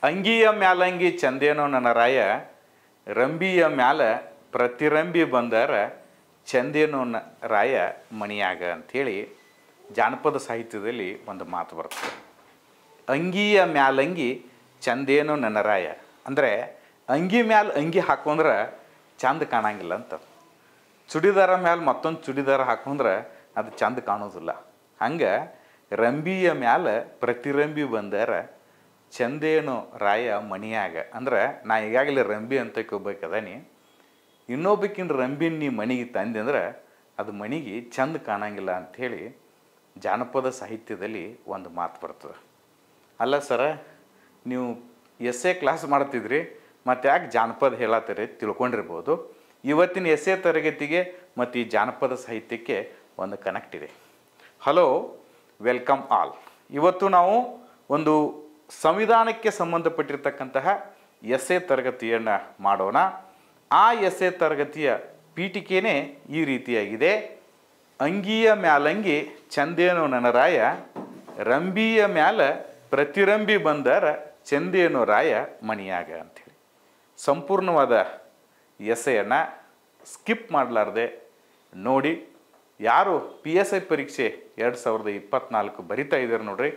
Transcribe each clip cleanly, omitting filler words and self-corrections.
ಅಂಗಿಯ ಮ್ಯಾಲಂಗಿ ಚಂದೇನೋ ನನ್ನ ರಾಯ, ರಂಬಿಯ ಮ್ಯಾಲ ಪ್ರತಿರಂಬಿ ಬಂದರ ಚಂದೇನೋ ರಾಯ ಮಣಿಯಾಗ ಅಂಥೇಳಿ ಜಾನಪದ ಸಾಹಿತ್ಯದಲ್ಲಿ ಒಂದು ಮಾತು ಬರ್ತದೆ. ಅಂಗಿಯ ಮ್ಯಾಲಂಗಿ ಚಂದೇನೋ ನನ್ನ ರಾಯ ಅಂದರೆ ಅಂಗಿ ಮ್ಯಾಲ ಅಂಗಿ ಹಾಕೊಂಡ್ರೆ ಚಂದ ಕಾಣಂಗಿಲ್ಲ ಅಂತ. ಚುಡಿದಾರ ಮ್ಯಾಲ ಮತ್ತೊಂದು ಚುಡಿದಾರ ಹಾಕೊಂಡ್ರೆ ಅದು ಚಂದ ಕಾಣೋದಿಲ್ಲ. ಹಂಗೆ ರಂಬಿಯ ಮ್ಯಾಲ ಪ್ರತಿರಂಬಿ ಬಂದರ ಚಂದೇನೋ ರಾಯ ಮಣಿಯಾಗ ಅಂದ್ರೆ ನಾ ಈಗಾಗಲೇ ರಂಬಿ ಅಂತ ಒಬ್ಬಾಕದಾನಿ, ಇನ್ನೊಬ್ಬಕ್ಕಿಂತ ರಂಬಿನ ನೀ ಮಣಿಗೆ ತಂದೆ ಅಂದ್ರೆ ಅದು ಮಣಿಗೆ ಚಂದ ಕಾಣಂಗಿಲ್ಲ ಅಂಥೇಳಿ ಜಾನಪದ ಸಾಹಿತ್ಯದಲ್ಲಿ ಒಂದು ಮಾತು ಬರ್ತದೆ. ಅಲ್ಲ ಸರ, ನೀವು ಎಸ್ಸೆ ಕ್ಲಾಸ್ ಮಾಡ್ತಿದ್ರಿ, ಮತ್ತು ಯಾಕೆ ಜಾನಪದ ಹೇಳತ್ತೀರಿ ತಿಳ್ಕೊಂಡಿರ್ಬೋದು. ಇವತ್ತಿನ ಎಸ್ಸೆ ತರಗತಿಗೆ ಮತ್ತು ಈ ಜಾನಪದ ಸಾಹಿತ್ಯಕ್ಕೆ ಒಂದು ಕನೆಕ್ಟ್ ಇದೆ. Hello, welcome all. ಇವತ್ತು ನಾವು ಒಂದು ಸಂವಿಧಾನಕ್ಕೆ ಸಂಬಂಧಪಟ್ಟಿರ್ತಕ್ಕಂತಹ ಎಸ್ಸೆ ತರಗತಿಯನ್ನು ಮಾಡೋಣ. ಆ ಎಸ್ಸೆ ತರಗತಿಯ ಪೀಠಿಕೆನೇ ಈ ರೀತಿಯಾಗಿದೆ. ಅಂಗಿಯ ಮ್ಯಾಲಂಗಿ ಚಂದೇನೋ ನನ್ನ ರಾಯ, ರಂಬಿಯ ಮ್ಯಾಲ ಪ್ರತಿರಂಬಿ ಬಂದರ ಚಂದೇನೋ ರಾಯ ಮಣಿಯಾಗ ಅಂಥೇಳಿ ಸಂಪೂರ್ಣವಾದ ಎಸ್ಸೆಯನ್ನು ಸ್ಕಿಪ್ ಮಾಡಲಾರ್ದೆ ನೋಡಿ. ಯಾರು PSI ಪರೀಕ್ಷೆ 2024 ಬರಿತಾ ಇದ್ದಾರೆ ನೋಡ್ರಿ,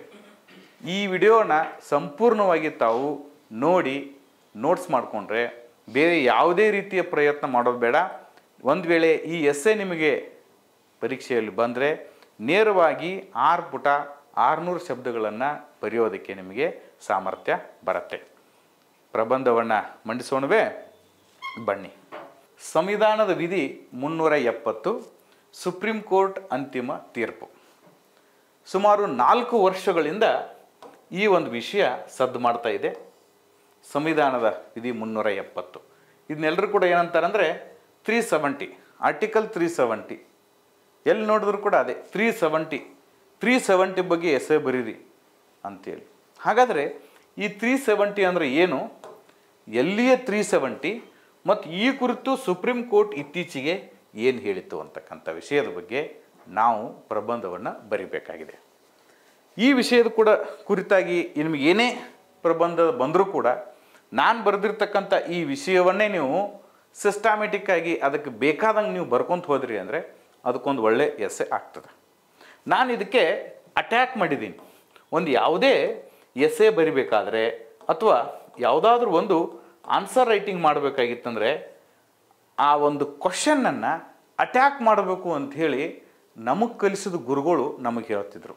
ಈ ವಿಡಿಯೋನ ಸಂಪೂರ್ಣವಾಗಿ ತಾವು ನೋಡಿ ನೋಟ್ಸ್ ಮಾಡಿಕೊಂಡ್ರೆ ಬೇರೆ ಯಾವುದೇ ರೀತಿಯ ಪ್ರಯತ್ನ ಮಾಡೋದು ಬೇಡ. ಒಂದು ವೇಳೆ ಈ ಎಸ್ಸೆ ನಿಮಗೆ ಪರೀಕ್ಷೆಯಲ್ಲಿ ಬಂದರೆ ನೇರವಾಗಿ 6 ಪುಟ 600 ಶಬ್ದಗಳನ್ನು ಬರೆಯೋದಕ್ಕೆ ನಿಮಗೆ ಸಾಮರ್ಥ್ಯ ಬರುತ್ತೆ. ಪ್ರಬಂಧವನ್ನು ಮಂಡಿಸೋಣವೇ? ಬನ್ನಿ. ಸಂವಿಧಾನದ ವಿಧಿ 370, ಸುಪ್ರೀಂ ಕೋರ್ಟ್ ಅಂತಿಮ ತೀರ್ಪು. ಸುಮಾರು 4 ವರ್ಷಗಳಿಂದ ಈ ಒಂದು ವಿಷಯ ಸದ್ದು ಮಾಡ್ತಾ ಇದೆ. ಸಂವಿಧಾನದ ವಿಧಿ 370 ಇದನ್ನೆಲ್ಲರೂ ಕೂಡ ಏನಂತಾರಂದರೆ 370, ಆರ್ಟಿಕಲ್ 370. ಎಲ್ಲಿ ನೋಡಿದ್ರು ಕೂಡ ಅದೇ 370 ಬಗ್ಗೆ ಎಸ್ಸೆ ಬರೀರಿ ಅಂತೇಳಿ. ಹಾಗಾದರೆ ಈ 370 ಅಂದರೆ ಏನು, ಎಲ್ಲಿಯ 370 ಮತ್ತು ಈ ಕುರಿತು ಸುಪ್ರೀಂ ಕೋರ್ಟ್ ಇತ್ತೀಚೆಗೆ ಏನು ಹೇಳಿತು ಅಂತಕ್ಕಂಥ ವಿಷಯದ ಬಗ್ಗೆ ನಾವು ಪ್ರಬಂಧವನ್ನು ಬರಿಬೇಕಾಗಿದೆ. ಈ ವಿಷಯದ ಕೂಡ ಕುರಿತಾಗಿ ನಿಮಗೆ ಏನೇ ಪ್ರಬಂಧ ಬಂದರೂ ಕೂಡ ನಾನು ಬರೆದಿರ್ತಕ್ಕಂಥ ಈ ವಿಷಯವನ್ನೇ ನೀವು ಸಿಸ್ಟಮ್ಯಾಟಿಕ್ ಆಗಿ ಅದಕ್ಕೆ ಬೇಕಾದಂಗೆ ನೀವು ಬರ್ಕೊಂತ ಹೋದ್ರಿ ಅಂದರೆ ಅದಕ್ಕೊಂದು ಒಳ್ಳೆ ಎಸ್ಸೆ ಆಗ್ತದೆ. ನಾನು ಇದಕ್ಕೆ ಅಟ್ಯಾಕ್ ಮಾಡಿದ್ದೀನಿ. ಒಂದು ಯಾವುದೇ ಎಸ್ಸೆ ಬರಿಬೇಕಾದ್ರೆ ಅಥವಾ ಯಾವುದಾದ್ರೂ ಒಂದು ಆನ್ಸರ್ ರೈಟಿಂಗ್ ಮಾಡಬೇಕಾಗಿತ್ತಂದರೆ ಆ ಒಂದು ಕ್ವಶನನ್ನು ಅಟ್ಯಾಕ್ ಮಾಡಬೇಕು ಅಂಥೇಳಿ ನಮಗೆ ಕಲಿಸಿದ ಗುರುಗಳು ನಮಗೆ ಹೇಳ್ತಿದ್ರು.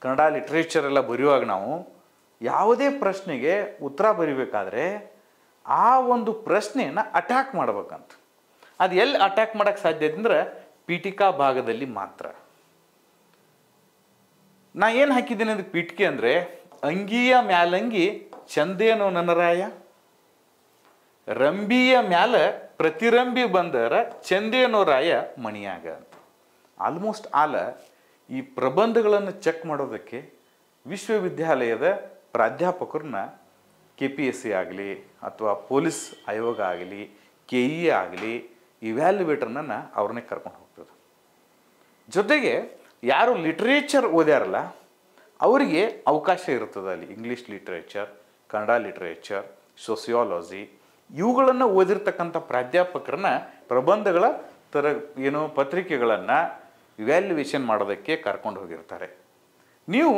ಕನ್ನಡ ಲಿಟ್ರೇಚರ್ ಎಲ್ಲ ಬರೆಯುವಾಗ ನಾವು ಯಾವುದೇ ಪ್ರಶ್ನೆಗೆ ಉತ್ತರ ಬರಿಬೇಕಾದ್ರೆ ಆ ಒಂದು ಪ್ರಶ್ನೆಯನ್ನು ಅಟ್ಯಾಕ್ ಮಾಡ್ಬೇಕಂತ. ಅದು ಎಲ್ಲಿ ಅಟ್ಯಾಕ್ ಮಾಡೋಕ್ಕೆ ಸಾಧ್ಯ ಅಂದ್ರೆ ಪೀಠಿಕಾ ಭಾಗದಲ್ಲಿ ಮಾತ್ರ. ನಾ ಏನು ಹಾಕಿದ್ದೀನಿ ಅದಕ್ಕೆ ಪೀಠಿಕೆ ಅಂದರೆ ಅಂಗಿಯ ಮ್ಯಾಲಂಗಿ ಚಂದೇನೋ ನನ್ನ ರಾಯ, ರಂಬಿಯ ಮ್ಯಾಲ ಪ್ರತಿರಂಬಿ ಬಂದರ ಚಂದೇನೋ ರಾಯ ಮಣಿಯಾಗ ಅಂತ. ಆಲ್ಮೋಸ್ಟ್ ಆಲ್ ಈ ಪ್ರಬಂಧಗಳನ್ನು ಚೆಕ್ ಮಾಡೋದಕ್ಕೆ ವಿಶ್ವವಿದ್ಯಾಲಯದ ಪ್ರಾಧ್ಯಾಪಕರನ್ನ KPSC ಆಗಲಿ ಅಥವಾ ಪೊಲೀಸ್ ಆಯೋಗ ಆಗಲಿ KE ಆಗಲಿ ಇವ್ಯಾಲ್ಯುವೇಟರ್ನನ್ನು ಅವ್ರನ್ನೇ ಕರ್ಕೊಂಡು ಹೋಗ್ತದೆ. ಜೊತೆಗೆ ಯಾರು ಲಿಟ್ರೇಚರ್ ಓದ್ಯಾರಲ್ಲ ಅವರಿಗೆ ಅವಕಾಶ ಇರ್ತದೆ ಅಲ್ಲಿ. English literature, Kannada literature, sociology ಇವುಗಳನ್ನು ಓದಿರ್ತಕ್ಕಂಥ ಪ್ರಾಧ್ಯಾಪಕರನ್ನ ಪ್ರಬಂಧಗಳ ಪತ್ರಿಕೆಗಳನ್ನು ಇವ್ಯಾಲ್ಯುವೇಷನ್ ಮಾಡೋದಕ್ಕೆ ಕರ್ಕೊಂಡು ಹೋಗಿರ್ತಾರೆ. ನೀವು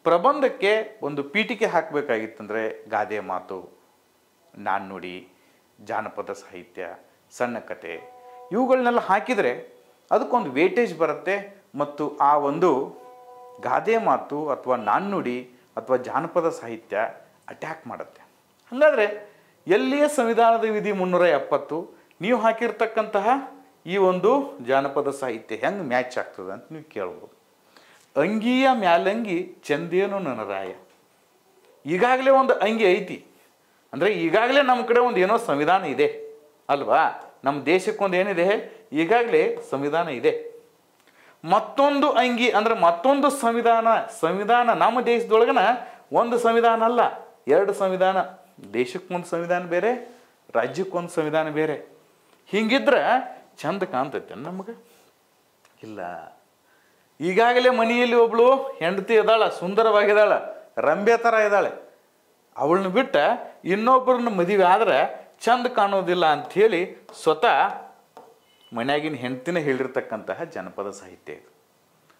ಪ್ರಬಂಧಕ್ಕೆ ಒಂದು ಪೀಠಿಕೆ ಹಾಕಬೇಕಾಗಿತ್ತಂದರೆ ಗಾದೆ ಮಾತು, ನಾಣ್ಣುಡಿ, ಜಾನಪದ ಸಾಹಿತ್ಯ, ಸಣ್ಣ ಕತೆ ಇವುಗಳನ್ನೆಲ್ಲ ಹಾಕಿದರೆ ಅದಕ್ಕೊಂದು ವೇಟೇಜ್ ಬರುತ್ತೆ ಮತ್ತು ಆ ಒಂದು ಗಾದೆ ಮಾತು ಅಥವಾ ನಾಣ್ಣುಡಿ ಅಥವಾ ಜಾನಪದ ಸಾಹಿತ್ಯ ಅಟ್ಯಾಕ್ ಮಾಡುತ್ತೆ. ಹಾಗಾದರೆ ಎಲ್ಲಿಯ ಸಂವಿಧಾನದ ವಿಧಿ 370 ನೀವು ಹಾಕಿರ್ತಕ್ಕಂತಹ ಈ ಒಂದು ಜಾನಪದ ಸಾಹಿತ್ಯ ಹೆಂಗೆ ಮ್ಯಾಚ್ ಆಗ್ತದೆ ಅಂತ ನೀವು ಕೇಳ್ಬೋದು. ಅಂಗಿಯ ಮ್ಯಾಲಂಗಿ ಚಂದೇನೋ ನನ್ನ ರಾಯ. ಈಗಾಗಲೇ ಒಂದು ಅಂಗಿ ಐತಿ ಅಂದರೆ ಈಗಾಗಲೇ ನಮ್ಮ ಕಡೆ ಒಂದು ಏನೋ ಸಂವಿಧಾನ ಇದೆ ಅಲ್ವಾ. ನಮ್ಮ ದೇಶಕ್ಕೊಂದು ಏನಿದೆ, ಈಗಾಗಲೇ ಸಂವಿಧಾನ ಇದೆ. ಮತ್ತೊಂದು ಅಂಗಿ ಅಂದರೆ ಮತ್ತೊಂದು ಸಂವಿಧಾನ ನಮ್ಮ ದೇಶದೊಳಗನ ಒಂದು ಸಂವಿಧಾನ ಅಲ್ಲ, 2 ಸಂವಿಧಾನ. ದೇಶಕ್ಕೊಂದು ಸಂವಿಧಾನ ಬೇರೆ, ರಾಜ್ಯಕ್ಕೊಂದು ಸಂವಿಧಾನ ಬೇರೆ. ಹಿಂಗಿದ್ರೆ ಚಂದ ಕಾಣ್ತೈತೆ ನಮಗೆ? ಇಲ್ಲ. ಈಗಾಗಲೇ ಮನೆಯಲ್ಲಿ ಒಬ್ಳು ಹೆಂಡತಿ ಇದ್ದಾಳ, ಸುಂದರವಾಗಿದ್ದಾಳೆ, ರಂಬೆ ಥರ ಇದ್ದಾಳೆ. ಅವಳನ್ನ ಬಿಟ್ಟ ಇನ್ನೊಬ್ಬರನ್ನ ಮದುವೆ ಆದ್ರೆ ಚಂದ ಕಾಣೋದಿಲ್ಲ ಅಂಥೇಳಿ ಸ್ವತಃ ಮನ್ಯಾಗಿನ ಹೆಂಡ್ತಿನ ಹೇಳಿರ್ತಕ್ಕಂತಹ ಜನಪದ ಸಾಹಿತ್ಯ ಇದು.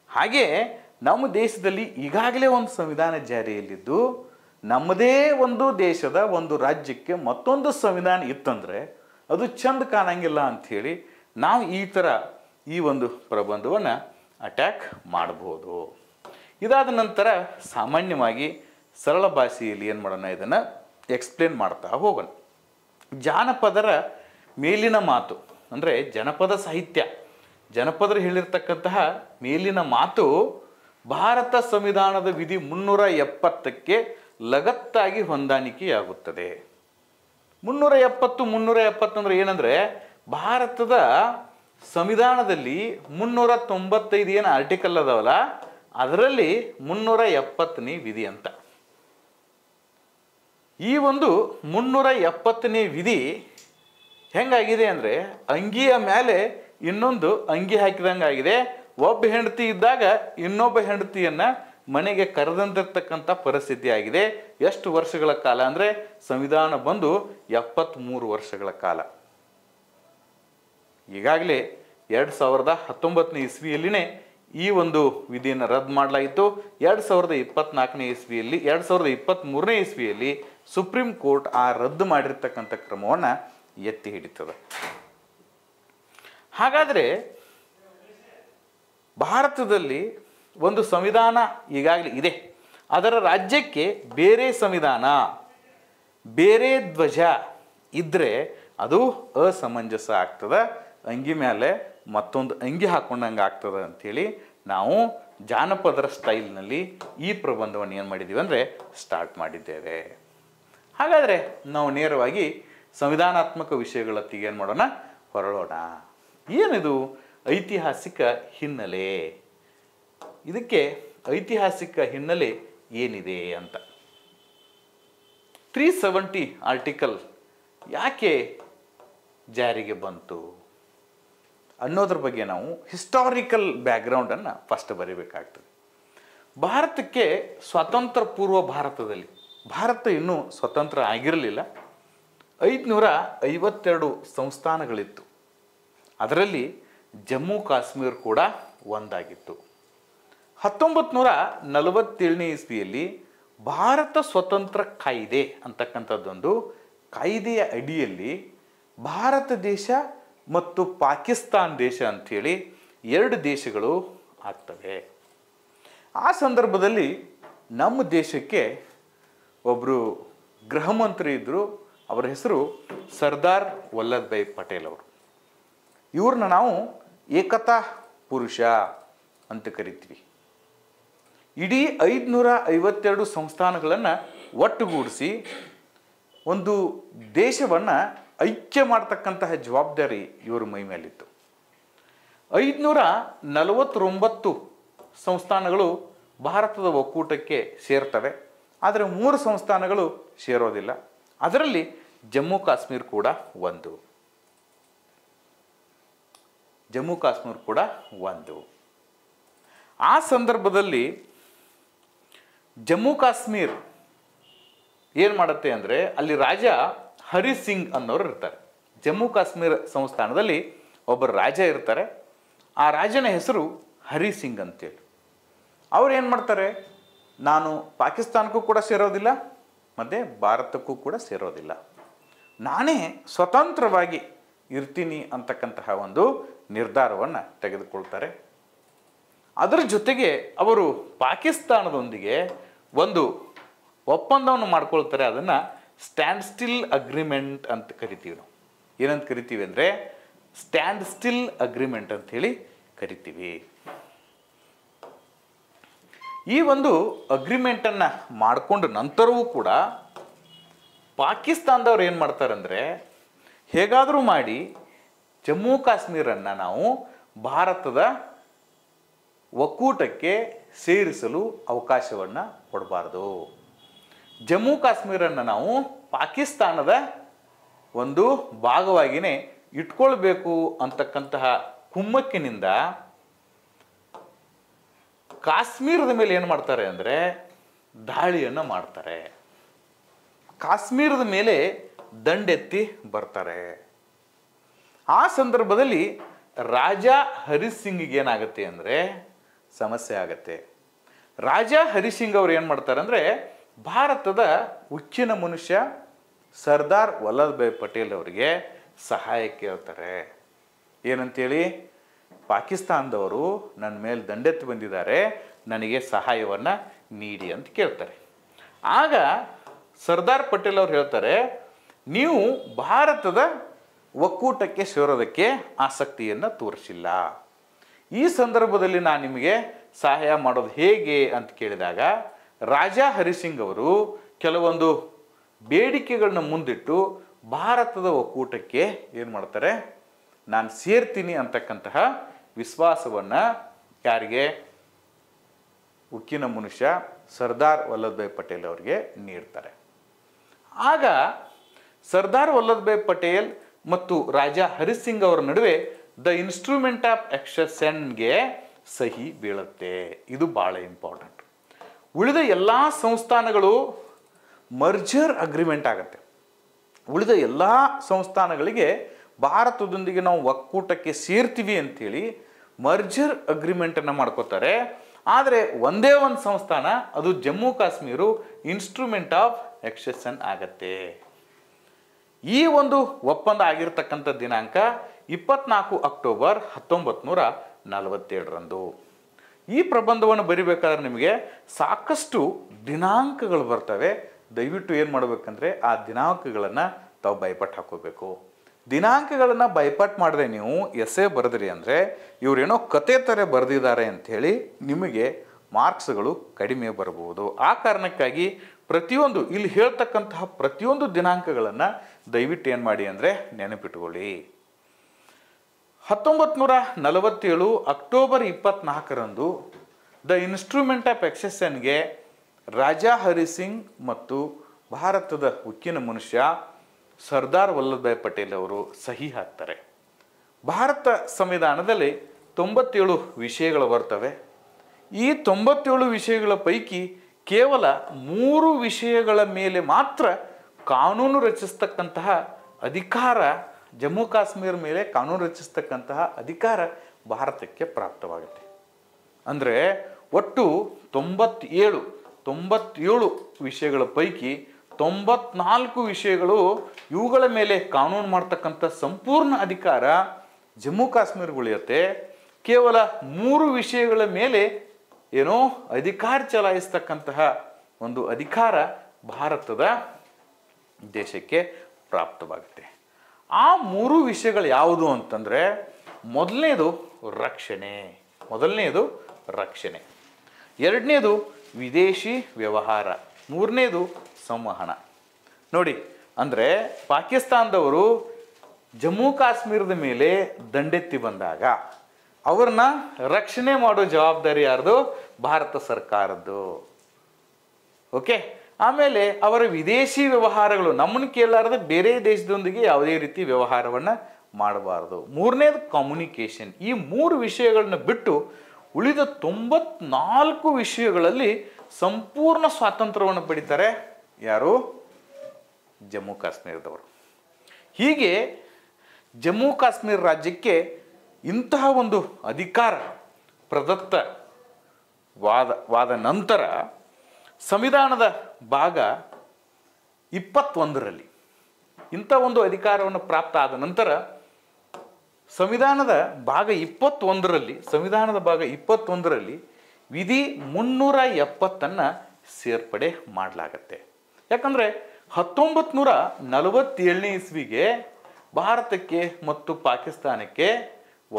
ಹಾಗೆ ನಮ್ಮ ದೇಶದಲ್ಲಿ ಈಗಾಗಲೇ ಒಂದು ಸಂವಿಧಾನ ಜಾರಿಯಲ್ಲಿದ್ದು ನಮ್ಮದೇ ಒಂದು ದೇಶದ ಒಂದು ರಾಜ್ಯಕ್ಕೆ ಮತ್ತೊಂದು ಸಂವಿಧಾನ ಇತ್ತಂದರೆ ಅದು ಚಂದ ಕಾಣಂಗಿಲ್ಲ ಅಂಥೇಳಿ ನಾವು ಈ ಒಂದು ಪ್ರಬಂಧವನ್ನು ಅಟ್ಯಾಕ್ ಮಾಡ್ಬೋದು. ಇದಾದ ನಂತರ ಸಾಮಾನ್ಯವಾಗಿ ಸರಳ ಭಾಷೆಯಲ್ಲಿ ಏನು ಮಾಡೋಣ, ಇದನ್ನು ಎಕ್ಸ್ಪ್ಲೇನ್ ಮಾಡ್ತಾ ಹೋಗೋಣ. ಜಾನಪದರ ಮೇಲಿನ ಮಾತು ಅಂದರೆ ಜನಪದ ಸಾಹಿತ್ಯ, ಜನಪದರು ಹೇಳಿರ್ತಕ್ಕಂತಹ ಮೇಲಿನ ಮಾತು ಭಾರತ ಸಂವಿಧಾನದ ವಿಧಿ 370ಕ್ಕೆ ಲಗತ್ತಾಗಿ ಹೊಂದಾಣಿಕೆಯಾಗುತ್ತದೆ. 370 ಅಂದರೆ ಏನಂದರೆ ಭಾರತದ ಸಂವಿಧಾನದಲ್ಲಿ 395 ಏನು ಆರ್ಟಿಕಲ್ ಅದಾವಲ್ಲ ಅದರಲ್ಲಿ 370ನೇ ವಿಧಿ ಅಂತ. ಈ ಒಂದು 370ನೇ ವಿಧಿ ಹೆಂಗಾಗಿದೆ ಅಂದರೆ ಅಂಗಿಯ ಮೇಲೆ ಇನ್ನೊಂದು ಅಂಗಿ ಹಾಕಿದಂಗೆ ಆಗಿದೆ. ಒಬ್ಬ ಹೆಂಡತಿ ಇದ್ದಾಗ ಇನ್ನೊಬ್ಬ ಹೆಂಡತಿಯನ್ನು ಮನೆಗೆ ಕರೆದಂತಿರ್ತಕ್ಕಂಥ ಪರಿಸ್ಥಿತಿ ಆಗಿದೆ. ಎಷ್ಟು ವರ್ಷಗಳ ಕಾಲ ಅಂದರೆ ಸಂವಿಧಾನ ಬಂದು 73 ವರ್ಷಗಳ ಕಾಲ. ಈಗಾಗಲೇ 2019ನೇ ಇಸ್ವಿಯಲ್ಲಿನೇ ಈ ಒಂದು ವಿಧಿಯನ್ನು ರದ್ದು ಮಾಡಲಾಯಿತು. 2024ನೇ ಇಸ್ವಿಯಲ್ಲಿ 2023ನೇ ಇಸ್ವಿಯಲ್ಲಿ ಸುಪ್ರೀಂ ಕೋರ್ಟ್ ಆ ರದ್ದು ಮಾಡಿರ್ತಕ್ಕಂಥ ಕ್ರಮವನ್ನು ಎತ್ತಿ ಹಿಡಿತದೆ. ಹಾಗಾದರೆ ಭಾರತದಲ್ಲಿ ಒಂದು ಸಂವಿಧಾನ ಈಗಾಗಲೇ ಇದೆ, ಅದರ ರಾಜ್ಯಕ್ಕೆ ಬೇರೆ ಸಂವಿಧಾನ ಬೇರೆ ಧ್ವಜ ಇದ್ದರೆ ಅದು ಅಸಮಂಜಸ ಆಗ್ತದೆ, ಅಂಗಿ ಮೇಲೆ ಮತ್ತೊಂದು ಅಂಗಿ ಹಾಕೊಂಡಂಗೆ ಆಗ್ತದೆ ಅಂಥೇಳಿ ನಾವು ಜಾನಪದರ ಸ್ಟೈಲ್ನಲ್ಲಿ ಈ ಪ್ರಬಂಧವನ್ನು ಏನು ಮಾಡಿದ್ದೀವಿ ಅಂದರೆ ಸ್ಟಾರ್ಟ್ ಮಾಡಿದ್ದೇವೆ. ಹಾಗಾದರೆ ನಾವು ನೇರವಾಗಿ ಸಂವಿಧಾನಾತ್ಮಕ ವಿಷಯಗಳತ್ತಿಗೆ ಏನು ಮಾಡೋಣ, ಹೊರಳೋಣ. ಏನಿದು ಐತಿಹಾಸಿಕ ಹಿನ್ನೆಲೆ, ಇದಕ್ಕೆ ಐತಿಹಾಸಿಕ ಹಿನ್ನೆಲೆ ಏನಿದೆ ಅಂತ. 370 ಆರ್ಟಿಕಲ್ ಯಾಕೆ ಜಾರಿಗೆ ಬಂತು ಅನ್ನೋದ್ರ ಬಗ್ಗೆ ನಾವು ಹಿಸ್ಟಾರಿಕಲ್ ಬ್ಯಾಕ್ಗ್ರೌಂಡನ್ನು ಫಸ್ಟ್ ಬರೀಬೇಕಾಗ್ತದೆ. ಭಾರತಕ್ಕೆ ಸ್ವಾತಂತ್ರ್ಯ ಪೂರ್ವ ಭಾರತದಲ್ಲಿ, ಭಾರತ ಇನ್ನೂ ಸ್ವತಂತ್ರ ಆಗಿರಲಿಲ್ಲ, 552 ಸಂಸ್ಥಾನಗಳಿತ್ತು. ಅದರಲ್ಲಿ ಜಮ್ಮು ಕಾಶ್ಮೀರ ಕೂಡ ಒಂದಾಗಿತ್ತು. 1947ನೇ ಇಸ್ವಿಯಲ್ಲಿ ಭಾರತ ಸ್ವತಂತ್ರ ಕಾಯ್ದೆ ಅಂತಕ್ಕಂಥದ್ದೊಂದು ಕಾಯ್ದೆಯ ಅಡಿಯಲ್ಲಿ ಭಾರತ ದೇಶ ಮತ್ತು ಪಾಕಿಸ್ತಾನ ದೇಶ ಅಂಥೇಳಿ 2 ದೇಶಗಳು ಆಗ್ತವೆ. ಆ ಸಂದರ್ಭದಲ್ಲಿ ನಮ್ಮ ದೇಶಕ್ಕೆ ಒಬ್ಬರು ಗೃಹ ಮಂತ್ರಿ ಇದ್ದರು, ಅವರ ಹೆಸರು ಸರ್ದಾರ್ ವಲ್ಲಭಭಾಯಿ ಪಟೇಲ್ ಅವರು. ಇವ್ರನ್ನ ನಾವು ಏಕತಾ ಪುರುಷ ಅಂತ ಕರಿತೀವಿ. ಇಡೀ 552 ಸಂಸ್ಥಾನಗಳನ್ನು ಒಟ್ಟುಗೂಡಿಸಿ ಒಂದು ದೇಶವನ್ನು ಐಕ್ಯ ಮಾಡ್ತಕ್ಕಂತಹ ಜವಾಬ್ದಾರಿ ಇವರ ಮೈ ಮೇಲಿತ್ತು. 549 ಸಂಸ್ಥಾನಗಳು ಭಾರತದ ಒಕ್ಕೂಟಕ್ಕೆ ಸೇರ್ತವೆ, ಆದರೆ 3 ಸಂಸ್ಥಾನಗಳು ಸೇರೋದಿಲ್ಲ. ಅದರಲ್ಲಿ ಜಮ್ಮು ಕಾಶ್ಮೀರ ಕೂಡ ಒಂದು. ಆ ಸಂದರ್ಭದಲ್ಲಿ ಜಮ್ಮು ಕಾಶ್ಮೀರ ಏನು ಮಾಡುತ್ತೆ ಅಂದರೆ ಅಲ್ಲಿ ರಾಜ ಹರಿ ಸಿಂಗ್ ಅನ್ನೋರು ಇರ್ತಾರೆ. ಜಮ್ಮು ಕಾಶ್ಮೀರ ಸಂಸ್ಥಾನದಲ್ಲಿ ಒಬ್ಬರು ರಾಜ ಇರ್ತಾರೆ. ಆ ರಾಜನ ಹೆಸರು ಹರಿ ಸಿಂಗ್ ಅಂತೇಳಿ. ಅವ್ರು ಏನು ಮಾಡ್ತಾರೆ, ನಾನು ಪಾಕಿಸ್ತಾನಕ್ಕೂ ಕೂಡ ಸೇರೋದಿಲ್ಲ ಮತ್ತು ಭಾರತಕ್ಕೂ ಕೂಡ ಸೇರೋದಿಲ್ಲ, ನಾನೇ ಸ್ವತಂತ್ರವಾಗಿ ಇರ್ತೀನಿ ಅಂತಕ್ಕಂತಹ ಒಂದು ನಿರ್ಧಾರವನ್ನು ತೆಗೆದುಕೊಳ್ತಾರೆ. ಅದರ ಜೊತೆಗೆ ಅವರು ಪಾಕಿಸ್ತಾನದೊಂದಿಗೆ ಒಂದು ಒಪ್ಪಂದವನ್ನು ಮಾಡ್ಕೊಳ್ತಾರೆ. ಅದನ್ನು ಸ್ಟ್ಯಾಂಡ್ ಸ್ಟಿಲ್ ಅಗ್ರಿಮೆಂಟ್ ಅಂತ ಕರಿತೀವಿ ನಾವು. ಏನಂತ ಕರಿತೀವಿ ಅಂದರೆ ಸ್ಟ್ಯಾಂಡ್ ಸ್ಟಿಲ್ ಅಗ್ರಿಮೆಂಟ್ ಅಂಥೇಳಿ ಕರಿತೀವಿ. ಈ ಒಂದು ಅಗ್ರಿಮೆಂಟನ್ನು ಮಾಡಿಕೊಂಡ ನಂತರವೂ ಕೂಡ ಪಾಕಿಸ್ತಾನದವ್ರು ಏನು ಮಾಡ್ತಾರೆ ಅಂದರೆ ಹೇಗಾದರೂ ಮಾಡಿ ಜಮ್ಮು ಕಾಶ್ಮೀರನ್ನು ನಾವು ಭಾರತದ ಒಕ್ಕೂಟಕ್ಕೆ ಸೇರಿಸಲು ಅವಕಾಶವನ್ನು ಕೊಡಬಾರ್ದು, ಜಮ್ಮು ಕಾಶ್ಮೀರನ್ನು ನಾವು ಪಾಕಿಸ್ತಾನದ ಒಂದು ಭಾಗವಾಗಿಯೇ ಇಟ್ಕೊಳ್ಬೇಕು ಅಂತಕ್ಕಂತಹ ಕುಮ್ಮಕ್ಕಿನಿಂದ ಕಾಶ್ಮೀರದ ಮೇಲೆ ಏನು ಮಾಡ್ತಾರೆ ಅಂದರೆ ದಾಳಿಯನ್ನು ಮಾಡ್ತಾರೆ. ಕಾಶ್ಮೀರದ ಮೇಲೆ ದಂಡೆತ್ತಿ ಬರ್ತಾರೆ. ಆ ಸಂದರ್ಭದಲ್ಲಿ ರಾಜ ಹರಿ ಸಿಂಗ್ಗೆ ಏನಾಗುತ್ತೆ ಅಂದರೆ ಸಮಸ್ಯೆ ಆಗತ್ತೆ. ರಾಜ ಹರಿ ಸಿಂಗ್ ಅವ್ರು ಏನು ಮಾಡ್ತಾರೆ ಅಂದರೆ ಭಾರತದ ಉಕ್ಕಿನ ಮನುಷ್ಯ ಸರ್ದಾರ್ ವಲ್ಲಭಭಾಯ್ ಪಟೇಲ್ ಅವರಿಗೆ ಸಹಾಯ ಕೇಳ್ತಾರೆ. ಏನಂತೇಳಿ, ಪಾಕಿಸ್ತಾನದವರು ನನ್ನ ಮೇಲೆ ದಂಡೆತ್ತಿ ಬಂದಿದ್ದಾರೆ, ನನಗೆ ಸಹಾಯವನ್ನು ನೀಡಿ ಅಂತ ಕೇಳ್ತಾರೆ. ಆಗ ಸರ್ದಾರ್ ಪಟೇಲ್ ಅವ್ರು ಹೇಳ್ತಾರೆ, ನೀವು ಭಾರತದ ಒಕ್ಕೂಟಕ್ಕೆ ಸೇರೋದಕ್ಕೆ ಆಸಕ್ತಿಯನ್ನು ತೋರಿಸಿಲ್ಲ. ಈ ಸಂದರ್ಭದಲ್ಲಿ ನಾನು ನಿಮಗೆ ಸಹಾಯ ಮಾಡೋದು ಹೇಗೆ ಅಂತ ಕೇಳಿದಾಗ ರಾಜ ಹರಿಸಿಂಗ್ ಅವರು ಕೆಲವೊಂದು ಬೇಡಿಕೆಗಳನ್ನ ಮುಂದಿಟ್ಟು ಭಾರತದ ಒಕ್ಕೂಟಕ್ಕೆ ಏನು ಮಾಡ್ತಾರೆ, ನಾನು ಸೇರ್ತೀನಿ ಅಂತಕ್ಕಂತಹ ವಿಶ್ವಾಸವನ್ನು ಯಾರಿಗೆ, ಉಕ್ಕಿನ ಮನುಷ್ಯ ಸರ್ದಾರ್ ವಲ್ಲಭಭಾಯ್ ಪಟೇಲ್ ಅವರಿಗೆ ನೀಡ್ತಾರೆ. ಆಗ ಸರ್ದಾರ್ ವಲ್ಲಭಭಾಯ್ ಪಟೇಲ್ ಮತ್ತು ರಾಜ ಹರಿಸಿಂಗ್ ಅವರ ನಡುವೆ ದ ಇನ್ಸ್ಟ್ರೂಮೆಂಟ್ ಆಫ್ ಎಕ್ಸೆಷನ್ಗೆ ಸಹಿ ಬೀಳುತ್ತೆ. ಇದು ಭಾಳ ಇಂಪಾರ್ಟೆಂಟ್. ಉಳಿದ ಎಲ್ಲ ಸಂಸ್ಥಾನಗಳು ಮರ್ಜರ್ ಅಗ್ರಿಮೆಂಟ್ ಆಗುತ್ತೆ. ಉಳಿದ ಎಲ್ಲ ಸಂಸ್ಥಾನಗಳಿಗೆ ಭಾರತದೊಂದಿಗೆ ನಾವು ಒಕ್ಕೂಟಕ್ಕೆ ಸೇರ್ತೀವಿ ಅಂಥೇಳಿ ಮರ್ಜರ್ ಅಗ್ರಿಮೆಂಟನ್ನು ಮಾಡ್ಕೋತಾರೆ. ಆದರೆ ಒಂದೇ ಒಂದು ಸಂಸ್ಥಾನ, ಅದು ಜಮ್ಮು ಕಾಶ್ಮೀರ, ಇನ್ಸ್ಟ್ರೂಮೆಂಟ್ ಆಫ್ ಎಕ್ಸೆಷನ್ ಆಗತ್ತೆ. ಈ ಒಂದು ಒಪ್ಪಂದ ಆಗಿರ್ತಕ್ಕಂಥ ದಿನಾಂಕ 24 ಅಕ್ಟೋಬರ್ 1947ರಂದು. ಈ ಪ್ರಬಂಧವನ್ನು ಬರಿಬೇಕಾದ್ರೆ ನಿಮಗೆ ಸಾಕಷ್ಟು ದಿನಾಂಕಗಳು ಬರ್ತವೆ. ದಯವಿಟ್ಟು ಏನು ಮಾಡಬೇಕಂದ್ರೆ ಆ ದಿನಾಂಕಗಳನ್ನು ತಾವು ಬೈಪಟ್ ಹಾಕೋಬೇಕು. ದಿನಾಂಕಗಳನ್ನು ಬೈಪಟ್ ಮಾಡದೆ ನೀವು ಎಸ್ಸೆ ಬರೆದ್ರಿ ಅಂದರೆ ಇವರೇನೋ ಕತೆ ಥರ ಬರೆದಿದ್ದಾರೆ ಅಂಥೇಳಿ ನಿಮಗೆ ಮಾರ್ಕ್ಸ್ಗಳು ಕಡಿಮೆ ಬರಬಹುದು. ಆ ಕಾರಣಕ್ಕಾಗಿ ಪ್ರತಿಯೊಂದು ಇಲ್ಲಿ ಹೇಳ್ತಕ್ಕಂತಹ ಪ್ರತಿಯೊಂದು ದಿನಾಂಕಗಳನ್ನು ದಯವಿಟ್ಟು ಏನು ಮಾಡಿ ಅಂದರೆ ನೆನಪಿಟ್ಕೊಳ್ಳಿ. 1947 ಅಕ್ಟೋಬರ್ 24ರಂದು ದ ಇನ್ಸ್ಟ್ರೂಮೆಂಟ್ ಆಫ್ ಎಕ್ಸೆಷನ್ಗೆ ರಾಜಾ ಹರಿ ಸಿಂಗ್ ಮತ್ತು ಭಾರತದ ಉಕ್ಕಿನ ಮನುಷ್ಯ ಸರ್ದಾರ್ ವಲ್ಲಭಭಾಯ್ ಪಟೇಲ್ ಅವರು ಸಹಿ ಹಾಕ್ತಾರೆ. ಭಾರತ ಸಂವಿಧಾನದಲ್ಲಿ 97 ವಿಷಯಗಳು ಬರ್ತವೆ. ಈ 97 ವಿಷಯಗಳ ಪೈಕಿ ಕೇವಲ 3 ವಿಷಯಗಳ ಮೇಲೆ ಮಾತ್ರ ಕಾನೂನು ರಚಿಸ್ತಕ್ಕಂತಹ ಅಧಿಕಾರ, ಜಮ್ಮು ಕಾಶ್ಮೀರ ಮೇಲೆ ಕಾನೂನು ರಚಿಸ್ತಕ್ಕಂತಹ ಅಧಿಕಾರ ಭಾರತಕ್ಕೆ ಪ್ರಾಪ್ತವಾಗುತ್ತೆ. ಅಂದರೆ ಒಟ್ಟು 97 ವಿಷಯಗಳ ಪೈಕಿ 94 ವಿಷಯಗಳು, ಇವುಗಳ ಮೇಲೆ ಕಾನೂನು ಮಾಡ್ತಕ್ಕಂಥ ಸಂಪೂರ್ಣ ಅಧಿಕಾರ ಜಮ್ಮು ಕಾಶ್ಮೀರಕ್ಕೆ ಉಳಿಯುತ್ತೆ. ಕೇವಲ 3 ವಿಷಯಗಳ ಮೇಲೆ ಏನೋ ಅಧಿಕಾರ ಚಲಾಯಿಸ್ತಕ್ಕಂತಹ ಒಂದು ಅಧಿಕಾರ ಭಾರತದ ದೇಶಕ್ಕೆ ಪ್ರಾಪ್ತವಾಗುತ್ತೆ. ಆ 3 ವಿಷಯಗಳು ಯಾವುದು ಅಂತಂದರೆ ಮೊದಲನೇದು ರಕ್ಷಣೆ, ಎರಡನೇದು ವಿದೇಶಿ ವ್ಯವಹಾರ, ಮೂರನೇದು ಸಂವಹನ. ನೋಡಿ, ಅಂದರೆ ಪಾಕಿಸ್ತಾನದವರು ಜಮ್ಮು ಕಾಶ್ಮೀರದ ಮೇಲೆ ದಂಡೆತ್ತಿ ಬಂದಾಗ ಅವ್ರನ್ನ ರಕ್ಷಣೆ ಮಾಡೋ ಜವಾಬ್ದಾರಿ ಯಾರ್ದು? ಭಾರತ ಸರ್ಕಾರದ್ದು. ಓಕೆ. ಆಮೇಲೆ ಅವರ ವಿದೇಶಿ ವ್ಯವಹಾರಗಳು, ನಮ್ಮನ್ನು ಕೇಳಲಾರದೆ ಬೇರೆ ದೇಶದೊಂದಿಗೆ ಯಾವುದೇ ರೀತಿ ವ್ಯವಹಾರವನ್ನು ಮಾಡಬಾರ್ದು. ಮೂರನೇದು ಕಮ್ಯುನಿಕೇಷನ್. ಈ 3 ವಿಷಯಗಳನ್ನ ಬಿಟ್ಟು ಉಳಿದ 94 ವಿಷಯಗಳಲ್ಲಿ ಸಂಪೂರ್ಣ ಸ್ವಾತಂತ್ರ್ಯವನ್ನು ಪಡಿತಾರೆ ಯಾರು? ಜಮ್ಮು ಕಾಶ್ಮೀರದವರು. ಹೀಗೆ ಜಮ್ಮು ಕಾಶ್ಮೀರ ರಾಜ್ಯಕ್ಕೆ ಇಂತಹ ಒಂದು ಅಧಿಕಾರ ಪ್ರದತ್ತವಾದ ನಂತರ ಸಂವಿಧಾನದ ಭಾಗ 21ರಲ್ಲಿ ಇಂಥ ಒಂದು ಅಧಿಕಾರವನ್ನು ಪ್ರಾಪ್ತ ಆದ ನಂತರ ಸಂವಿಧಾನದ ಭಾಗ 21ರಲ್ಲಿ ವಿಧಿ 370 ಸೇರ್ಪಡೆ ಮಾಡಲಾಗತ್ತೆ. ಯಾಕಂದರೆ 1947ನೇ ಇಸ್ವಿಗೆ ಭಾರತಕ್ಕೆ ಮತ್ತು ಪಾಕಿಸ್ತಾನಕ್ಕೆ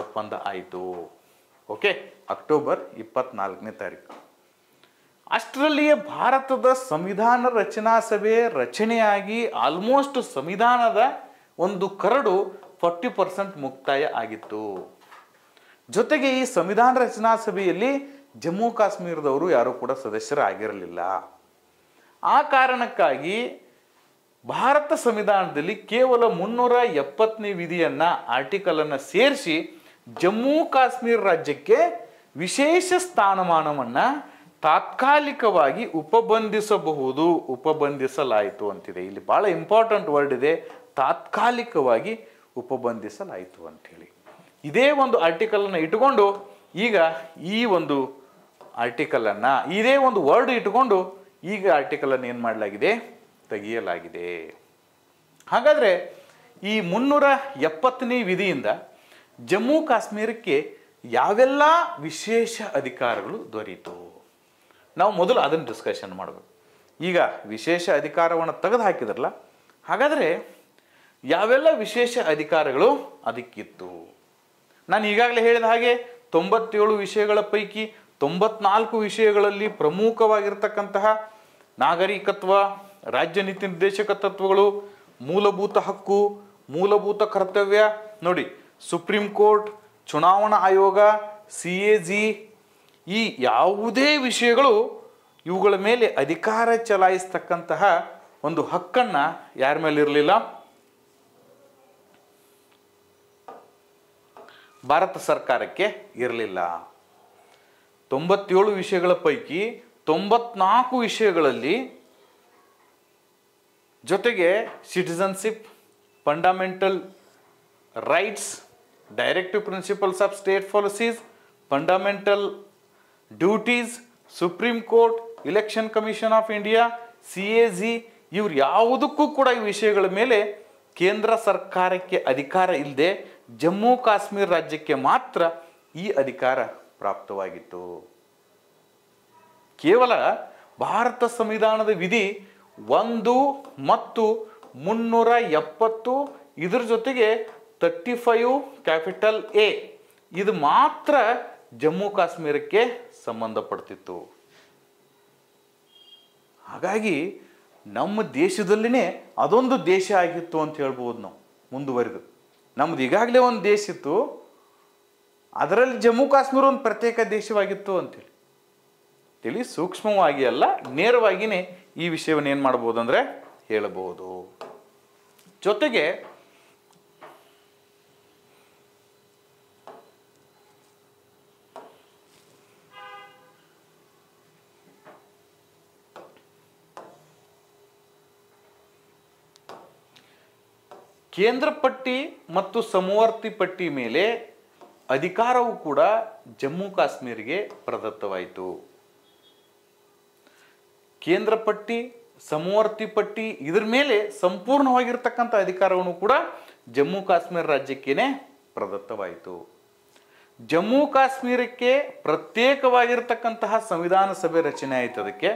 ಒಪ್ಪಂದ ಆಯಿತು. ಓಕೆ, ಅಕ್ಟೋಬರ್ 24ನೇ ತಾರೀಕು. ಅಷ್ಟರಲ್ಲಿಯೇ ಭಾರತದ ಸಂವಿಧಾನ ರಚನಾ ಸಭೆ ರಚನೆಯಾಗಿ ಆಲ್ಮೋಸ್ಟ್ ಸಂವಿಧಾನದ ಒಂದು ಕರಡು 40% ಮುಕ್ತಾಯ ಆಗಿತ್ತು. ಜೊತೆಗೆ ಈ ಸಂವಿಧಾನ ರಚನಾ ಸಭೆಯಲ್ಲಿ ಜಮ್ಮು ಕಾಶ್ಮೀರದವರು ಯಾರೂ ಕೂಡ ಸದಸ್ಯರಾಗಿರಲಿಲ್ಲ. ಆ ಕಾರಣಕ್ಕಾಗಿ ಭಾರತ ಸಂವಿಧಾನದಲ್ಲಿ ಕೇವಲ 370ನೇ ವಿಧಿಯನ್ನು, ಆರ್ಟಿಕಲನ್ನು ಸೇರಿಸಿ ಜಮ್ಮು ಕಾಶ್ಮೀರ ರಾಜ್ಯಕ್ಕೆ ವಿಶೇಷ ಸ್ಥಾನಮಾನವನ್ನು ತಾತ್ಕಾಲಿಕವಾಗಿ ಉಪಬಂಧಿಸಬಹುದು, ಉಪಬಂಧಿಸಲಾಯಿತು ಅಂತಿದೆ. ಇಲ್ಲಿ ಬಹಳ ಇಂಪಾರ್ಟೆಂಟ್ ವರ್ಡ್ ಇದೆ, ತಾತ್ಕಾಲಿಕವಾಗಿ ಉಪಬಂಧಿಸಲಾಯಿತು ಅಂಥೇಳಿ. ಇದೇ ಒಂದು ಆರ್ಟಿಕಲನ್ನು ಇಟ್ಟುಕೊಂಡು ಈಗ ಈ ಒಂದು ಆರ್ಟಿಕಲನ್ನು, ಇದೇ ಒಂದು ವರ್ಡ್ ಇಟ್ಟುಕೊಂಡು ಈಗ ಆರ್ಟಿಕಲನ್ನು ಏನು ಮಾಡಲಾಗಿದೆ, ತೆಗೆಯಲಾಗಿದೆ. ಹಾಗಾದರೆ ಈ 370ನೇ ವಿಧಿಯಿಂದ ಜಮ್ಮು ಕಾಶ್ಮೀರಕ್ಕೆ ಯಾವೆಲ್ಲ ವಿಶೇಷ ಅಧಿಕಾರಗಳು ದೊರೆಯಿತು, ನಾವು ಮೊದಲು ಅದನ್ನು ಡಿಸ್ಕಷನ್ ಮಾಡಬೇಕು. ಈಗ ವಿಶೇಷ ಅಧಿಕಾರವನ್ನು ತೆಗೆದು ಹಾಕಿದ್ರಲ್ಲ, ಹಾಗಾದರೆ ಯಾವೆಲ್ಲ ವಿಶೇಷ ಅಧಿಕಾರಗಳು ಅದಕ್ಕಿತ್ತು? ನಾನು ಈಗಾಗಲೇ ಹೇಳಿದ ಹಾಗೆ 97 ವಿಷಯಗಳ ಪೈಕಿ 94 ವಿಷಯಗಳಲ್ಲಿ ಪ್ರಮುಖವಾಗಿರ್ತಕ್ಕಂತಹ ನಾಗರಿಕತ್ವ, ರಾಜ್ಯ ನೀತಿ ನಿರ್ದೇಶಕ ತತ್ವಗಳು, ಮೂಲಭೂತ ಹಕ್ಕು, ಮೂಲಭೂತ ಕರ್ತವ್ಯ, ನೋಡಿ ಸುಪ್ರೀಂ ಕೋರ್ಟ್, ಚುನಾವಣಾ ಆಯೋಗ, CAG, ಈ ಯಾವುದೇ ವಿಷಯಗಳು ಇವುಗಳ ಮೇಲೆ ಅಧಿಕಾರ ಚಲಾಯಿಸ್ತಕ್ಕಂತಹ ಒಂದು ಹಕ್ಕನ್ನು ಯಾರ ಮೇಲೆ ಇರಲಿಲ್ಲ, ಭಾರತ ಸರ್ಕಾರಕ್ಕೆ ಇರಲಿಲ್ಲ. 97 ವಿಷಯಗಳ ಪೈಕಿ 94 ವಿಷಯಗಳಲ್ಲಿ ಜೊತೆಗೆ citizenship, fundamental rights, directive principles of state policies, fundamental duties, supreme court, election commission of India, CAG, ಇವ್ರು ಯಾವುದಕ್ಕೂ ಕೂಡ ಈ ವಿಷಯಗಳ ಮೇಲೆ ಕೇಂದ್ರ ಸರ್ಕಾರಕ್ಕೆ ಅಧಿಕಾರ ಇಲ್ಲದೆ ಜಮ್ಮು ಕಾಶ್ಮೀರ ರಾಜ್ಯಕ್ಕೆ ಮಾತ್ರ ಈ ಅಧಿಕಾರ ಪ್ರಾಪ್ತವಾಗಿತ್ತು. ಕೇವಲ ಭಾರತ ಸಂವಿಧಾನದ ವಿಧಿ 1 ಮತ್ತು 370 ಇದರ ಜೊತೆಗೆ 35 A ಇದು ಮಾತ್ರ ಜಮ್ಮು ಕಾಶ್ಮೀರಕ್ಕೆ ಸಂಬಂಧಪಡ್ತಿತ್ತು. ಹಾಗಾಗಿ ನಮ್ಮ ದೇಶದಲ್ಲಿನೇ ಅದೊಂದು ದೇಶ ಆಗಿತ್ತು ಅಂತ ಹೇಳ್ಬೋದು ನಾವು. ಮುಂದುವರೆದು ನಮ್ದು ಈಗಾಗಲೇ ಒಂದು ದೇಶ ಇತ್ತು, ಅದರಲ್ಲಿ ಜಮ್ಮು ಕಾಶ್ಮೀರ ಒಂದು ಪ್ರತ್ಯೇಕ ದೇಶವಾಗಿತ್ತು ಅಂತೇಳಿ ತಿಳಿ ಸೂಕ್ಷ್ಮವಾಗಿ ಅಲ್ಲ, ನೇರವಾಗಿಯೇ ಈ ವಿಷಯವನ್ನು ಏನು ಮಾಡ್ಬೋದು ಅಂದರೆ ಹೇಳಬಹುದು. ಜೊತೆಗೆ ಕೇಂದ್ರ ಪಟ್ಟಿ ಮತ್ತು ಸಮವರ್ತಿ ಪಟ್ಟಿ ಮೇಲೆ ಅಧಿಕಾರವು ಕೂಡ ಜಮ್ಮು ಕಾಶ್ಮೀರಿಗೆ ಪ್ರದತ್ತವಾಯಿತು. ಕೇಂದ್ರ ಪಟ್ಟಿ, ಸಮವರ್ತಿ ಪಟ್ಟಿ ಇದರ ಮೇಲೆ ಸಂಪೂರ್ಣವಾಗಿರ್ತಕ್ಕಂಥ ಅಧಿಕಾರವನ್ನು ಕೂಡ ಜಮ್ಮು ಕಾಶ್ಮೀರ ರಾಜ್ಯಕ್ಕೇನೆ ಪ್ರದತ್ತವಾಯಿತು. ಜಮ್ಮು ಕಾಶ್ಮೀರಕ್ಕೆ ಪ್ರತ್ಯೇಕವಾಗಿರ್ತಕ್ಕಂತಹ ಸಂವಿಧಾನ ಸಭೆ ರಚನೆ ಆಯಿತು. ಅದಕ್ಕೆ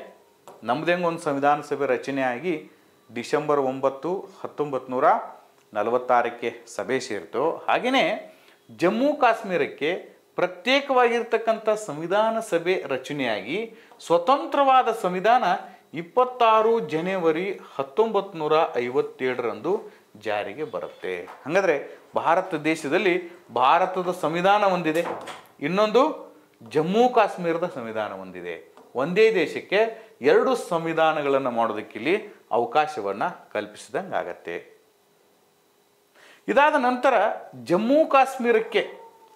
ನಮ್ದು ಹೆಂಗೆ ಒಂದು ಸಂವಿಧಾನ ಸಭೆ ರಚನೆ ಆಗಿ ಡಿಸೆಂಬರ್ 9, 1946ಕ್ಕೆ ಸಭೆ ಸೇರಿತು, ಹಾಗೆಯೇ ಜಮ್ಮು ಕಾಶ್ಮೀರಕ್ಕೆ ಪ್ರತ್ಯೇಕವಾಗಿರ್ತಕ್ಕಂಥ ಸಂವಿಧಾನ ಸಭೆ ರಚನೆಯಾಗಿ ಸ್ವತಂತ್ರವಾದ ಸಂವಿಧಾನ 26 ಜನವರಿ 1957ರಂದು ಜಾರಿಗೆ ಬರುತ್ತೆ. ಹಾಗಾದರೆ ಭಾರತ ದೇಶದಲ್ಲಿ ಭಾರತದ ಸಂವಿಧಾನ ಒಂದಿದೆ, ಇನ್ನೊಂದು ಜಮ್ಮು ಕಾಶ್ಮೀರದ ಸಂವಿಧಾನ ಒಂದಿದೆ. ಒಂದೇ ದೇಶಕ್ಕೆ 2 ಸಂವಿಧಾನಗಳನ್ನು ಮಾಡೋದಕ್ಕೆ ಇಲ್ಲಿ ಅವಕಾಶವನ್ನು ಕಲ್ಪಿಸಿದಂಗೆ ಆಗತ್ತೆ. ಇದಾದ ನಂತರ ಜಮ್ಮು ಕಾಶ್ಮೀರಕ್ಕೆ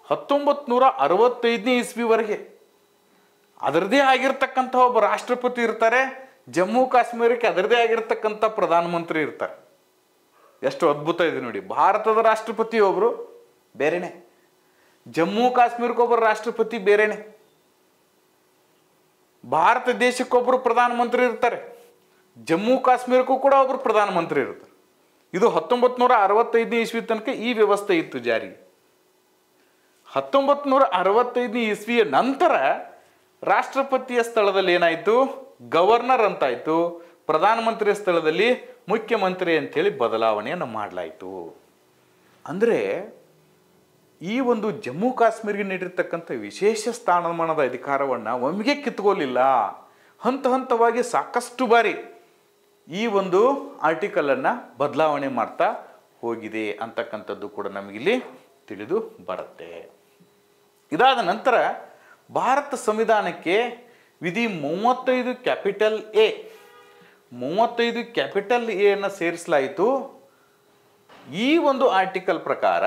1965ನೇ ಇಸ್ವಿವರೆಗೆ ಅದರದೇ ಆಗಿರ್ತಕ್ಕಂಥ ಒಬ್ಬ ರಾಷ್ಟ್ರಪತಿ ಇರ್ತಾರೆ, ಜಮ್ಮು ಕಾಶ್ಮೀರಕ್ಕೆ ಅದರದೇ ಆಗಿರ್ತಕ್ಕಂಥ ಪ್ರಧಾನಮಂತ್ರಿ ಇರ್ತಾರೆ. ಎಷ್ಟು ಅದ್ಭುತ ಇದೆ ನೋಡಿ. ಭಾರತದ ರಾಷ್ಟ್ರಪತಿ ಒಬ್ಬರು ಬೇರೆನೆ, ಜಮ್ಮು ಕಾಶ್ಮೀರಕ್ಕೊಬ್ಬರು ರಾಷ್ಟ್ರಪತಿ ಬೇರೆನೆ, ಭಾರತ ದೇಶಕ್ಕೊಬ್ಬರು ಪ್ರಧಾನಮಂತ್ರಿ ಇರ್ತಾರೆ, ಜಮ್ಮು ಕಾಶ್ಮೀರಕ್ಕೂ ಕೂಡ ಒಬ್ಬರು ಪ್ರಧಾನಮಂತ್ರಿ ಇರ್ತಾರೆ. ಇದು 1965ನೇ ಇಸ್ವಿ ತನಕ ಈ ವ್ಯವಸ್ಥೆ ಇತ್ತು ಜಾರಿಗೆ. 1965ನೇ ಇಸ್ವಿಯ ನಂತರ ರಾಷ್ಟ್ರಪತಿಯ ಸ್ಥಳದಲ್ಲಿ ಏನಾಯಿತು, ಗವರ್ನರ್ ಅಂತಾಯಿತು, ಪ್ರಧಾನಮಂತ್ರಿಯ ಸ್ಥಳದಲ್ಲಿ ಮುಖ್ಯಮಂತ್ರಿ ಅಂತೇಳಿ ಬದಲಾವಣೆಯನ್ನು ಮಾಡಲಾಯಿತು. ಅಂದರೆ ಈ ಒಂದು ಜಮ್ಮು ಕಾಶ್ಮೀರಿಗೆ ನೀಡಿರ್ತಕ್ಕಂಥ ವಿಶೇಷ ಸ್ಥಾನಮಾನದ ಅಧಿಕಾರವನ್ನು ಒಮ್ಮೆಗೆ ಕಿತ್ಕೊಳ್ಳಿಲ್ಲ, ಹಂತ ಹಂತವಾಗಿ ಸಾಕಷ್ಟು ಬಾರಿ ಈ ಒಂದು ಆರ್ಟಿಕಲನ್ನು ಬದಲಾವಣೆ ಮಾಡ್ತಾ ಹೋಗಿದೆ ಅಂತಕ್ಕಂಥದ್ದು ಕೂಡ ನಮಗಿಲ್ಲಿ ತಿಳಿದು ಬರುತ್ತೆ. ಇದಾದ ನಂತರ ಭಾರತ ಸಂವಿಧಾನಕ್ಕೆ ವಿಧಿ 35 ಅನ್ನು ಸೇರಿಸಲಾಯಿತು. ಈ ಒಂದು ಆರ್ಟಿಕಲ್ ಪ್ರಕಾರ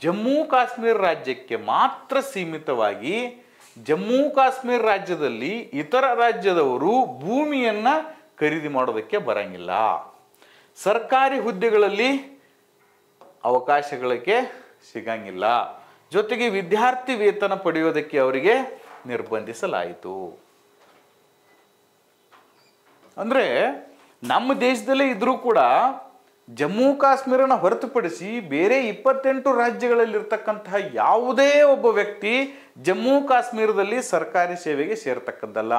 ಜಮ್ಮು ಕಾಶ್ಮೀರ ರಾಜ್ಯಕ್ಕೆ ಮಾತ್ರ ಸೀಮಿತವಾಗಿ ಜಮ್ಮು ಕಾಶ್ಮೀರ ರಾಜ್ಯದಲ್ಲಿ ಇತರ ರಾಜ್ಯದವರು ಭೂಮಿಯನ್ನು ಖರೀದಿ ಮಾಡೋದಕ್ಕೆ ಬರಂಗಿಲ್ಲ. ಸರ್ಕಾರಿ ಹುದ್ದೆಗಳಲ್ಲಿ ಅವಕಾಶಗಳಿಗೆ ಸಿಗಂಗಿಲ್ಲ. ಜೊತೆಗೆ ವಿದ್ಯಾರ್ಥಿ ವೇತನ ಪಡೆಯೋದಕ್ಕೆ ಅವರಿಗೆ ನಿರ್ಬಂಧಿಸಲಾಯಿತು. ಅಂದರೆ ನಮ್ಮ ದೇಶದಲ್ಲೇ ಇದ್ರೂ ಕೂಡ ಜಮ್ಮು ಕಾಶ್ಮೀರನ ಹೊರತುಪಡಿಸಿ ಬೇರೆ 28 ರಾಜ್ಯಗಳಲ್ಲಿರ್ತಕ್ಕಂತಹ ಯಾವುದೇ ಒಬ್ಬ ವ್ಯಕ್ತಿ ಜಮ್ಮು ಕಾಶ್ಮೀರದಲ್ಲಿ ಸರ್ಕಾರಿ ಸೇವೆಗೆ ಸೇರತಕ್ಕದ್ದಲ್ಲ.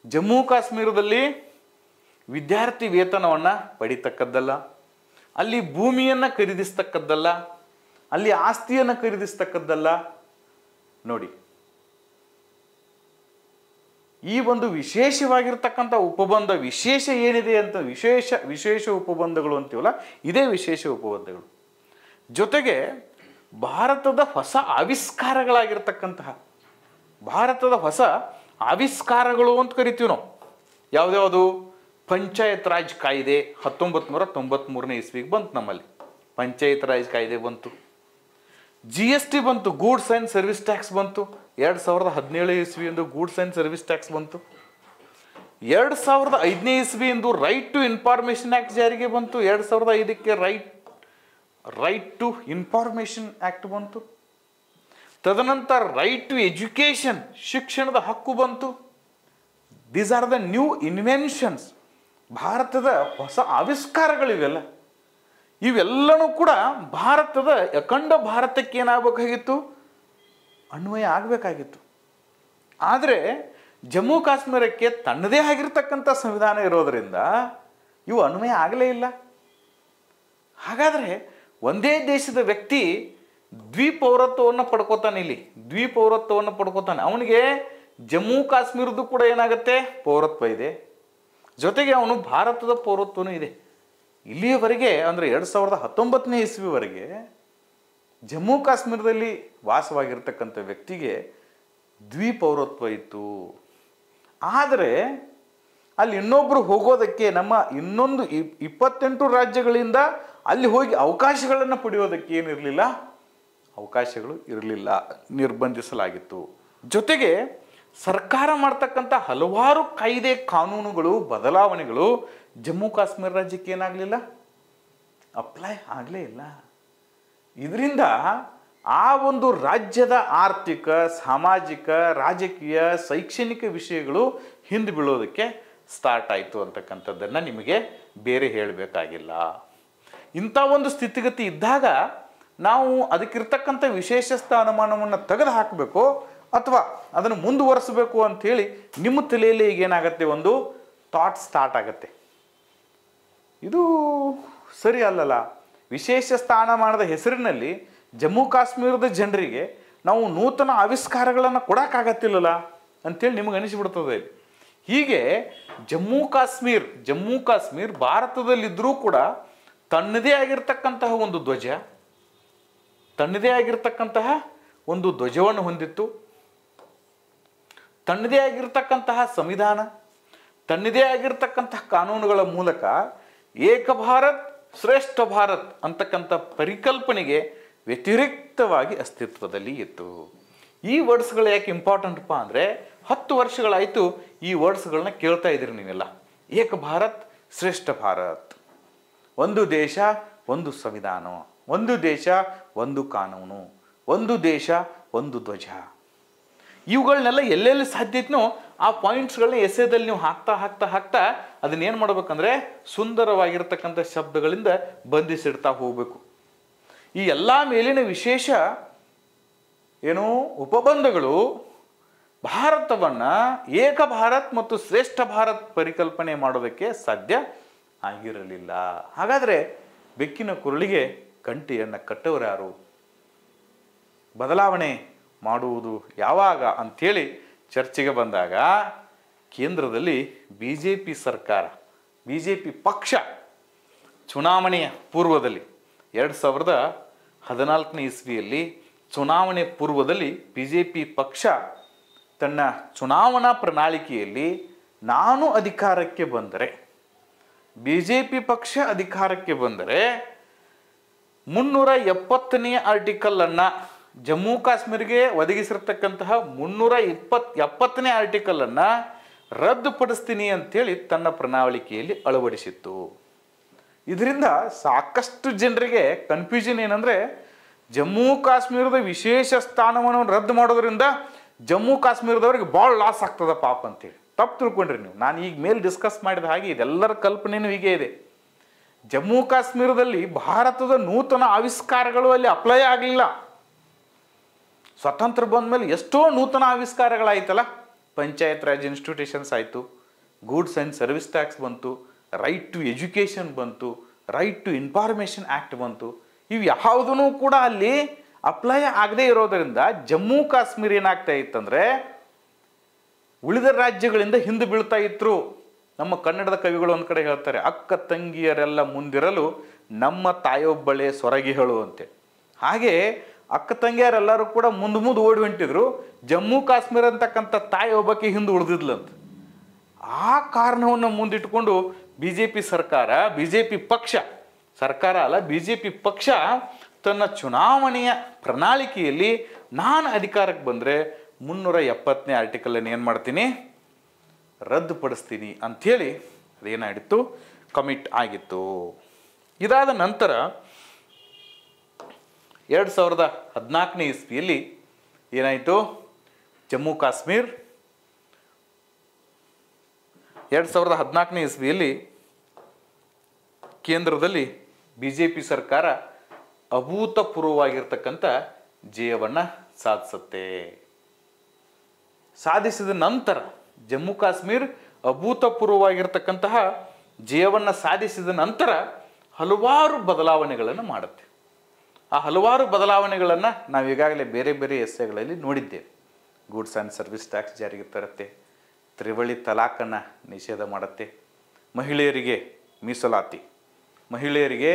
ಜಮ್ಮು ಕಾಶ್ಮೀರದಲ್ಲಿ ವಿದ್ಯಾರ್ಥಿ ವೇತನವನ್ನು ಪಡಿತಕ್ಕದ್ದಲ್ಲ. ಅಲ್ಲಿ ಭೂಮಿಯನ್ನು ಖರೀದಿಸ್ತಕ್ಕದ್ದಲ್ಲ. ಅಲ್ಲಿ ಆಸ್ತಿಯನ್ನು ಖರೀದಿಸ್ತಕ್ಕದ್ದಲ್ಲ. ನೋಡಿ, ಈ ಒಂದು ವಿಶೇಷವಾಗಿರ್ತಕ್ಕಂಥ ಉಪಬಂಧ, ವಿಶೇಷ ಏನಿದೆ ಅಂತ ವಿಶೇಷ ಉಪಬಂಧಗಳು ಅಂತೀವಲ್ಲ, ಇದೇ ವಿಶೇಷ ಉಪಬಂಧಗಳು. ಜೊತೆಗೆ ಭಾರತದ ಹೊಸ ಆವಿಷ್ಕಾರಗಳಾಗಿರ್ತಕ್ಕಂತಹ, ಭಾರತದ ಹೊಸ ಆವಿಷ್ಕಾರಗಳು ಅಂತ ಕರಿತೀವಿ ನಾವು. ಯಾವುದ್ಯಾವುದು? ಪಂಚಾಯತ್ ರಾಜ್ ಕಾಯ್ದೆ 1993ನೇ ಇಸ್ವಿಗೆ ಬಂತು. ನಮ್ಮಲ್ಲಿ ಪಂಚಾಯತ್ ರಾಜ್ ಕಾಯ್ದೆ ಬಂತು. GST ಬಂತು, ಗೂಡ್ಸ್ ಆ್ಯಂಡ್ ಸರ್ವಿಸ್ ಟ್ಯಾಕ್ಸ್ ಬಂತು. 2017 ಇಸ್ವಿಯಿಂದ ಗೂಡ್ಸ್ ಆ್ಯಂಡ್ ಸರ್ವಿಸ್ ಟ್ಯಾಕ್ಸ್ ಬಂತು. 2005ನೇ ಇಸ್ವಿಯಿಂದ ರೈಟ್ ಟು ಇನ್ಫಾರ್ಮೇಷನ್ ಆ್ಯಕ್ಟ್ ಜಾರಿಗೆ ಬಂತು. 2005ಕ್ಕೆ ರೈಟ್ ಟು ಇನ್ಫಾರ್ಮೇಷನ್ ಆ್ಯಕ್ಟ್ ಬಂತು. ತದನಂತರ ರೈಟ್ ಟು ಎಜುಕೇಷನ್, ಶಿಕ್ಷಣದ ಹಕ್ಕು ಬಂತು. These are the new inventions. ಭಾರತದ ಹೊಸ ಆವಿಷ್ಕಾರಗಳಿವೆಲ್ಲ. ಇವೆಲ್ಲನೂ ಕೂಡ ಭಾರತದ ಅಖಂಡ ಭಾರತಕ್ಕೆ ಏನಾಗಬೇಕಾಗಿತ್ತು? ಅನ್ವಯ ಆಗಬೇಕಾಗಿತ್ತು. ಆದರೆ ಜಮ್ಮು ಕಾಶ್ಮೀರಕ್ಕೆ ತನ್ನದೇ ಆಗಿರ್ತಕ್ಕಂಥ ಸಂವಿಧಾನ ಇರೋದರಿಂದ ಇವು ಅನ್ವಯ ಆಗಲೇ ಇಲ್ಲ. ಹಾಗಾದರೆ ಒಂದೇ ದೇಶದ ವ್ಯಕ್ತಿ ದ್ವಿಪೌರತ್ವವನ್ನು ಪಡ್ಕೋತಾನೆ. ಇಲ್ಲಿ ದ್ವಿಪೌರತ್ವವನ್ನು ಪಡ್ಕೋತಾನೆ. ಅವನಿಗೆ ಜಮ್ಮು ಕಾಶ್ಮೀರದ್ದು ಕೂಡ ಏನಾಗುತ್ತೆ? ಪೌರತ್ವ ಇದೆ. ಜೊತೆಗೆ ಅವನು ಭಾರತದ ಪೌರತ್ವನೂ ಇದೆ. ಇಲ್ಲಿಯವರೆಗೆ ಅಂದರೆ 2019ನೇ ಇಸ್ವಿವರೆಗೆ ಜಮ್ಮು ಕಾಶ್ಮೀರದಲ್ಲಿ ವಾಸವಾಗಿರ್ತಕ್ಕಂಥ ವ್ಯಕ್ತಿಗೆ ದ್ವಿಪೌರತ್ವ ಇತ್ತು. ಆದರೆ ಅಲ್ಲಿ ಇನ್ನೊಬ್ಬರು ಹೋಗೋದಕ್ಕೆ, ನಮ್ಮ ಇನ್ನೊಂದು 28 ರಾಜ್ಯಗಳಿಂದ ಅಲ್ಲಿ ಹೋಗಿ ಅವಕಾಶಗಳನ್ನು ಪಡೆಯೋದಕ್ಕೆ ಏನಿರಲಿಲ್ಲ, ಅವಕಾಶಗಳು ಇರಲಿಲ್ಲ, ನಿರ್ಬಂಧಿಸಲಾಗಿತ್ತು. ಜೊತೆಗೆ ಸರ್ಕಾರ ಮಾಡ್ತಕ್ಕಂಥ ಹಲವಾರು ಕಾಯ್ದೆ ಕಾನೂನುಗಳು ಬದಲಾವಣೆಗಳು ಜಮ್ಮು ಕಾಶ್ಮೀರ ರಾಜ್ಯಕ್ಕೆ ಏನಾಗಲಿಲ್ಲ, ಅಪ್ಲೈ ಆಗಲೇ ಇಲ್ಲ. ಇದರಿಂದ ಆ ಒಂದು ರಾಜ್ಯದ ಆರ್ಥಿಕ, ಸಾಮಾಜಿಕ, ರಾಜಕೀಯ, ಶೈಕ್ಷಣಿಕ ವಿಷಯಗಳು ಹಿಂದೆ ಬೀಳೋದಕ್ಕೆ ಸ್ಟಾರ್ಟ್ ಆಯಿತು ಅಂತಕ್ಕಂಥದ್ದನ್ನು ನಿಮಗೆ ಬೇರೆ ಹೇಳಬೇಕಾಗಿಲ್ಲ. ಇಂಥ ಒಂದು ಸ್ಥಿತಿಗತಿ ಇದ್ದಾಗ ನಾವು ಅದಕ್ಕಿರ್ತಕ್ಕಂಥ ವಿಶೇಷ ಸ್ಥಾನಮಾನವನ್ನು ತೆಗೆದು ಹಾಕಬೇಕು ಅಥವಾ ಅದನ್ನು ಮುಂದುವರಿಸಬೇಕು ಅಂಥೇಳಿ ನಿಮ್ಮ ತಲೆಯಲ್ಲಿ ಈಗ ಏನಾಗುತ್ತೆ, ಒಂದು ಥಾಟ್ ಸ್ಟಾರ್ಟ್ ಆಗುತ್ತೆ. ಇದು ಸರಿ ಅಲ್ಲಲ್ಲ. ವಿಶೇಷ ಸ್ಥಾನಮಾನದ ಹೆಸರಿನಲ್ಲಿ ಜಮ್ಮು ಕಾಶ್ಮೀರದ ಜನರಿಗೆ ನಾವು ನೂತನ ಆವಿಷ್ಕಾರಗಳನ್ನು ಕೊಡೋಕ್ಕಾಗತ್ತಿಲ್ಲಲ್ಲ ಅಂಥೇಳಿ ನಿಮಗೆ ಅನಿಸಿಬಿಡ್ತದೆ. ಹೀಗೆ ಜಮ್ಮು ಕಾಶ್ಮೀರ್ ಭಾರತದಲ್ಲಿದ್ದರೂ ಕೂಡ ತನ್ನದೇ ಆಗಿರ್ತಕ್ಕಂತಹ ಒಂದು ಧ್ವಜ, ತನ್ನದೇ ಆಗಿರ್ತಕ್ಕಂತಹ ಒಂದು ಧ್ವಜವನ್ನು ಹೊಂದಿತ್ತು. ತನ್ನದೇ ಆಗಿರ್ತಕ್ಕಂತಹ ಸಂವಿಧಾನ, ತನ್ನದೇ ಆಗಿರ್ತಕ್ಕಂತಹ ಕಾನೂನುಗಳ ಮೂಲಕ ಏಕ ಭಾರತ್ ಶ್ರೇಷ್ಠ ಭಾರತ್ ಅಂತಕ್ಕಂಥ ಪರಿಕಲ್ಪನೆಗೆ ವ್ಯತಿರಿಕ್ತವಾಗಿ ಅಸ್ತಿತ್ವದಲ್ಲಿ ಇತ್ತು. ಈ ವರ್ಡ್ಸ್ಗಳು ಯಾಕೆ ಇಂಪಾರ್ಟೆಂಟ್ಪ ಅಂದರೆ 10 ವರ್ಷಗಳಾಯಿತು ಈ ವರ್ಡ್ಸ್ಗಳನ್ನ ಕೇಳ್ತಾ ಇದ್ದೀರಿ ನೀವೆಲ್ಲ. ಏಕ ಭಾರತ್ ಶ್ರೇಷ್ಠ ಭಾರತ್, ಒಂದು ದೇಶ ಒಂದು ಸಂವಿಧಾನ, ಒಂದು ದೇಶ ಒಂದು ಕಾನೂನು, ಒಂದು ದೇಶ ಒಂದು ಧ್ವಜ. ಇವುಗಳನ್ನೆಲ್ಲ ಎಲ್ಲೆಲ್ಲಿ ಸಾಧ್ಯತೆನೋ ಆ ಪಾಯಿಂಟ್ಸ್ಗಳನ್ನ ಎಸೆದಲ್ಲಿ ನೀವು ಹಾಕ್ತಾ ಅದನ್ನೇನು ಮಾಡ್ಬೇಕಂದ್ರೆ ಸುಂದರವಾಗಿರ್ತಕ್ಕಂಥ ಶಬ್ದಗಳಿಂದ ಬಂಧಿಸಿಡ್ತಾ ಹೋಗಬೇಕು. ಈ ಎಲ್ಲ ಮೇಲಿನ ವಿಶೇಷ ಏನು ಉಪಬಂಧಗಳು ಭಾರತವನ್ನು ಏಕ ಭಾರತ್ ಮತ್ತು ಶ್ರೇಷ್ಠ ಭಾರತ್ ಪರಿಕಲ್ಪನೆ ಮಾಡೋದಕ್ಕೆ ಸಾಧ್ಯ ಆಗಿರಲಿಲ್ಲ. ಹಾಗಾದರೆ ಬೆಕ್ಕಿನ ಕುರುಳಿಗೆ ಗಂಟೆಯನ್ನು ಕಟ್ಟವರು ಯಾರು? ಬದಲಾವಣೆ ಮಾಡುವುದು ಯಾವಾಗ ಅಂಥೇಳಿ ಚರ್ಚೆಗೆ ಬಂದಾಗ ಕೇಂದ್ರದಲ್ಲಿ BJP ಸರ್ಕಾರ, BJP ಪಕ್ಷ ಚುನಾವಣೆಯ ಪೂರ್ವದಲ್ಲಿ 2014ನೇ ಇಸ್ವಿಯಲ್ಲಿ ಚುನಾವಣೆ ಪೂರ್ವದಲ್ಲಿ BJP ಪಕ್ಷ ತನ್ನ ಚುನಾವಣಾ ಪ್ರಣಾಳಿಕೆಯಲ್ಲಿ ನಾನು ಅಧಿಕಾರಕ್ಕೆ ಬಂದರೆ, BJP ಪಕ್ಷ ಅಧಿಕಾರಕ್ಕೆ ಬಂದರೆ 370ನೇ ಆರ್ಟಿಕಲನ್ನು ಜಮ್ಮು ಕಾಶ್ಮೀರಿಗೆ ಒದಗಿಸಿರ್ತಕ್ಕಂತಹ 370ನೇ ಆರ್ಟಿಕಲನ್ನು ರದ್ದುಪಡಿಸ್ತೀನಿ ಅಂತೇಳಿ ತನ್ನ ಪ್ರಣಾಳಿಕೆಯಲ್ಲಿ ಅಳವಡಿಸಿತ್ತು. ಇದರಿಂದ ಸಾಕಷ್ಟು ಜನರಿಗೆ ಕನ್ಫ್ಯೂಷನ್ ಏನಂದರೆ, ಜಮ್ಮು ಕಾಶ್ಮೀರದ ವಿಶೇಷ ಸ್ಥಾನಮಾನವನ್ನು ರದ್ದು ಮಾಡೋದ್ರಿಂದ ಜಮ್ಮು ಕಾಶ್ಮೀರದವ್ರಿಗೆ ಭಾಳ ಲಾಸ್ ಆಗ್ತದ ಪಾಪ ಅಂತೇಳಿ ತಪ್ಪು ತಿಳ್ಕೊಂಡ್ರಿ ನೀವು. ನಾನು ಈಗ ಮೇಲೆ ಡಿಸ್ಕಸ್ ಮಾಡಿದ ಹಾಗೆ ಇದೆಲ್ಲರ ಕಲ್ಪನೆಯೂ ಹೀಗೆ ಇದೆ. ಜಮ್ಮು ಕಾಶ್ಮೀರದಲ್ಲಿ ಭಾರತದ ನೂತನ ಆವಿಷ್ಕಾರಗಳು ಅಲ್ಲಿ ಅಪ್ಲೈ ಆಗಲಿಲ್ಲ. ಸ್ವತಂತ್ರ ಬಂದ ಮೇಲೆ ಎಷ್ಟೋ ನೂತನ ಆವಿಷ್ಕಾರಗಳಾಯ್ತಲ್ಲ. ಪಂಚಾಯತ್ ರಾಜ್ ಇನ್ಸ್ಟಿಟ್ಯೂಷನ್ಸ್ ಆಯಿತು, ಗೂಡ್ಸ್ ಆ್ಯಂಡ್ ಸರ್ವಿಸ್ ಟ್ಯಾಕ್ಸ್ ಬಂತು, ರೈಟ್ ಟು ಎಜುಕೇಷನ್ ಬಂತು, ರೈಟ್ ಟು ಇನ್ಫಾರ್ಮೇಷನ್ ಆ್ಯಕ್ಟ್ ಬಂತು. ಇವು ಯಾವುದೂ ಕೂಡ ಅಲ್ಲಿ ಅಪ್ಲೈ ಆಗದೆ ಇರೋದರಿಂದ ಜಮ್ಮು ಕಾಶ್ಮೀರ ಏನಾಗ್ತಾ ಇತ್ತಂದರೆ ಉಳಿದ ರಾಜ್ಯಗಳಿಂದ ಹಿಂದೆ ಬೀಳ್ತಾ ಇದ್ರು. ನಮ್ಮ ಕನ್ನಡದ ಕವಿಗಳು ಒಂದು ಕಡೆ ಹೇಳ್ತಾರೆ, ಅಕ್ಕ ತಂಗಿಯರೆಲ್ಲ ಮುಂದಿರಲು ನಮ್ಮ ತಾಯೊಬ್ಬಳೆ ಸೊರಗಿಹಳು ಅಂತೇಳಿ. ಹಾಗೆ ಅಕ್ಕ ತಂಗಿಯರೆಲ್ಲರೂ ಕೂಡ ಮುಂದೆ ಓಡಿ ಹೊಂಟಿದ್ರು. ಜಮ್ಮು ಕಾಶ್ಮೀರ ಅಂತಕ್ಕಂಥ ತಾಯಿ ಒಬ್ಬಕ್ಕೆ ಹಿಂದೆ ಉಳಿದಿದ್ಲಂತ. ಆ ಕಾರಣವನ್ನು ಮುಂದಿಟ್ಟುಕೊಂಡು BJP ಸರ್ಕಾರ, BJP ಪಕ್ಷ, ಸರ್ಕಾರ ಅಲ್ಲ BJP ಪಕ್ಷ ತನ್ನ ಚುನಾವಣೆಯ ಪ್ರಣಾಳಿಕೆಯಲ್ಲಿ ನಾನು ಅಧಿಕಾರಕ್ಕೆ ಬಂದರೆ 370ನೇ ಆರ್ಟಿಕಲನ್ನು ಏನು ಮಾಡ್ತೀನಿ, ರದ್ದುಪಡಿಸ್ತೀನಿ ಅಂಥೇಳಿ ಅದೇನಾಗಿತ್ತು, ಕಮಿಟ್ ಆಗಿತ್ತು. ಇದಾದ ನಂತರ 2014ನೇ ಇಸ್ವಿಯಲ್ಲಿ ಏನಾಯಿತು, ಜಮ್ಮು ಕಾಶ್ಮೀರ್ 2014ನೇ ಇಸ್ವಿಯಲ್ಲಿ ಕೇಂದ್ರದಲ್ಲಿ BJP ಸರ್ಕಾರ ಅಭೂತಪೂರ್ವವಾಗಿರ್ತಕ್ಕಂಥ ಜಯವನ್ನು ಸಾಧಿಸುತ್ತೆ. ಸಾಧಿಸಿದ ನಂತರ ಜಮ್ಮು ಕಾಶ್ಮೀರ್ ಅಭೂತಪೂರ್ವವಾಗಿರ್ತಕ್ಕಂತಹ ಜಯವನ್ನು ಸಾಧಿಸಿದ ನಂತರ ಹಲವಾರು ಬದಲಾವಣೆಗಳನ್ನು ಮಾಡುತ್ತೆ. ಆ ಹಲವಾರು ಬದಲಾವಣೆಗಳನ್ನು ನಾವು ಈಗಾಗಲೇ ಬೇರೆ ಬೇರೆ ಎಸ್ಸೆಗಳಲ್ಲಿ ನೋಡಿದ್ದೇವೆ. ಗೂಡ್ಸ್ ಆ್ಯಂಡ್ ಸರ್ವಿಸ್ ಟ್ಯಾಕ್ಸ್ ಜಾರಿಗೆ ತರುತ್ತೆ, ತ್ರಿವಳಿ ತಲಾಖನ್ನು ನಿಷೇಧ ಮಾಡುತ್ತೆ, ಮಹಿಳೆಯರಿಗೆ ಮೀಸಲಾತಿ, ಮಹಿಳೆಯರಿಗೆ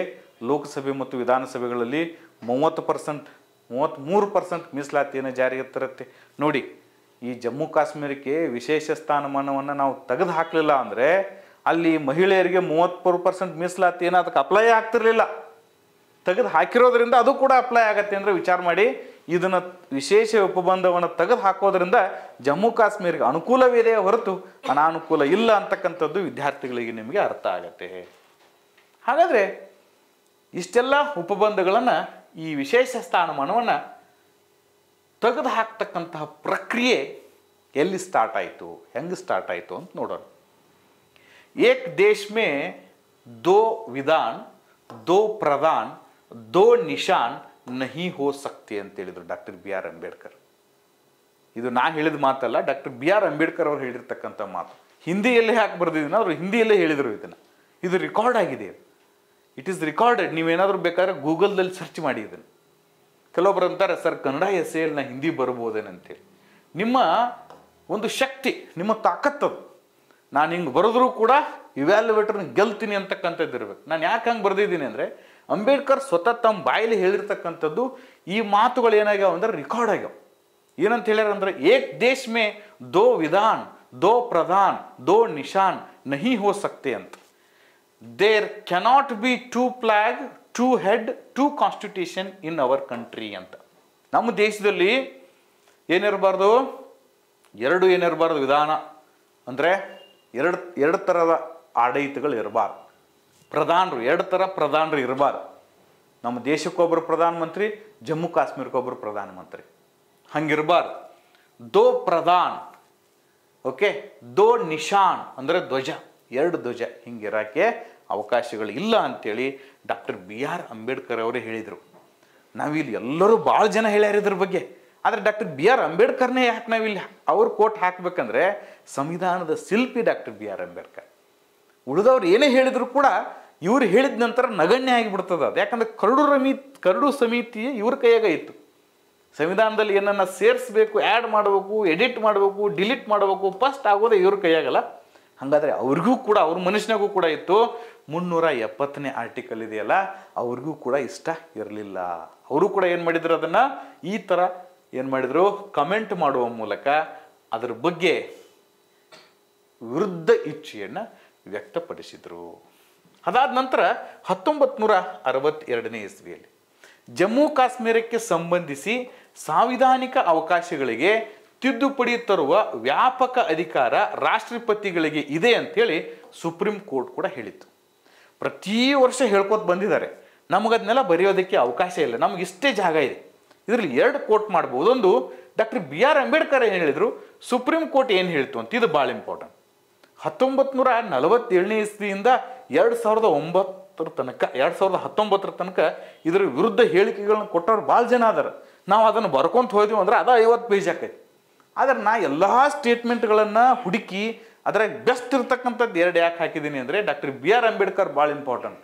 ಲೋಕಸಭೆ ಮತ್ತು ವಿಧಾನಸಭೆಗಳಲ್ಲಿ 33% ಮೀಸಲಾತಿಯನ್ನು ಜಾರಿಗೆ ತರುತ್ತೆ. ನೋಡಿ, ಈ ಜಮ್ಮು ಕಾಶ್ಮೀರಕ್ಕೆ ವಿಶೇಷ ಸ್ಥಾನಮಾನವನ್ನು ನಾವು ತೆಗೆದು ಹಾಕಲಿಲ್ಲ ಅಂದರೆ ಅಲ್ಲಿ ಮಹಿಳೆಯರಿಗೆ 33% ಮೀಸಲಾತಿ ಏನೋ ಅದಕ್ಕೆ ಅಪ್ಲೈ ಆಗ್ತಿರ್ಲಿಲ್ಲ. ತೆಗೆದು ಹಾಕಿರೋದ್ರಿಂದ ಅದು ಕೂಡ ಅಪ್ಲೈ ಆಗತ್ತೆ ಅಂದರೆ ವಿಚಾರ ಮಾಡಿ. ಇದನ್ನು ವಿಶೇಷ ಉಪಬಂಧವನ್ನು ತೆಗೆದು ಹಾಕೋದ್ರಿಂದ ಜಮ್ಮು ಕಾಶ್ಮೀರಿಗೆ ಅನುಕೂಲವಿದೆ ಹೊರತು ಅನಾನುಕೂಲ ಇಲ್ಲ ಅಂತಕ್ಕಂಥದ್ದು ವಿದ್ಯಾರ್ಥಿಗಳಿಗೆ ನಿಮಗೆ ಅರ್ಥ ಆಗತ್ತೆ. ಹಾಗಾದರೆ ಇಷ್ಟೆಲ್ಲ ಉಪಬಂಧಗಳನ್ನು, ಈ ವಿಶೇಷ ಸ್ಥಾನಮಾನವನ್ನು ತೆಗೆದು ಹಾಕ್ತಕ್ಕಂತಹ ಪ್ರಕ್ರಿಯೆ ಎಲ್ಲಿ ಸ್ಟಾರ್ಟ್ ಆಯಿತು, ಹೆಂಗೆ ಸ್ಟಾರ್ಟ್ ಆಯಿತು ಅಂತ ನೋಡೋಣ. ಏಕ್ ದೇಶ್ ಮೇ ದೋ ವಿಧಾನ್ ದೋ ಪ್ರಧಾನ್ ದೋ ನಿಶಾನ್ ನಹಿ ಹೋ ಸಕ್ತಿ ಅಂತೇಳಿದರು ಡಾಕ್ಟರ್ BR ಅಂಬೇಡ್ಕರ್. ಇದು ನಾ ಹೇಳಿದ ಮಾತಲ್ಲ, ಡಾಕ್ಟರ್ BR ಅಂಬೇಡ್ಕರ್ ಅವರು ಹೇಳಿರ್ತಕ್ಕಂಥ ಮಾತು. ಹಿಂದಿಯಲ್ಲೇ ಯಾಕೆ ಬರೆದಿದ್ದೀನ, ಅವರು ಹಿಂದಿಯಲ್ಲೇ ಹೇಳಿದರು ಇದನ್ನು. ಇದು ರೆಕಾರ್ಡ್ ಆಗಿದೆ, ಇಟ್ ಈಸ್ ರೆಕಾರ್ಡೆಡ್. ನೀವೇನಾದರೂ ಬೇಕಾದ್ರೆ ಗೂಗಲ್ದಲ್ಲಿ ಸರ್ಚ್ ಮಾಡಿ ಇದನ್ನು. ಕೆಲವೊಬ್ರು ಅಂತಾರೆ, ಸರ್ ಕನ್ನಡ ಎಸ್ಸೆಯಲ್ಲಿ ನಾ ಹಿಂದಿ ಬರ್ಬೋದೇನಂತೇಳಿ. ನಿಮ್ಮ ಒಂದು ಶಕ್ತಿ, ನಿಮ್ಮ ತಾಕತ್ತದು. ನಾನು ಹಿಂಗೆ ಬರೆದ್ರೂ ಕೂಡ ಇವ್ಯಾಲ್ಯುವೇಟರ್ನ ಗೆಲ್ತೀನಿ ಅಂತಕ್ಕಂಥದ್ದು ಇರಬೇಕು. ನಾನು ಯಾಕೆ ಹಂಗೆ ಬರೆದಿದ್ದೀನಿ ಅಂದರೆ, ಅಂಬೇಡ್ಕರ್ ಸ್ವತಃ ತಮ್ಮ ಬಾಯಲ್ಲಿ ಹೇಳಿರ್ತಕ್ಕಂಥದ್ದು ಈ ಮಾತುಗಳು ಏನಾಗ್ಯಾವ ಅಂದ್ರೆ ರೆಕಾರ್ಡ್ ಆಗ್ಯಾವ. ಏನಂತ ಹೇಳ್ಯಾರ ಅಂದ್ರೆ, ಏಕ್ ದೇಶ್ ಮೇ ದೋ ವಿಧಾನ್ ದೋ ಪ್ರಧಾನ್ ದೋ ನಿಶಾನ್ ನಹಿ ಹೋ ಸಕ್ತೆ ಅಂತ. There cannot be two flag two head two constitution in our country ಅಂತ. ನಮ್ಮ ದೇಶದಲ್ಲಿ ಏನಿರಬಾರ್ದು, ಏನಿರಬಾರ್ದು ವಿಧಾನ ಅಂದರೆ ಎರಡು ಥರದ ಆಡಳಿತಗಳು ಇರಬಾರ್ದು. ಪ್ರಧಾನರು, 2 ಥರ ಪ್ರಧಾನರು ಇರಬಾರ್ದು. ನಮ್ಮ ದೇಶಕ್ಕೊಬ್ಬರು ಪ್ರಧಾನಮಂತ್ರಿ, ಜಮ್ಮು ಕಾಶ್ಮೀರಕ್ಕೊಬ್ಬರು ಪ್ರಧಾನಮಂತ್ರಿ, ಹಂಗಿರಬಾರ್ದು. ದೋ ಪ್ರಧಾನ್, ಓಕೆ, ದೋ ನಿಶಾನ್ ಅಂದರೆ ಧ್ವಜ, 2 ಧ್ವಜ, ಹಿಂಗಿರೋಕ್ಕೆ ಅವಕಾಶಗಳು ಇಲ್ಲ ಅಂತೇಳಿ ಡಾಕ್ಟರ್ BR ಅಂಬೇಡ್ಕರ್ ಅವರೇ ಹೇಳಿದರು. ನಾವಿಲ್ಲಿ ಎಲ್ಲರೂ ಭಾಳ ಜನ ಹೇಳ್ಯಾರ ಇದ್ರ ಬಗ್ಗೆ. ಆದರೆ ಡಾಕ್ಟರ್ BR ಅಂಬೇಡ್ಕರ್ನೇ ಯಾಕೆ ನಾವಿಲ್ಲಿ ಅವ್ರ ಕೋಟ್ ಹಾಕಬೇಕಂದ್ರೆ, ಸಂವಿಧಾನದ ಶಿಲ್ಪಿ ಡಾಕ್ಟರ್ BR ಅಂಬೇಡ್ಕರ್. ಉಳಿದವ್ರು ಏನೇ ಹೇಳಿದ್ರು ಕೂಡ ಇವ್ರು ಹೇಳಿದ ನಂತರ ನಗಣ್ಯ ಆಗಿಬಿಡ್ತದೆ ಅದು. ಯಾಕಂದ್ರೆ ಕರಡು ಸಮಿತಿ ಇವ್ರ ಕೈಯಾಗ ಇತ್ತು. ಸಂವಿಧಾನದಲ್ಲಿ ಏನನ್ನ ಸೇರಿಸ್ಬೇಕು, ಆ್ಯಡ್ ಮಾಡಬೇಕು, ಎಡಿಟ್ ಮಾಡಬೇಕು, ಡಿಲೀಟ್ ಮಾಡಬೇಕು, ಫಸ್ಟ್ ಆಗೋದೇ ಇವ್ರ ಕೈಯಾಗಲ್ಲ. ಹಾಗಾದರೆ ಅವ್ರಿಗೂ ಕೂಡ, ಅವ್ರ ಮನುಷ್ಯನಾಗೂ ಕೂಡ ಇತ್ತು. 370ನೇ ಆರ್ಟಿಕಲ್ ಇದೆಯಲ್ಲ, ಅವ್ರಿಗೂ ಕೂಡ ಇಷ್ಟ ಇರಲಿಲ್ಲ. ಅವರು ಕೂಡ ಏನು ಮಾಡಿದ್ರು, ಅದನ್ನು ಈ ಥರ ಏನು ಮಾಡಿದರು, ಕಮೆಂಟ್ ಮಾಡುವ ಮೂಲಕ ಅದರ ಬಗ್ಗೆ ವಿರುದ್ಧ ಇಚ್ಛೆಯನ್ನು ವ್ಯಕ್ತಪಡಿಸಿದರು. ಅದಾದ ನಂತರ 1962ನೇ ಇಸ್ವಿಯಲ್ಲಿ ಜಮ್ಮು ಕಾಶ್ಮೀರಕ್ಕೆ ಸಂಬಂಧಿಸಿ ಸಾಂವಿಧಾನಿಕ ಅವಕಾಶಗಳಿಗೆ ತಿದ್ದುಪಡಿ ತರುವ ವ್ಯಾಪಕ ಅಧಿಕಾರ ರಾಷ್ಟ್ರಪತಿಗಳಿಗೆ ಇದೆ ಅಂತೇಳಿ ಸುಪ್ರೀಂ ಕೋರ್ಟ್ ಕೂಡ ಹೇಳಿತ್ತು. ಪ್ರತಿ ವರ್ಷ ಹೇಳ್ಕೊತ ಬಂದಿದ್ದಾರೆ, ನಮಗದನ್ನೆಲ್ಲ ಬರೆಯೋದಕ್ಕೆ ಅವಕಾಶ ಇಲ್ಲ, ನಮ್ಗೆ ಇಷ್ಟೇ ಜಾಗ ಇದೆ. ಇದರಲ್ಲಿ 2 ಕೋಟ್ ಮಾಡ್ಬೋದು. ಒಂದು ಡಾಕ್ಟರ್ BR ಅಂಬೇಡ್ಕರ್ ಏನು ಹೇಳಿದರು, ಸುಪ್ರೀಂ ಕೋರ್ಟ್ ಏನು ಹೇಳ್ತು ಅಂತ, ಇದು ಭಾಳ ಇಂಪಾರ್ಟೆಂಟ್. 1947ನೇ ಇಸ್ವಿಯಿಂದ 2009 ತನಕ 2019 ತನಕ ಇದರ ವಿರುದ್ಧ ಹೇಳಿಕೆಗಳನ್ನ ಕೊಟ್ಟವ್ರು ಭಾಳ ಜನ ಅದಾರ. ನಾವು ಅದನ್ನು ಬರ್ಕೊಂತ ಹೋದ್ವಿ ಅಂದ್ರೆ ಅದ 50 ಪೇಜ್ ಆಕೈತಿ. ಆದ್ರೆ ನಾ ಎಲ್ಲ ಸ್ಟೇಟ್ಮೆಂಟ್ಗಳನ್ನು ಹುಡುಕಿ ಅದ್ರಾಗ ಬೆಸ್ಟ್ ಇರ್ತಕ್ಕಂಥದ್ದು 2 ಯಾಕೆ ಹಾಕಿದ್ದೀನಿ ಅಂದರೆ ಡಾಕ್ಟರ್ BR ಅಂಬೇಡ್ಕರ್ ಭಾಳ ಇಂಪಾರ್ಟೆಂಟ್.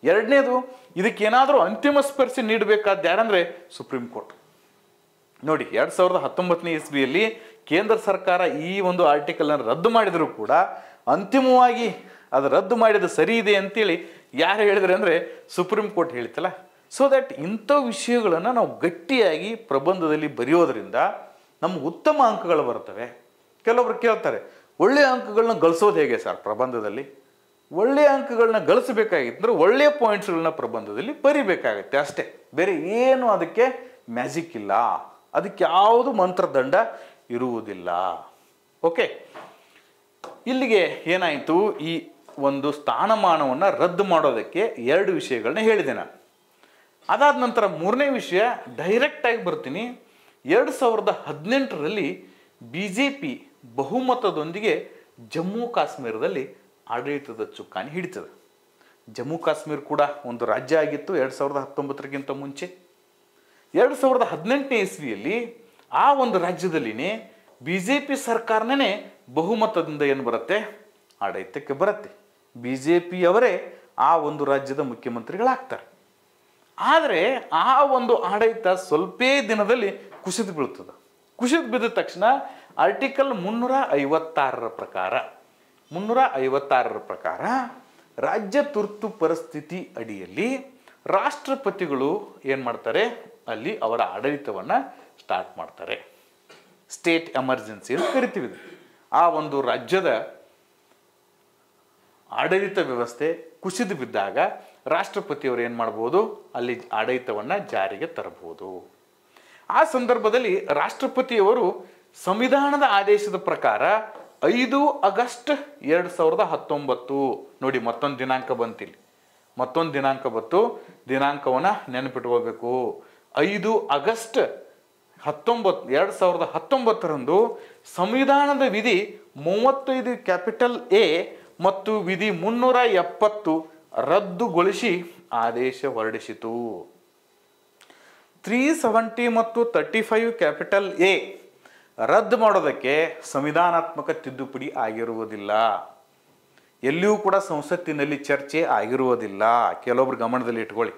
ಎರಡನೇದು, ಇದಕ್ಕೇನಾದರೂ ಅಂತಿಮ ಸ್ಪರ್ಶೆ ನೀಡಬೇಕಾದ ಯಾರಂದರೆ ಸುಪ್ರೀಂ ಕೋರ್ಟ್. ನೋಡಿ 2019ನೇ ಇಸ್ವಿಯಲ್ಲಿ ಕೇಂದ್ರ ಸರ್ಕಾರ ಈ ಒಂದು ಆರ್ಟಿಕಲನ್ನು ರದ್ದು ಮಾಡಿದರೂ ಕೂಡ ಅಂತಿಮವಾಗಿ ಅದು ರದ್ದು ಮಾಡಿದ ಸರಿ ಇದೆ ಅಂತೇಳಿ ಯಾರು ಹೇಳಿದ್ರೆ ಅಂದರೆ ಸುಪ್ರೀಂ ಕೋರ್ಟ್ ಹೇಳಿತಲ್ಲ. ಸೊ ದಟ್ ಇಂಥ ವಿಷಯಗಳನ್ನು ನಾವು ಗಟ್ಟಿಯಾಗಿ ಪ್ರಬಂಧದಲ್ಲಿ ಬರೆಯೋದ್ರಿಂದ ನಮ್ಗೆ ಉತ್ತಮ ಅಂಕಗಳು ಬರ್ತವೆ. ಕೆಲವೊಬ್ರು ಕೇಳ್ತಾರೆ, ಒಳ್ಳೆಯ ಅಂಕಗಳನ್ನ ಗಳಿಸೋದು ಹೇಗೆ ಸರ್ ಪ್ರಬಂಧದಲ್ಲಿ? ಒಳ್ಳೆಯ ಅಂಕಗಳನ್ನ ಗಳಿಸಬೇಕಾಗಿತ್ತಂದ್ರೆ ಒಳ್ಳೆಯ ಪಾಯಿಂಟ್ಸ್ಗಳನ್ನ ಪ್ರಬಂಧದಲ್ಲಿ ಬರಿಬೇಕಾಗತ್ತೆ ಅಷ್ಟೇ, ಬೇರೆ ಏನು ಅದಕ್ಕೆ ಮ್ಯಾಜಿಕ್ ಇಲ್ಲ, ಅದಕ್ಕೆ ಯಾವುದು ಮಂತ್ರದಂಡ ಇರುವುದಿಲ್ಲ. ಓಕೆ, ಇಲ್ಲಿಗೆ ಏನಾಯಿತು, ಈ ಒಂದು ಸ್ಥಾನಮಾನವನ್ನು ರದ್ದು ಮಾಡೋದಕ್ಕೆ 2 ವಿಷಯಗಳನ್ನ ಹೇಳಿದೆ ನಾನು. ಅದಾದ ನಂತರ 3ನೇ ವಿಷಯ ಡೈರೆಕ್ಟಾಗಿ ಬರ್ತೀನಿ. 2018ರಲ್ಲಿ BJP ಬಹುಮತದೊಂದಿಗೆ ಜಮ್ಮು ಕಾಶ್ಮೀರದಲ್ಲಿ ಆಡಳಿತದ ಚುಕ್ಕಾಣಿ ಹಿಡಿತದೆ. ಜಮ್ಮು ಕಾಶ್ಮೀರ ಕೂಡ ಒಂದು ರಾಜ್ಯ ಆಗಿತ್ತು 2019ಕ್ಕಿಂತ ಮುಂಚೆ. 2018ನೇ ಇಸ್ವಿಯಲ್ಲಿ ಆ ಒಂದು ರಾಜ್ಯದಲ್ಲಿನೇ BJP ಸರ್ಕಾರನೇ ಬಹುಮತದಿಂದ ಏನು ಬರುತ್ತೆ, ಆಡಳಿತಕ್ಕೆ ಬರುತ್ತೆ. BJP ಅವರೇ ಆ ಒಂದು ರಾಜ್ಯದ ಮುಖ್ಯಮಂತ್ರಿಗಳಾಗ್ತಾರೆ. ಆದರೆ ಆ ಒಂದು ಆಡಳಿತ ಸ್ವಲ್ಪೇ ದಿನದಲ್ಲಿ ಕುಸಿದು ಬೀಳ್ತದೆ. ಕುಸಿದು ಬಿದ್ದ ತಕ್ಷಣ ಆರ್ಟಿಕಲ್ 356ರ ಪ್ರಕಾರ ರಾಜ್ಯ ತುರ್ತು ಪರಿಸ್ಥಿತಿ ಅಡಿಯಲ್ಲಿ ರಾಷ್ಟ್ರಪತಿಗಳು ಏನು ಮಾಡ್ತಾರೆ, ಅಲ್ಲಿ ಅವರ ಆಡಳಿತವನ್ನು ಸ್ಟಾರ್ಟ್ ಮಾಡ್ತಾರೆ. ಸ್ಟೇಟ್ ಎಮರ್ಜೆನ್ಸಿ ಅಂತ ಕರಿತೀವಿ. ಆ ಒಂದು ರಾಜ್ಯದ ಆಡಳಿತ ವ್ಯವಸ್ಥೆ ಕುಸಿದು ಬಿದ್ದಾಗ ರಾಷ್ಟ್ರಪತಿಯವರು ಏನು ಮಾಡ್ಬೋದು, ಅಲ್ಲಿ ಆಡಳಿತವನ್ನು ಜಾರಿಗೆ ತರಬಹುದು. ಆ ಸಂದರ್ಭದಲ್ಲಿ ರಾಷ್ಟ್ರಪತಿಯವರು ಸಂವಿಧಾನದ ಆದೇಶದ ಪ್ರಕಾರ 5 ಆಗಸ್ಟ್ 2019, ನೋಡಿ ಮತ್ತೊಂದು ದಿನಾಂಕ ಬಂತಿಲ್ಲಿ, ಮತ್ತೊಂದು ದಿನಾಂಕ ಬತ್ತು, ದಿನಾಂಕವನ್ನು ನೆನಪಿಟ್ಕೋಬೇಕು. 5 ಆಗಸ್ಟ್ 2019ರಂದು ಸಂವಿಧಾನದ ವಿಧಿ 35 A ಮತ್ತು ವಿಧಿ 370 ರದ್ದುಗೊಳಿಸಿ ಆದೇಶ ಹೊರಡಿಸಿತು. 370 ಮತ್ತು 35 A ರದ್ದು ಮಾಡೋದಕ್ಕೆ ಸಂವಿಧಾನಾತ್ಮಕ ತಿದ್ದುಪಡಿ ಆಗಿರುವುದಿಲ್ಲ. ಎಲ್ಲಿಯೂ ಕೂಡ ಸಂಸತ್ತಿನಲ್ಲಿ ಚರ್ಚೆ ಆಗಿರುವುದಿಲ್ಲ. ಕೆಲವೊಬ್ರು ಗಮನದಲ್ಲಿ ಇಟ್ಕೊಳ್ಳಿ,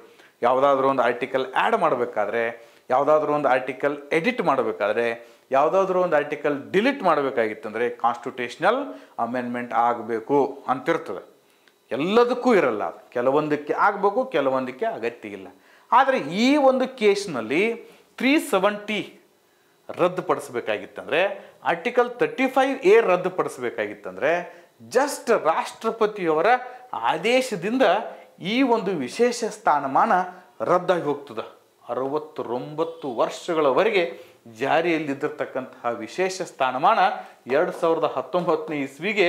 ಯಾವುದಾದ್ರೂ ಒಂದು ಆರ್ಟಿಕಲ್ ಆ್ಯಡ್ ಮಾಡಬೇಕಾದ್ರೆ, ಯಾವುದಾದ್ರೂ ಒಂದು ಆರ್ಟಿಕಲ್ ಎಡಿಟ್ ಮಾಡಬೇಕಾದ್ರೆ, ಯಾವುದಾದ್ರೂ ಒಂದು ಆರ್ಟಿಕಲ್ ಡಿಲೀಟ್ ಮಾಡಬೇಕಾಗಿತ್ತಂದರೆ ಕಾನ್ಸ್ಟಿಟ್ಯೂಷನಲ್ ಅಮೆಂಡ್ಮೆಂಟ್ ಆಗಬೇಕು ಅಂತಿರ್ತದೆ. ಎಲ್ಲದಕ್ಕೂ ಇರಲ್ಲ, ಅದು ಕೆಲವೊಂದಕ್ಕೆ ಆಗಬೇಕು, ಕೆಲವೊಂದಕ್ಕೆ ಅಗತ್ಯ ಇಲ್ಲ. ಆದರೆ ಈ ಒಂದು ಕೇಸ್ನಲ್ಲಿ 370 ರದ್ದುಪಡಿಸಬೇಕಾಗಿತ್ತಂದರೆ, ಆರ್ಟಿಕಲ್ 35A ರದ್ದುಪಡಿಸಬೇಕಾಗಿತ್ತಂದರೆ ಜಸ್ಟ್ ರಾಷ್ಟ್ರಪತಿಯವರ ಆದೇಶದಿಂದ ಈ ಒಂದು ವಿಶೇಷ ಸ್ಥಾನಮಾನ ರದ್ದಾಗಿ ಹೋಗ್ತದೆ. 69 ವರ್ಷಗಳವರೆಗೆ ಜಾರಿಯಲ್ಲಿದ್ದಿರ್ತಕ್ಕಂತಹ ವಿಶೇಷ ಸ್ಥಾನಮಾನ 2019ನೇ ಇಸ್ವಿಗೆ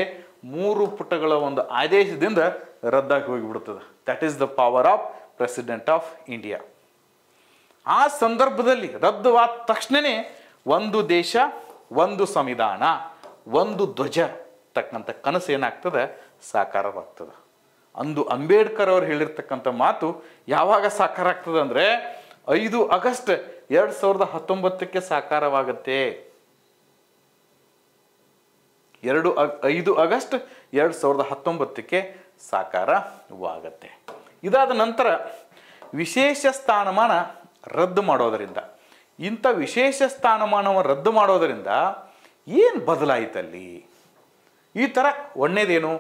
3 ಪುಟಗಳ ಒಂದು ಆದೇಶದಿಂದ ರದ್ದಾಗಿ ಹೋಗಿಬಿಡ್ತದೆ. That is the power of president of India. ಆ ಸಂದರ್ಭದಲ್ಲಿ ರದ್ದುವಾದ ತಕ್ಷಣವೇ ಒಂದು ದೇಶ, ಒಂದು ಸಂವಿಧಾನ, ಒಂದು ಧ್ವಜ ತಕ್ಕಂಥ ಕನಸು ಏನಾಗ್ತದೆ, ಸಾಕಾರವಾಗ್ತದೆ. ಅಂದು ಅಂಬೇಡ್ಕರ್ ಅವರು ಹೇಳಿರ್ತಕ್ಕಂಥ ಮಾತು ಯಾವಾಗ ಸಾಕಾರ ಆಗ್ತದೆ ಅಂದರೆ 5 ಆಗಸ್ಟ್ 2019ಕ್ಕೆ ಸಾಕಾರವಾಗುತ್ತೆ. 5 ಆಗಸ್ಟ್ 2019ಕ್ಕೆ ಸಾಕಾರವಾಗತ್ತೆ. ಇದಾದ ನಂತರ ವಿಶೇಷ ಸ್ಥಾನಮಾನ ರದ್ದು ಮಾಡೋದರಿಂದ, ಇಂಥ ವಿಶೇಷ ಸ್ಥಾನಮಾನವನ್ನು ರದ್ದು ಮಾಡೋದರಿಂದ ಏನು ಬದಲಾಯಿತಲ್ಲಿ? ಈ ಥರ ಒಂದೇದೇನು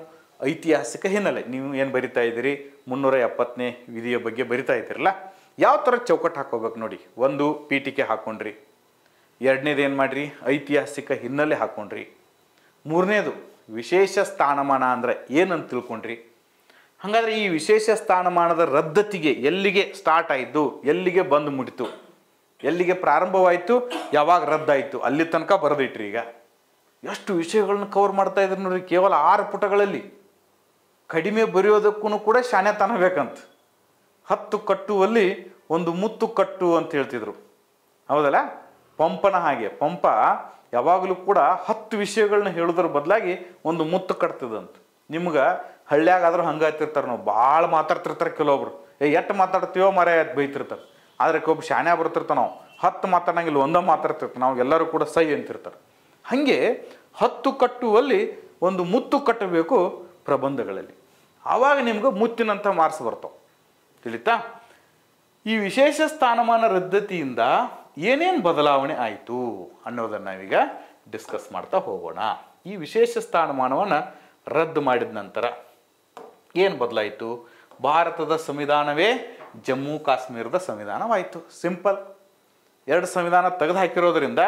ಐತಿಹಾಸಿಕ ಹಿನ್ನೆಲೆ. ನೀವು ಏನು ಬರಿತಾ ಇದ್ದೀರಿ, 370ನೇ ವಿಧಿಯ ಬಗ್ಗೆ ಬರಿತಾ ಇದ್ದೀರಲ್ಲ, ಯಾವ ಥರ ಚೌಕಟ್ಟು ಹಾಕೋಬೇಕು ನೋಡಿ. ಒಂದು ಪೀಠಿಕೆ ಹಾಕ್ಕೊಂಡ್ರಿ, ಎರಡನೇದು ಏನು ಮಾಡಿರಿ, ಐತಿಹಾಸಿಕ ಹಿನ್ನೆಲೆ ಹಾಕ್ಕೊಂಡ್ರಿ, ಮೂರನೇದು ವಿಶೇಷ ಸ್ಥಾನಮಾನ ಅಂದರೆ ಏನಂತ ತಿಳ್ಕೊಂಡ್ರಿ, ಹಾಗಾದರೆ ಈ ವಿಶೇಷ ಸ್ಥಾನಮಾನದ ರದ್ದತಿಗೆ ಎಲ್ಲಿಗೆ ಸ್ಟಾರ್ಟ್ ಆಯಿತು, ಎಲ್ಲಿಗೆ ಬಂದು ಮುಡಿತು, ಎಲ್ಲಿಗೆ ಪ್ರಾರಂಭವಾಯಿತು, ಯಾವಾಗ ರದ್ದಾಯಿತು, ಅಲ್ಲಿ ತನಕ ಬರೆದಿಟ್ರಿ. ಈಗ ಎಷ್ಟು ವಿಷಯಗಳನ್ನ ಕವರ್ ಮಾಡ್ತಾ ಇದ್ರು ನೋಡ್ರಿ, ಕೇವಲ 6 ಪುಟಗಳಲ್ಲಿ. ಕಡಿಮೆ ಬರೆಯೋದಕ್ಕೂ ಕೂಡ ಶಾಣೆತನ ಬೇಕಂತ. 10 ಕಟ್ಟುವಲ್ಲಿ ಒಂದು ಮುತ್ತು ಕಟ್ಟು ಅಂತ ಹೇಳ್ತಿದ್ರು, ಹೌದಲ್ಲ? ಪಂಪನ ಹಾಗೆ ಪಂಪ ಯಾವಾಗಲೂ ಕೂಡ 10 ವಿಷಯಗಳನ್ನ ಹೇಳೋದ್ರ ಬದಲಾಗಿ ಒಂದು ಮುತ್ತು ಕಟ್ತದಂತ. ನಿಮ್ಗೆ ಹಳ್ಳಿಯಾಗಾದ್ರೂ ಹಂಗೆ ಹತ್ತಿರ್ತಾರೆ, ನಾವು ಭಾಳ ಮಾತಾಡ್ತಿರ್ತಾರೆ ಕೆಲವೊಬ್ರು. ಎಷ್ಟು ಮಾತಾಡ್ತೀವೋ ಮರ ಅಂತ ಬೈತಿರ್ತಾರೆ. ಆದರೆ ಒಬ್ಬ ಶಾಣೆ ಬರ್ತಿರ್ತಾನೆ, ನಾವು 10 ಮಾತಾಡಂಗಿಲ್ಲ, ಒಂದೇ ಮಾತಾಡ್ತಿರ್ತಾರೆ, ನಾವು ಎಲ್ಲರೂ ಕೂಡ ಸೈ ಅಂತಿರ್ತಾರೆ. ಹಾಗೆ 10 ಕಟ್ಟುವಲ್ಲಿ ಒಂದು ಮುತ್ತು ಕಟ್ಟಬೇಕು ಪ್ರಬಂಧಗಳಲ್ಲಿ. ಆವಾಗ ನಿಮ್ಗೆ ಮುತ್ತಿನಂಥ ಮಾರ್ಕ್ಸ್ ಬರ್ತಾವೆ. ತಿಳಿತಾ? ಈ ವಿಶೇಷ ಸ್ಥಾನಮಾನ ರದ್ದತಿಯಿಂದ ಏನೇನು ಬದಲಾವಣೆ ಆಯಿತು ಅನ್ನೋದನ್ನು ನಾವೀಗ ಡಿಸ್ಕಸ್ ಮಾಡ್ತಾ ಹೋಗೋಣ. ಈ ವಿಶೇಷ ಸ್ಥಾನಮಾನವನ್ನು ರದ್ದು ಮಾಡಿದ ನಂತರ ಏನು ಬದಲಾಯಿತು? ಭಾರತದ ಸಂವಿಧಾನವೇ ಜಮ್ಮು ಕಾಶ್ಮೀರದ ಸಂವಿಧಾನವಾಯಿತು. ಸಿಂಪಲ್. 2 ಸಂವಿಧಾನ ತೆಗೆದು ಹಾಕಿರೋದ್ರಿಂದ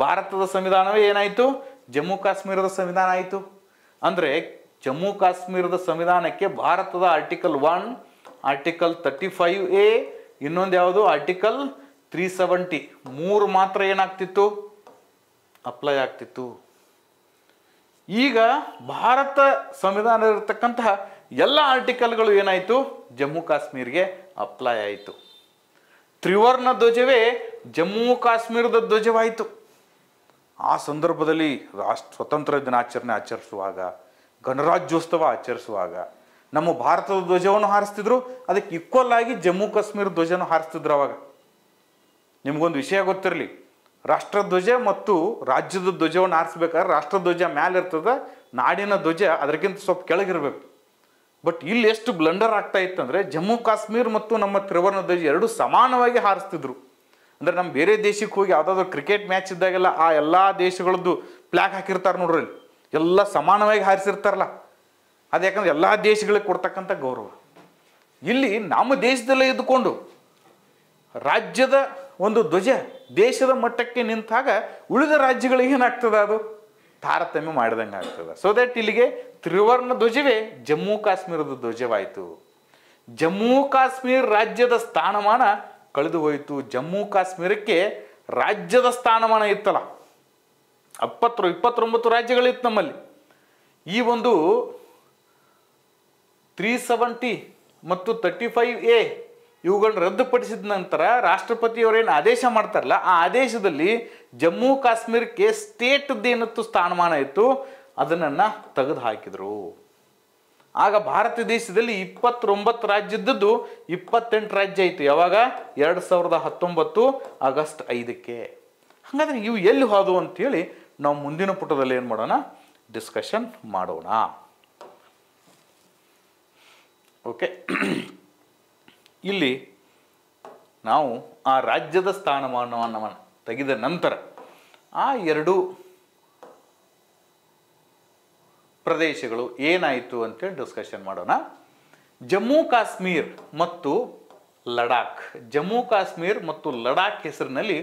ಭಾರತದ ಸಂವಿಧಾನವೇ ಏನಾಯಿತು? ಜಮ್ಮು ಕಾಶ್ಮೀರದ ಸಂವಿಧಾನ ಆಯಿತು. ಅಂದರೆ ಜಮ್ಮು ಕಾಶ್ಮೀರದ ಸಂವಿಧಾನಕ್ಕೆ ಭಾರತದ ಆರ್ಟಿಕಲ್ 1, ಆರ್ಟಿಕಲ್ 35A, ಇನ್ನೊಂದು ಯಾವುದು ಆರ್ಟಿಕಲ್ 370, 3 ಮಾತ್ರ ಏನಾಗ್ತಿತ್ತು? ಅಪ್ಲೈ ಆಗ್ತಿತ್ತು. ಈಗ ಭಾರತ ಸಂವಿಧಾನ ಇರತಕ್ಕಂತಹ ಎಲ್ಲ ಆರ್ಟಿಕಲ್ಗಳು ಏನಾಯಿತು? ಜಮ್ಮು ಕಾಶ್ಮೀರ್ಗೆ ಅಪ್ಲೈ ಆಯಿತು. ತ್ರಿವರ್ಣ ಧ್ವಜವೇ ಜಮ್ಮು ಕಾಶ್ಮೀರದ ಧ್ವಜವಾಯಿತು. ಆ ಸಂದರ್ಭದಲ್ಲಿ ಸ್ವತಂತ್ರ ದಿನಾಚರಣೆ ಆಚರಿಸುವಾಗ, ಗಣರಾಜ್ಯೋತ್ಸವ ಆಚರಿಸುವಾಗ ನಮ್ಮ ಭಾರತದ ಧ್ವಜವನ್ನು ಹಾರಿಸ್ತಿದ್ರು, ಅದಕ್ಕೆ ಈಕ್ವಲ್ ಆಗಿ ಜಮ್ಮು ಕಾಶ್ಮೀರ ಧ್ವಜನ ಹಾರಿಸ್ತಿದ್ರು. ಅವಾಗ ನಿಮಗೊಂದು ವಿಷಯ ಗೊತ್ತಿರಲಿ, ರಾಷ್ಟ್ರಧ್ವಜ ಮತ್ತು ರಾಜ್ಯದ ಧ್ವಜವನ್ನು ಹಾರಿಸ್ಬೇಕಾದ್ರೆ ರಾಷ್ಟ್ರಧ್ವಜ ಮ್ಯಾಲೆ ಇರ್ತದೆ, ನಾಡಿನ ಧ್ವಜ ಅದಕ್ಕಿಂತ ಸ್ವಲ್ಪ ಕೆಳಗಿರ್ಬೇಕು. ಬಟ್ ಇಲ್ಲಿ ಎಷ್ಟು ಬ್ಲಂಡರ್ ಆಗ್ತಾ ಇತ್ತಂದರೆ, ಜಮ್ಮು ಕಾಶ್ಮೀರ ಮತ್ತು ನಮ್ಮ ತ್ರಿವರ್ಣ ಧ್ವಜ ಎರಡೂ ಸಮಾನವಾಗಿ ಹಾರಿಸ್ತಿದ್ರು. ಅಂದರೆ ನಮ್ಮ ಬೇರೆ ದೇಶಕ್ಕೆ ಹೋಗಿ ಯಾವುದಾದ್ರು ಕ್ರಿಕೆಟ್ ಮ್ಯಾಚ್ ಇದ್ದಾಗೆಲ್ಲ ಆ ಎಲ್ಲ ದೇಶಗಳದ್ದು ಫ್ಲ್ಯಾಗ್ ಹಾಕಿರ್ತಾರೆ ನೋಡ್ರಿ, ಎಲ್ಲ ಸಮಾನವಾಗಿ ಹಾರಿಸಿರ್ತಾರಲ್ಲ. ಅದು ಯಾಕಂದ್ರೆ ಎಲ್ಲ ದೇಶಗಳಿಗೆ ಕೊಡ್ತಕ್ಕಂಥ ಗೌರವ. ಇಲ್ಲಿ ನಮ್ಮ ದೇಶದಲ್ಲೇ ಇದ್ದುಕೊಂಡು ರಾಜ್ಯದ ಒಂದು ಧ್ವಜ ದೇಶದ ಮಟ್ಟಕ್ಕೆ ನಿಂತಾಗ ಉಳಿದ ರಾಜ್ಯಗಳಿಗೆ ಏನಾಗ್ತದೆ? ಅದು ತಾರತಮ್ಯ ಮಾಡಿದಂಗೆ ಆಗ್ತದೆ. ಸೊ ದಟ್ ಇಲ್ಲಿಗೆ ತ್ರಿವರ್ಣ ಧ್ವಜವೇ ಜಮ್ಮು ಕಾಶ್ಮೀರದ ಧ್ವಜವಾಯಿತು. ಜಮ್ಮು ಕಾಶ್ಮೀರ ರಾಜ್ಯದ ಸ್ಥಾನಮಾನ ಕಳೆದು ಹೋಯಿತು. ಜಮ್ಮು ಕಾಶ್ಮೀರಕ್ಕೆ ರಾಜ್ಯದ ಸ್ಥಾನಮಾನ ಇತ್ತಲ್ಲ, 29 ರಾಜ್ಯಗಳಿತ್ತು ನಮ್ಮಲ್ಲಿ. ಈ ಒಂದು 370 ಮತ್ತು 35A ಇವುಗಳನ್ನ ರದ್ದುಪಡಿಸಿದ ನಂತರ ರಾಷ್ಟ್ರಪತಿಯವರೇನು ಆದೇಶ ಮಾಡ್ತಾರಲ್ಲ, ಆ ಆದೇಶದಲ್ಲಿ ಜಮ್ಮು ಕಾಶ್ಮೀರಕ್ಕೆ ಸ್ಟೇಟ್ದೇನತ್ತು ಸ್ಥಾನಮಾನ ಇತ್ತು, ಅದನ್ನು ತೆಗೆದು ಹಾಕಿದರು. ಆಗ ಭಾರತ ದೇಶದಲ್ಲಿ 29 ರಾಜ್ಯ ಇದ್ದದ್ದು 28 ರಾಜ್ಯ ಆಯಿತು. ಯಾವಾಗ? 2019 ಆಗಸ್ಟ್ 5ಕ್ಕೆ. ಹಾಗಾದ್ರೆ ಇವು ಎಲ್ಲಿ ಹೋದವು ಅಂತೇಳಿ ನಾವು ಮುಂದಿನ ಪುಟದಲ್ಲಿ ಏನು ಮಾಡೋಣ? ಡಿಸ್ಕಷನ್ ಮಾಡೋಣ. ಓಕೆ, ಇಲ್ಲಿ ನಾವು ಆ ರಾಜ್ಯದ ಸ್ಥಾನಮಾನವನ್ನು ತೆಗೆದ ನಂತರ ಆ 2 ಪ್ರದೇಶಗಳು ಏನಾಯಿತು ಅಂತೇಳಿ ಡಿಸ್ಕಷನ್ ಮಾಡೋಣ. ಜಮ್ಮು ಕಾಶ್ಮೀರ್ ಮತ್ತು ಲಡಾಖ್. ಜಮ್ಮು ಕಾಶ್ಮೀರ್ ಮತ್ತು ಲಡಾಖ್ ಹೆಸರಿನಲ್ಲಿ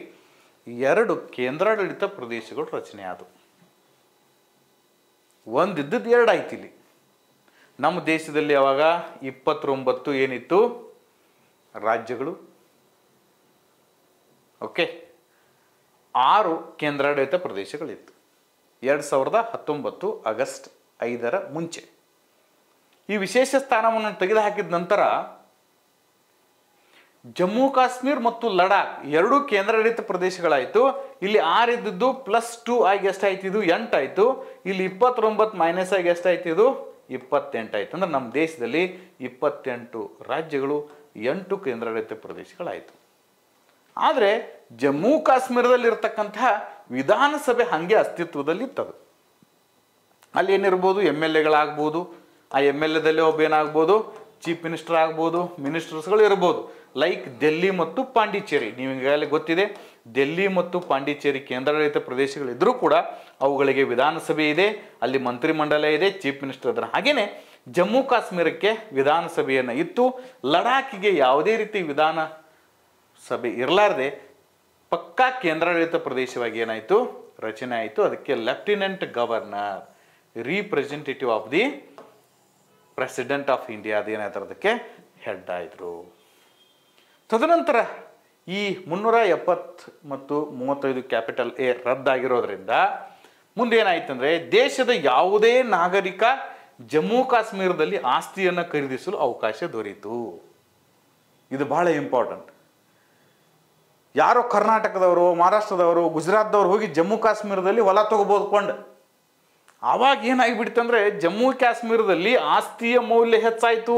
2 ಕೇಂದ್ರಾಡಳಿತ ಪ್ರದೇಶಗಳು ರಚನೆ ಆದವು. ಒಂದಿದ್ದದ್ದು 2 ಆಯ್ತು. ಇಲ್ಲಿ ನಮ್ಮ ದೇಶದಲ್ಲಿ ಯಾವಾಗ 29 ಏನಿತ್ತು ರಾಜ್ಯಗಳು, ಓಕೆ, 6 ಕೇಂದ್ರಾಡಳಿತ ಪ್ರದೇಶಗಳಿತ್ತು 2019 ಆಗಸ್ಟ್ 5ರ ಮುಂಚೆ. ಈ ವಿಶೇಷ ಸ್ಥಾನವನ್ನು ತೆಗೆದುಹಾಕಿದ ನಂತರ ಜಮ್ಮು ಕಾಶ್ಮೀರ್ ಮತ್ತು ಲಡಾಖ್ 2 ಕೇಂದ್ರಾಡಳಿತ ಪ್ರದೇಶಗಳಾಯಿತು. ಇಲ್ಲಿ 6 ಇದ್ದದ್ದು +2 ಆಗಿ ಎಷ್ಟಾಯ್ತು? ಇದು 8 ಆಯಿತು. ಇಲ್ಲಿ 29 ಮೈನಸ್ ಆಗಿ ಎಷ್ಟಾಯ್ತು? ಇದು 28 ಆಯಿತು. ಅಂದ್ರೆ ನಮ್ಮ ದೇಶದಲ್ಲಿ 28 ರಾಜ್ಯಗಳು, 8 ಕೇಂದ್ರಾಡಳಿತ ಪ್ರದೇಶಗಳಾಯಿತು. ಆದರೆ ಜಮ್ಮು ಕಾಶ್ಮೀರದಲ್ಲಿ ಇರತಕ್ಕಂತಹ ವಿಧಾನಸಭೆ ಹಾಗೆ ಅಸ್ತಿತ್ವದಲ್ಲಿತ್ತದು. ಅಲ್ಲಿ ಏನಿರ್ಬೋದು? MLAಗಳಾಗ್ಬೋದು. ಆ MLAದಲ್ಲಿ ಒಬ್ಬ ಏನಾಗ್ಬೋದು? ಚೀಫ್ ಮಿನಿಸ್ಟರ್ ಆಗ್ಬೋದು, ಮಿನಿಸ್ಟರ್ಸ್ಗಳು ಇರ್ಬೋದು. ಲೈಕ್ ಡೆಲ್ಲಿ ಮತ್ತು ಪಾಂಡಿಚೇರಿ. ನೀವು ಈಗಾಗಲೇ ಗೊತ್ತಿದೆ, ಡೆಲ್ಲಿ ಮತ್ತು ಪಾಂಡಿಚೇರಿ ಕೇಂದ್ರಾಡಳಿತ ಪ್ರದೇಶಗಳಿದ್ದರೂ ಕೂಡ ಅವುಗಳಿಗೆ ವಿಧಾನಸಭೆ ಇದೆ, ಅಲ್ಲಿ ಮಂತ್ರಿಮಂಡಲ ಇದೆ, ಚೀಫ್ ಮಿನಿಸ್ಟರ್ ಅದರ. ಹಾಗೇನೆ ಜಮ್ಮು ಕಾಶ್ಮೀರಕ್ಕೆ ವಿಧಾನಸಭೆಯನ್ನು ಇತ್ತು. ಲಡಾಖಿಗೆ ಯಾವುದೇ ರೀತಿ ವಿಧಾನಸಭೆ ಇರಲಾರ್ದೆ ಪಕ್ಕಾ ಕೇಂದ್ರಾಡಳಿತ ಪ್ರದೇಶವಾಗಿ ಏನಾಯಿತು? ರಚನೆ ಆಯಿತು. ಅದಕ್ಕೆ lieutenant governor, representative of the president of India ಅದೇನಾಯ್ತು ಅದಕ್ಕೆ ಹೆಡ್ ಆಯಿತು. ತದನಂತರ ಈ 370 ಮತ್ತು 35 ಕ್ಯಾಪಿಟಲ್ ಎ ರದ್ದಾಗಿರೋದ್ರಿಂದ ಮುಂದೇನಾಯ್ತಂದ್ರೆ ದೇಶದ ಯಾವುದೇ ನಾಗರಿಕ ಜಮ್ಮು ಕಾಶ್ಮೀರದಲ್ಲಿ ಆಸ್ತಿಯನ್ನು ಖರೀದಿಸಲು ಅವಕಾಶ ದೊರೆಯಿತು. ಇದು ಬಹಳ ಇಂಪಾರ್ಟೆಂಟ್. ಯಾರೋ ಕರ್ನಾಟಕದವರು, ಮಹಾರಾಷ್ಟ್ರದವರು, ಗುಜರಾತ್ದವ್ರು ಹೋಗಿ ಜಮ್ಮು ಕಾಶ್ಮೀರದಲ್ಲಿ ಹೊಲ ತಗೋಬೋದ್ಕೊಂಡು ಆವಾಗ ಏನಾಗಿಬಿಡ್ತಂದ್ರೆ ಜಮ್ಮು ಕಾಶ್ಮೀರದಲ್ಲಿ ಆಸ್ತಿಯ ಮೌಲ್ಯ ಹೆಚ್ಚಾಯಿತು.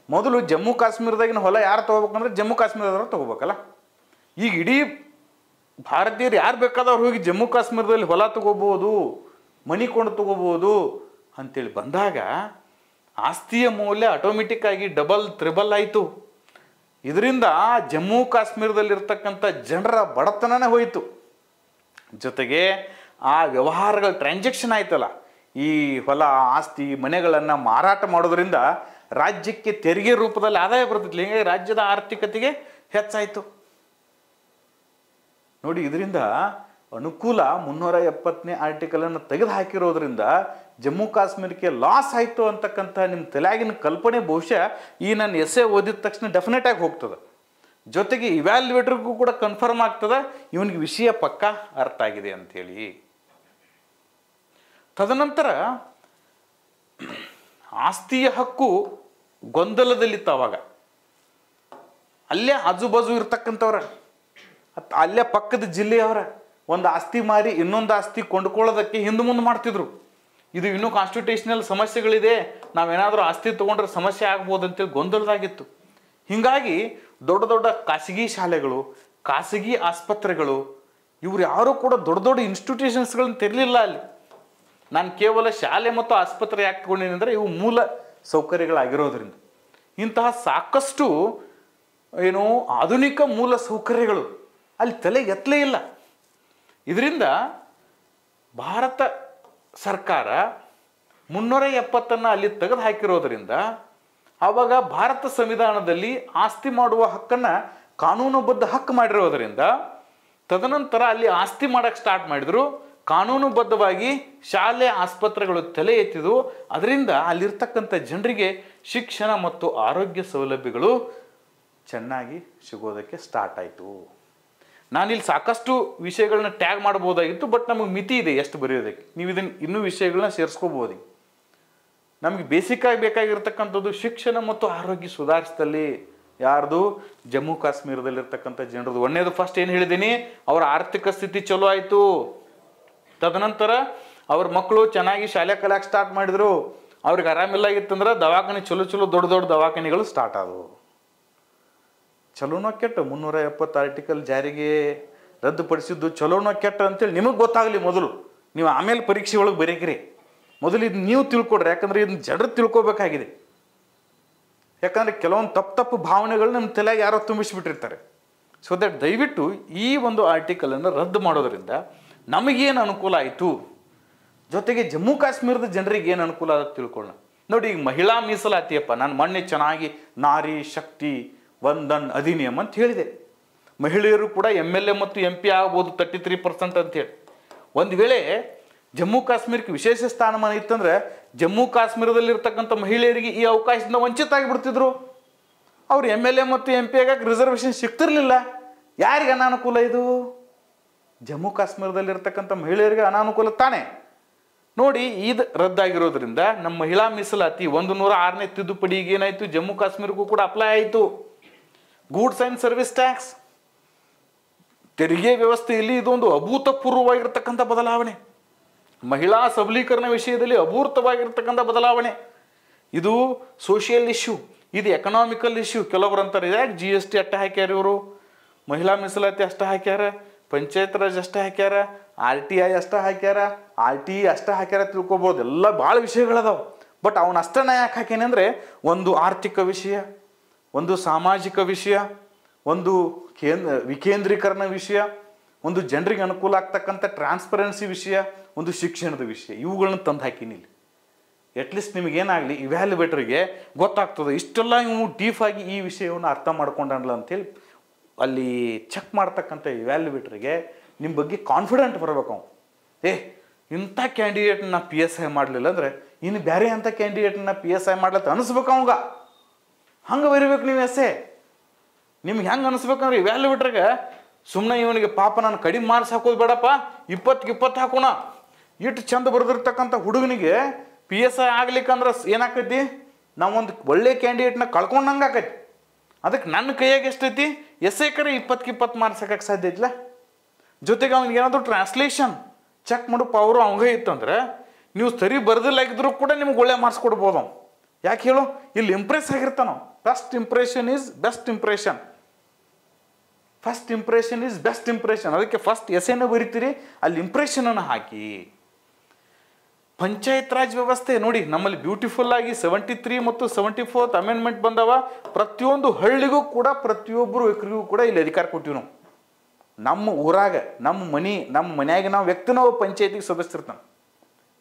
ಮೊದಲು ಜಮ್ಮು ಕಾಶ್ಮೀರದಾಗಿನ ಹೊಲ ಯಾರು ತಗೋಬೇಕಂದ್ರೆ ಜಮ್ಮು ಕಾಶ್ಮೀರದವ್ರು ತಗೋಬೇಕಲ್ಲ. ಈಗ ಇಡೀ ಭಾರತೀಯರು ಯಾರು ಬೇಕಾದವ್ರು ಹೋಗಿ ಜಮ್ಮು ಕಾಶ್ಮೀರದಲ್ಲಿ ಹೊಲ ತಗೋಬೋದು, ಮನಿ ಕೊಂಡು ತಗೋಬೋದು ಅಂತೇಳಿ ಬಂದಾಗ ಆಸ್ತಿಯ ಮೌಲ್ಯ ಆಟೋಮೆಟಿಕ್ ಆಗಿ ಡಬಲ್ ತ್ರಿಬಲ್ ಆಯಿತು. ಇದರಿಂದ ಜಮ್ಮು ಕಾಶ್ಮೀರದಲ್ಲಿರ್ತಕ್ಕಂಥ ಜನರ ಬಡತನನೇ ಹೋಯಿತು. ಜೊತೆಗೆ ಆ ವ್ಯವಹಾರಗಳ ಟ್ರಾನ್ಸಾಕ್ಷನ್ ಆಯ್ತಲ್ಲ, ಈ ಹೊಲ ಆಸ್ತಿ ಮನೆಗಳನ್ನು ಮಾರಾಟ ಮಾಡೋದ್ರಿಂದ ರಾಜ್ಯಕ್ಕೆ ತೆರಿಗೆ ರೂಪದಲ್ಲಿ ಆದಾಯ ಬರ್ತಿತ್ತು. ಹೀಗಾಗಿ ರಾಜ್ಯದ ಆರ್ಥಿಕತೆಗೆ ಹೆಚ್ಚಾಯಿತು. ನೋಡಿ, ಇದರಿಂದ ಅನುಕೂಲ 370ನೇ ಆರ್ಟಿಕಲನ್ನು ತೆಗೆದು ಹಾಕಿರೋದ್ರಿಂದ ಜಮ್ಮು ಕಾಶ್ಮೀರಕ್ಕೆ ಲಾಸ್ ಆಯಿತು ಅಂತಕ್ಕಂಥ ನಿಮ್ಮ ತಲೆಯಾಗಿನ ಕಲ್ಪನೆ ಬಹುಶಃ ಈ ನನ್ನ ಎಸ್ಸೆ ಓದಿದ ತಕ್ಷಣ ಡೆಫಿನೆಟ್ ಆಗಿ ಹೋಗ್ತದೆ. ಜೊತೆಗೆ ಇವ್ಯಾಲ್ಯುವೇಟರ್ಗೂ ಕೂಡ ಕನ್ಫರ್ಮ್ ಆಗ್ತದೆ ಇವನಿಗೆ ವಿಷಯ ಪಕ್ಕ ಅರ್ಥ ಆಗಿದೆ ಅಂಥೇಳಿ. ತದನಂತರ ಆಸ್ತಿಯ ಹಕ್ಕು ಗೊಂದಲದಲ್ಲಿತ್ತು. ಅವಾಗ ಅಲ್ಲೇ ಆಜುಬಾಜು ಇರ್ತಕ್ಕಂಥವ್ರ, ಅಲ್ಲೇ ಪಕ್ಕದ ಜಿಲ್ಲೆಯವರ ಒಂದು ಆಸ್ತಿ ಮಾರಿ ಇನ್ನೊಂದು ಆಸ್ತಿ ಕೊಂಡ್ಕೊಳ್ಳೋದಕ್ಕೆ ಹಿಂದೆ ಮುಂದೆ ಮಾಡ್ತಿದ್ರು. ಇದು ಇನ್ನೂ ಕಾನ್ಸ್ಟಿಟ್ಯೂಷನಲ್ ಸಮಸ್ಯೆಗಳಿದೆ, ನಾವೇನಾದರೂ ಆಸ್ತಿ ತೊಗೊಂಡ್ರೆ ಸಮಸ್ಯೆ ಆಗ್ಬೋದು ಅಂತೇಳಿ ಗೊಂದಲದಾಗಿತ್ತು. ಹೀಗಾಗಿ ದೊಡ್ಡ ದೊಡ್ಡ ಖಾಸಗಿ ಶಾಲೆಗಳು, ಖಾಸಗಿ ಆಸ್ಪತ್ರೆಗಳು ಇವ್ರು ಯಾರೂ ಕೂಡ ದೊಡ್ಡ ದೊಡ್ಡ ಇನ್ಸ್ಟಿಟ್ಯೂಷನ್ಸ್ಗಳನ್ನ ತೆರಲಿಲ್ಲ ಅಲ್ಲಿ. ನಾನು ಕೇವಲ ಶಾಲೆ ಮತ್ತು ಆಸ್ಪತ್ರೆ ಯಾಕೆ ತಗೊಂಡಿನಿ ಅಂದರೆ ಇವು ಮೂಲ ಸೌಕರ್ಯಗಳಾಗಿರೋದ್ರಿಂದ. ಇಂತಹ ಸಾಕಷ್ಟು ಆಧುನಿಕ ಮೂಲ ಸೌಕರ್ಯಗಳು ಅಲ್ಲಿ ತಲೆ ಎತ್ತಲೇ ಇಲ್ಲ. ಇದರಿಂದ ಭಾರತ ಸರ್ಕಾರ 370 ಅಲ್ಲಿ ತೆಗೆದು ಹಾಕಿರೋದ್ರಿಂದ ಆವಾಗ ಭಾರತ ಸಂವಿಧಾನದಲ್ಲಿ ಆಸ್ತಿ ಮಾಡುವ ಹಕ್ಕನ್ನು ಕಾನೂನುಬದ್ಧ ಹಕ್ಕು ಮಾಡಿರೋದರಿಂದ ತದನಂತರ ಅಲ್ಲಿ ಆಸ್ತಿ ಮಾಡಕ್ಕೆ ಸ್ಟಾರ್ಟ್ ಮಾಡಿದ್ರು. ಕಾನೂನುಬದ್ಧವಾಗಿ ಶಾಲೆ ಆಸ್ಪತ್ರೆಗಳು ತಲೆ ಎತ್ತಿದ್ವು. ಅದರಿಂದ ಅಲ್ಲಿರ್ತಕ್ಕಂಥ ಜನರಿಗೆ ಶಿಕ್ಷಣ ಮತ್ತು ಆರೋಗ್ಯ ಸೌಲಭ್ಯಗಳು ಚೆನ್ನಾಗಿ ಸಿಗೋದಕ್ಕೆ ಸ್ಟಾರ್ಟ್ ಆಯಿತು. ನಾನಿಲ್ಲಿ ಸಾಕಷ್ಟು ವಿಷಯಗಳನ್ನ ಟ್ಯಾಗ್ ಮಾಡ್ಬೋದಾಗಿತ್ತು, ಬಟ್ ನಮಗೆ ಮಿತಿ ಇದೆ ಎಷ್ಟು ಬರೆಯೋದಕ್ಕೆ. ನೀವು ಇದನ್ನು ಇನ್ನೂ ವಿಷಯಗಳನ್ನ ಸೇರಿಸ್ಕೋಬೋದು. ನಮಗೆ ಬೇಸಿಕ್ಕಾಗಿ ಬೇಕಾಗಿರ್ತಕ್ಕಂಥದ್ದು ಶಿಕ್ಷಣ ಮತ್ತು ಆರೋಗ್ಯ ಸುಧಾರಿಸಿದಲ್ಲಿ ಯಾರ್ದು ಜಮ್ಮು ಕಾಶ್ಮೀರದಲ್ಲಿರ್ತಕ್ಕಂಥ ಜನರದು. ಒಂದೇದು ಫಸ್ಟ್ ಏನು ಹೇಳಿದ್ದೀನಿ, ಅವರ ಆರ್ಥಿಕ ಸ್ಥಿತಿ ಚಲೋ ಆಯಿತು. ತದನಂತರ ಅವ್ರ ಮಕ್ಕಳು ಚೆನ್ನಾಗಿ ಶಾಲೆ ಕಲಿಯಕ್ಕೆ ಸ್ಟಾರ್ಟ್ ಮಾಡಿದ್ರು. ಅವ್ರಿಗೆ ಆರಾಮಿಲ್ಲಾಗಿತ್ತಂದ್ರೆ ದವಾಖಾನೆ ಚಲೋ ಚಲೋ ದೊಡ್ಡ ದೊಡ್ಡ ದವಾಖಾನೆಗಳು ಸ್ಟಾರ್ಟ್ ಆದವು. ಚಲೋನೋ ಕೆಟ್ಟ 370 ಆರ್ಟಿಕಲ್ ಜಾರಿಗೆ ರದ್ದುಪಡಿಸಿದ್ದು ಚಲೋನೋ ಕೆಟ್ಟ ಅಂತೇಳಿ ನಿಮಗೆ ಗೊತ್ತಾಗಲಿ. ಮೊದಲು ನೀವು ಆಮೇಲೆ ಪರೀಕ್ಷೆ ಒಳಗೆ ಬರೀಕಿರಿ. ಮೊದಲು ಇದು ನೀವು ತಿಳ್ಕೊಡ್ರಿ, ಯಾಕಂದ್ರೆ ಇದನ್ನ ಜನರು ತಿಳ್ಕೊಬೇಕಾಗಿದೆ. ಯಾಕಂದರೆ ಕೆಲವೊಂದು ತಪ್ಪು ಭಾವನೆಗಳು ನಮ್ಮ ತಲೆಗೆ ಯಾರೋ ತುಂಬಿಸಿಬಿಟ್ಟಿರ್ತಾರೆ. ಸೊ ದಟ್ ದಯವಿಟ್ಟು ಈ ಒಂದು ಆರ್ಟಿಕಲನ್ನು ರದ್ದು ಮಾಡೋದ್ರಿಂದ ನಮಗೇನು ಅನುಕೂಲ ಆಯಿತು, ಜೊತೆಗೆ ಜಮ್ಮು ಕಾಶ್ಮೀರದ ಜನರಿಗೆ ಏನು ಅನುಕೂಲ ಆಗುತ್ತೆ ತಿಳ್ಕೊಳ್ಳೋಣ. ನೋಡಿ, ಈಗ ಮಹಿಳಾ ಮೀಸಲಾತಿಯಪ್ಪ, ನಾನು ಮೊನ್ನೆ ಚೆನ್ನಾಗಿ ನಾರಿ ಶಕ್ತಿ ವಂದನ್ ಅಧಿನಿಯಮ ಅಂತ ಹೇಳಿದೆ. ಮಹಿಳೆಯರು ಕೂಡ MLA ಮತ್ತು MP ಆಗ್ಬೋದು 33% ಅಂತೇಳಿ. ಒಂದು ವೇಳೆ ಜಮ್ಮು ಕಾಶ್ಮೀರಕ್ಕೆ ವಿಶೇಷ ಸ್ಥಾನಮಾನ ಇತ್ತಂದ್ರೆ ಜಮ್ಮು ಕಾಶ್ಮೀರದಲ್ಲಿರ್ತಕ್ಕಂಥ ಮಹಿಳೆಯರಿಗೆ ಈ ಅವಕಾಶದಿಂದ ವಂಚಿತ ಆಗಿಬಿಡ್ತಿದ್ರು. ಅವ್ರು MLA ಮತ್ತು MP ಆಗಕ್ಕೆ ರಿಸರ್ವೇಷನ್ ಸಿಗ್ತಿರ್ಲಿಲ್ಲ. ಯಾರಿಗೆ ಅನಾನುಕೂಲ ಇದು? ಜಮ್ಮು ಕಾಶ್ಮೀರದಲ್ಲಿರ್ತಕ್ಕಂಥ ಮಹಿಳೆಯರಿಗೆ ಅನಾನುಕೂಲ ತಾನೇ. ನೋಡಿ, ಇದು ರದ್ದಾಗಿರೋದ್ರಿಂದ ನಮ್ಮ ಮಹಿಳಾ ಮೀಸಲಾತಿ 106ನೇ ತಿದ್ದುಪಡಿಗೆ ಏನಾಯಿತು, ಜಮ್ಮು ಕಾಶ್ಮೀರಕ್ಕೂ ಕೂಡ ಅಪ್ಲೈ ಆಯಿತು. ಗೂಡ್ಸ್ ಆ್ಯಂಡ್ ಸರ್ವಿಸ್ ಟ್ಯಾಕ್ಸ್ ತೆರಿಗೆ ವ್ಯವಸ್ಥೆಯಲ್ಲಿ ಇದೊಂದು ಅಭೂತಪೂರ್ವವಾಗಿರ್ತಕ್ಕಂಥ ಬದಲಾವಣೆ. ಮಹಿಳಾ ಸಬಲೀಕರಣ ವಿಷಯದಲ್ಲಿ ಅಭೂತವಾಗಿರ್ತಕ್ಕಂಥ ಬದಲಾವಣೆ. ಇದು ಸೋಷಿಯಲ್ ಇಶ್ಯೂ, ಇದು ಎಕನಾಮಿಕಲ್ ಇಶ್ಯೂ. ಕೆಲವರು ಅಂತಾರೆ ಯಾಕೆ GST ಅಷ್ಟೇ ಹಾಕ್ಯಾರ, ಇವರು ಮಹಿಳಾ ಮೀಸಲಾತಿ ಅಷ್ಟೇ ಹಾಕ್ಯಾರ, ಪಂಚಾಯತ್ ರಾಜ್ ಅಷ್ಟೇ ಹಾಕ್ಯಾರ, RTI ಅಷ್ಟೇ ಹಾಕ್ಯಾರ, RTE ಅಷ್ಟೇ ಹಾಕ್ಯಾರ ತಿಳ್ಕೊಬೋದು. ಎಲ್ಲ ಭಾಳ ವಿಷಯಗಳದಾವೆ. ಬಟ್ ಅವನ ಅಷ್ಟನ್ನ ಯಾಕೆ ಹಾಕ್ಯಾನೆ ಅಂದರೆ ಒಂದು ಆರ್ಥಿಕ ವಿಷಯ, ಒಂದು ಸಾಮಾಜಿಕ ವಿಷಯ, ಒಂದು ವಿಕೇಂದ್ರೀಕರಣ ವಿಷಯ, ಒಂದು ಜನರಿಗೆ ಅನುಕೂಲ ಆಗ್ತಕ್ಕಂಥ ಟ್ರಾನ್ಸ್ಪರೆನ್ಸಿ ವಿಷಯ, ಒಂದು ಶಿಕ್ಷಣದ ವಿಷಯ. ಇವುಗಳನ್ನ ತಂದು ಹಾಕಿನಿ ಇಲ್ಲಿ. ಅಟ್ಲೀಸ್ಟ್ ನಿಮಗೇನಾಗಲಿ ಇವ್ಯಾಲ್ಯುವೇಟರ್ಗೆ ಗೊತ್ತಾಗ್ತದೆ ಇಷ್ಟೆಲ್ಲ ಇವು ಡೀಫಾಗಿ ಈ ವಿಷಯವನ್ನು ಅರ್ಥ ಮಾಡ್ಕೊಂಡಲ್ಲ ಅಂಥೇಳಿ. ಅಲ್ಲಿ ಚೆಕ್ ಮಾಡ್ತಕ್ಕಂಥ ಇವ್ಯಾಲ್ಯುವೇಟರ್ಗೆ ನಿಮ್ಮ ಬಗ್ಗೆ ಕಾನ್ಫಿಡೆಂಟ್ ಬರಬೇಕು. ಇಂಥ ಕ್ಯಾಂಡಿಡೇಟ್ನ ಪಿ ಎಸ್ ಐ ಮಾಡಲಿಲ್ಲ ಅಂದರೆ ಇನ್ನು ಬೇರೆ ಅಂಥ ಕ್ಯಾಂಡಿಡೇಟ್ನ ಪಿ ಎಸ್ ಐ ಮಾಡ್ಲತ್ತ ಅನಿಸ್ಬೇಕು ಅವಂಗ. ಹಂಗೆ ಬರಿಬೇಕು ನೀವು ಎಸ್ಸೆ. ನಿಮ್ಗೆ ಹೆಂಗೆ ಅನಿಸ್ಬೇಕಂದ್ರೆ ಇವೆಲ್ಲ ಬಿಟ್ರಾಗ ಸುಮ್ಮನೆ ಇವನಿಗೆ ಪಾಪ ನಾನು ಕಡಿಮೆ ಮಾರ್ಕ್ಸ್ ಹಾಕೋದು ಬೇಡಪ್ಪ, 20 ಹಾಕೋಣ. ಇಟ್ಟು ಚಂದ ಬರೆದಿರ್ತಕ್ಕಂಥ ಹುಡುಗನಿಗೆ ಪಿ ಎಸ್ ಐ ಆಗ್ಲಿಕ್ಕಂದ್ರೆ ಏನಾಕೈತಿ, ನಾವೊಂದು ಒಳ್ಳೆ ಕ್ಯಾಂಡಿಡೇಟ್ನ ಕಳ್ಕೊಂಡಂಗೆ ಆಕೈತಿ. ಅದಕ್ಕೆ ನನ್ನ ಕೈಯಾಗ ಎಷ್ಟೈತಿ, ಎಸ್ಸೆ ಕರೆ 20 ಮಾರ್ಕ್ಸ್ ಹಾಕಕ್ಕೆ ಸಾಧ್ಯ ಐತಿಲ್ಲ. ಜೊತೆಗೆ ಅವ್ನಿಗೆ ಏನಾದರೂ ಟ್ರಾನ್ಸ್ಲೇಷನ್ ಚೆಕ್ ಮಾಡೋ ಪವರು ಅವಂಗೆ ಇತ್ತಂದ್ರೆ ನೀವು ಸರಿ ಬರೆದಿಲ್ಲಾಗಿದ್ರು ಕೂಡ ನಿಮ್ಗೆ ಒಳ್ಳೆ ಮಾರ್ಕ್ಸ್ ಕೊಡ್ಬೋದು ಅವ್ನು. ಯಾಕೆ ಹೇಳು, ಇಲ್ಲಿ ಇಂಪ್ರೆಸ್ ಆಗಿರ್ತಾನೋ. First impression is best impression. First impression is best impression. ಅದಕ್ಕೆ ಫಸ್ಟ್ ಎಸ್ಸೆನ ಬರಿತೀರಿ, ಅಲ್ಲಿ ಇಂಪ್ರೆಷನನ್ನು ಹಾಕಿ. ಪಂಚಾಯತ್ ರಾಜ್ ವ್ಯವಸ್ಥೆ ನೋಡಿ, ನಮ್ಮಲ್ಲಿ ಬ್ಯೂಟಿಫುಲ್ ಆಗಿ 73 ಮತ್ತು 74th ಅಮೆಂಡ್ಮೆಂಟ್ ಬಂದವ. ಪ್ರತಿಯೊಂದು ಹಳ್ಳಿಗೂ ಕೂಡ ಪ್ರತಿಯೊಬ್ಬರು ವ್ಯಕ್ತಿಗೂ ಕೂಡ ಇಲ್ಲಿ ಅಧಿಕಾರ ಕೊಟ್ಟಿವಿ ನಾವು. ನಮ್ಮ ಊರಾಗ ನಮ್ಮ ಮನ್ಯಾಗ ನಾವು ವ್ಯಕ್ತಿನ ಒಬ್ಬ ಪಂಚಾಯತಿಗೆ ಸದಸ್ಯರಿರ್ತಾನೆ.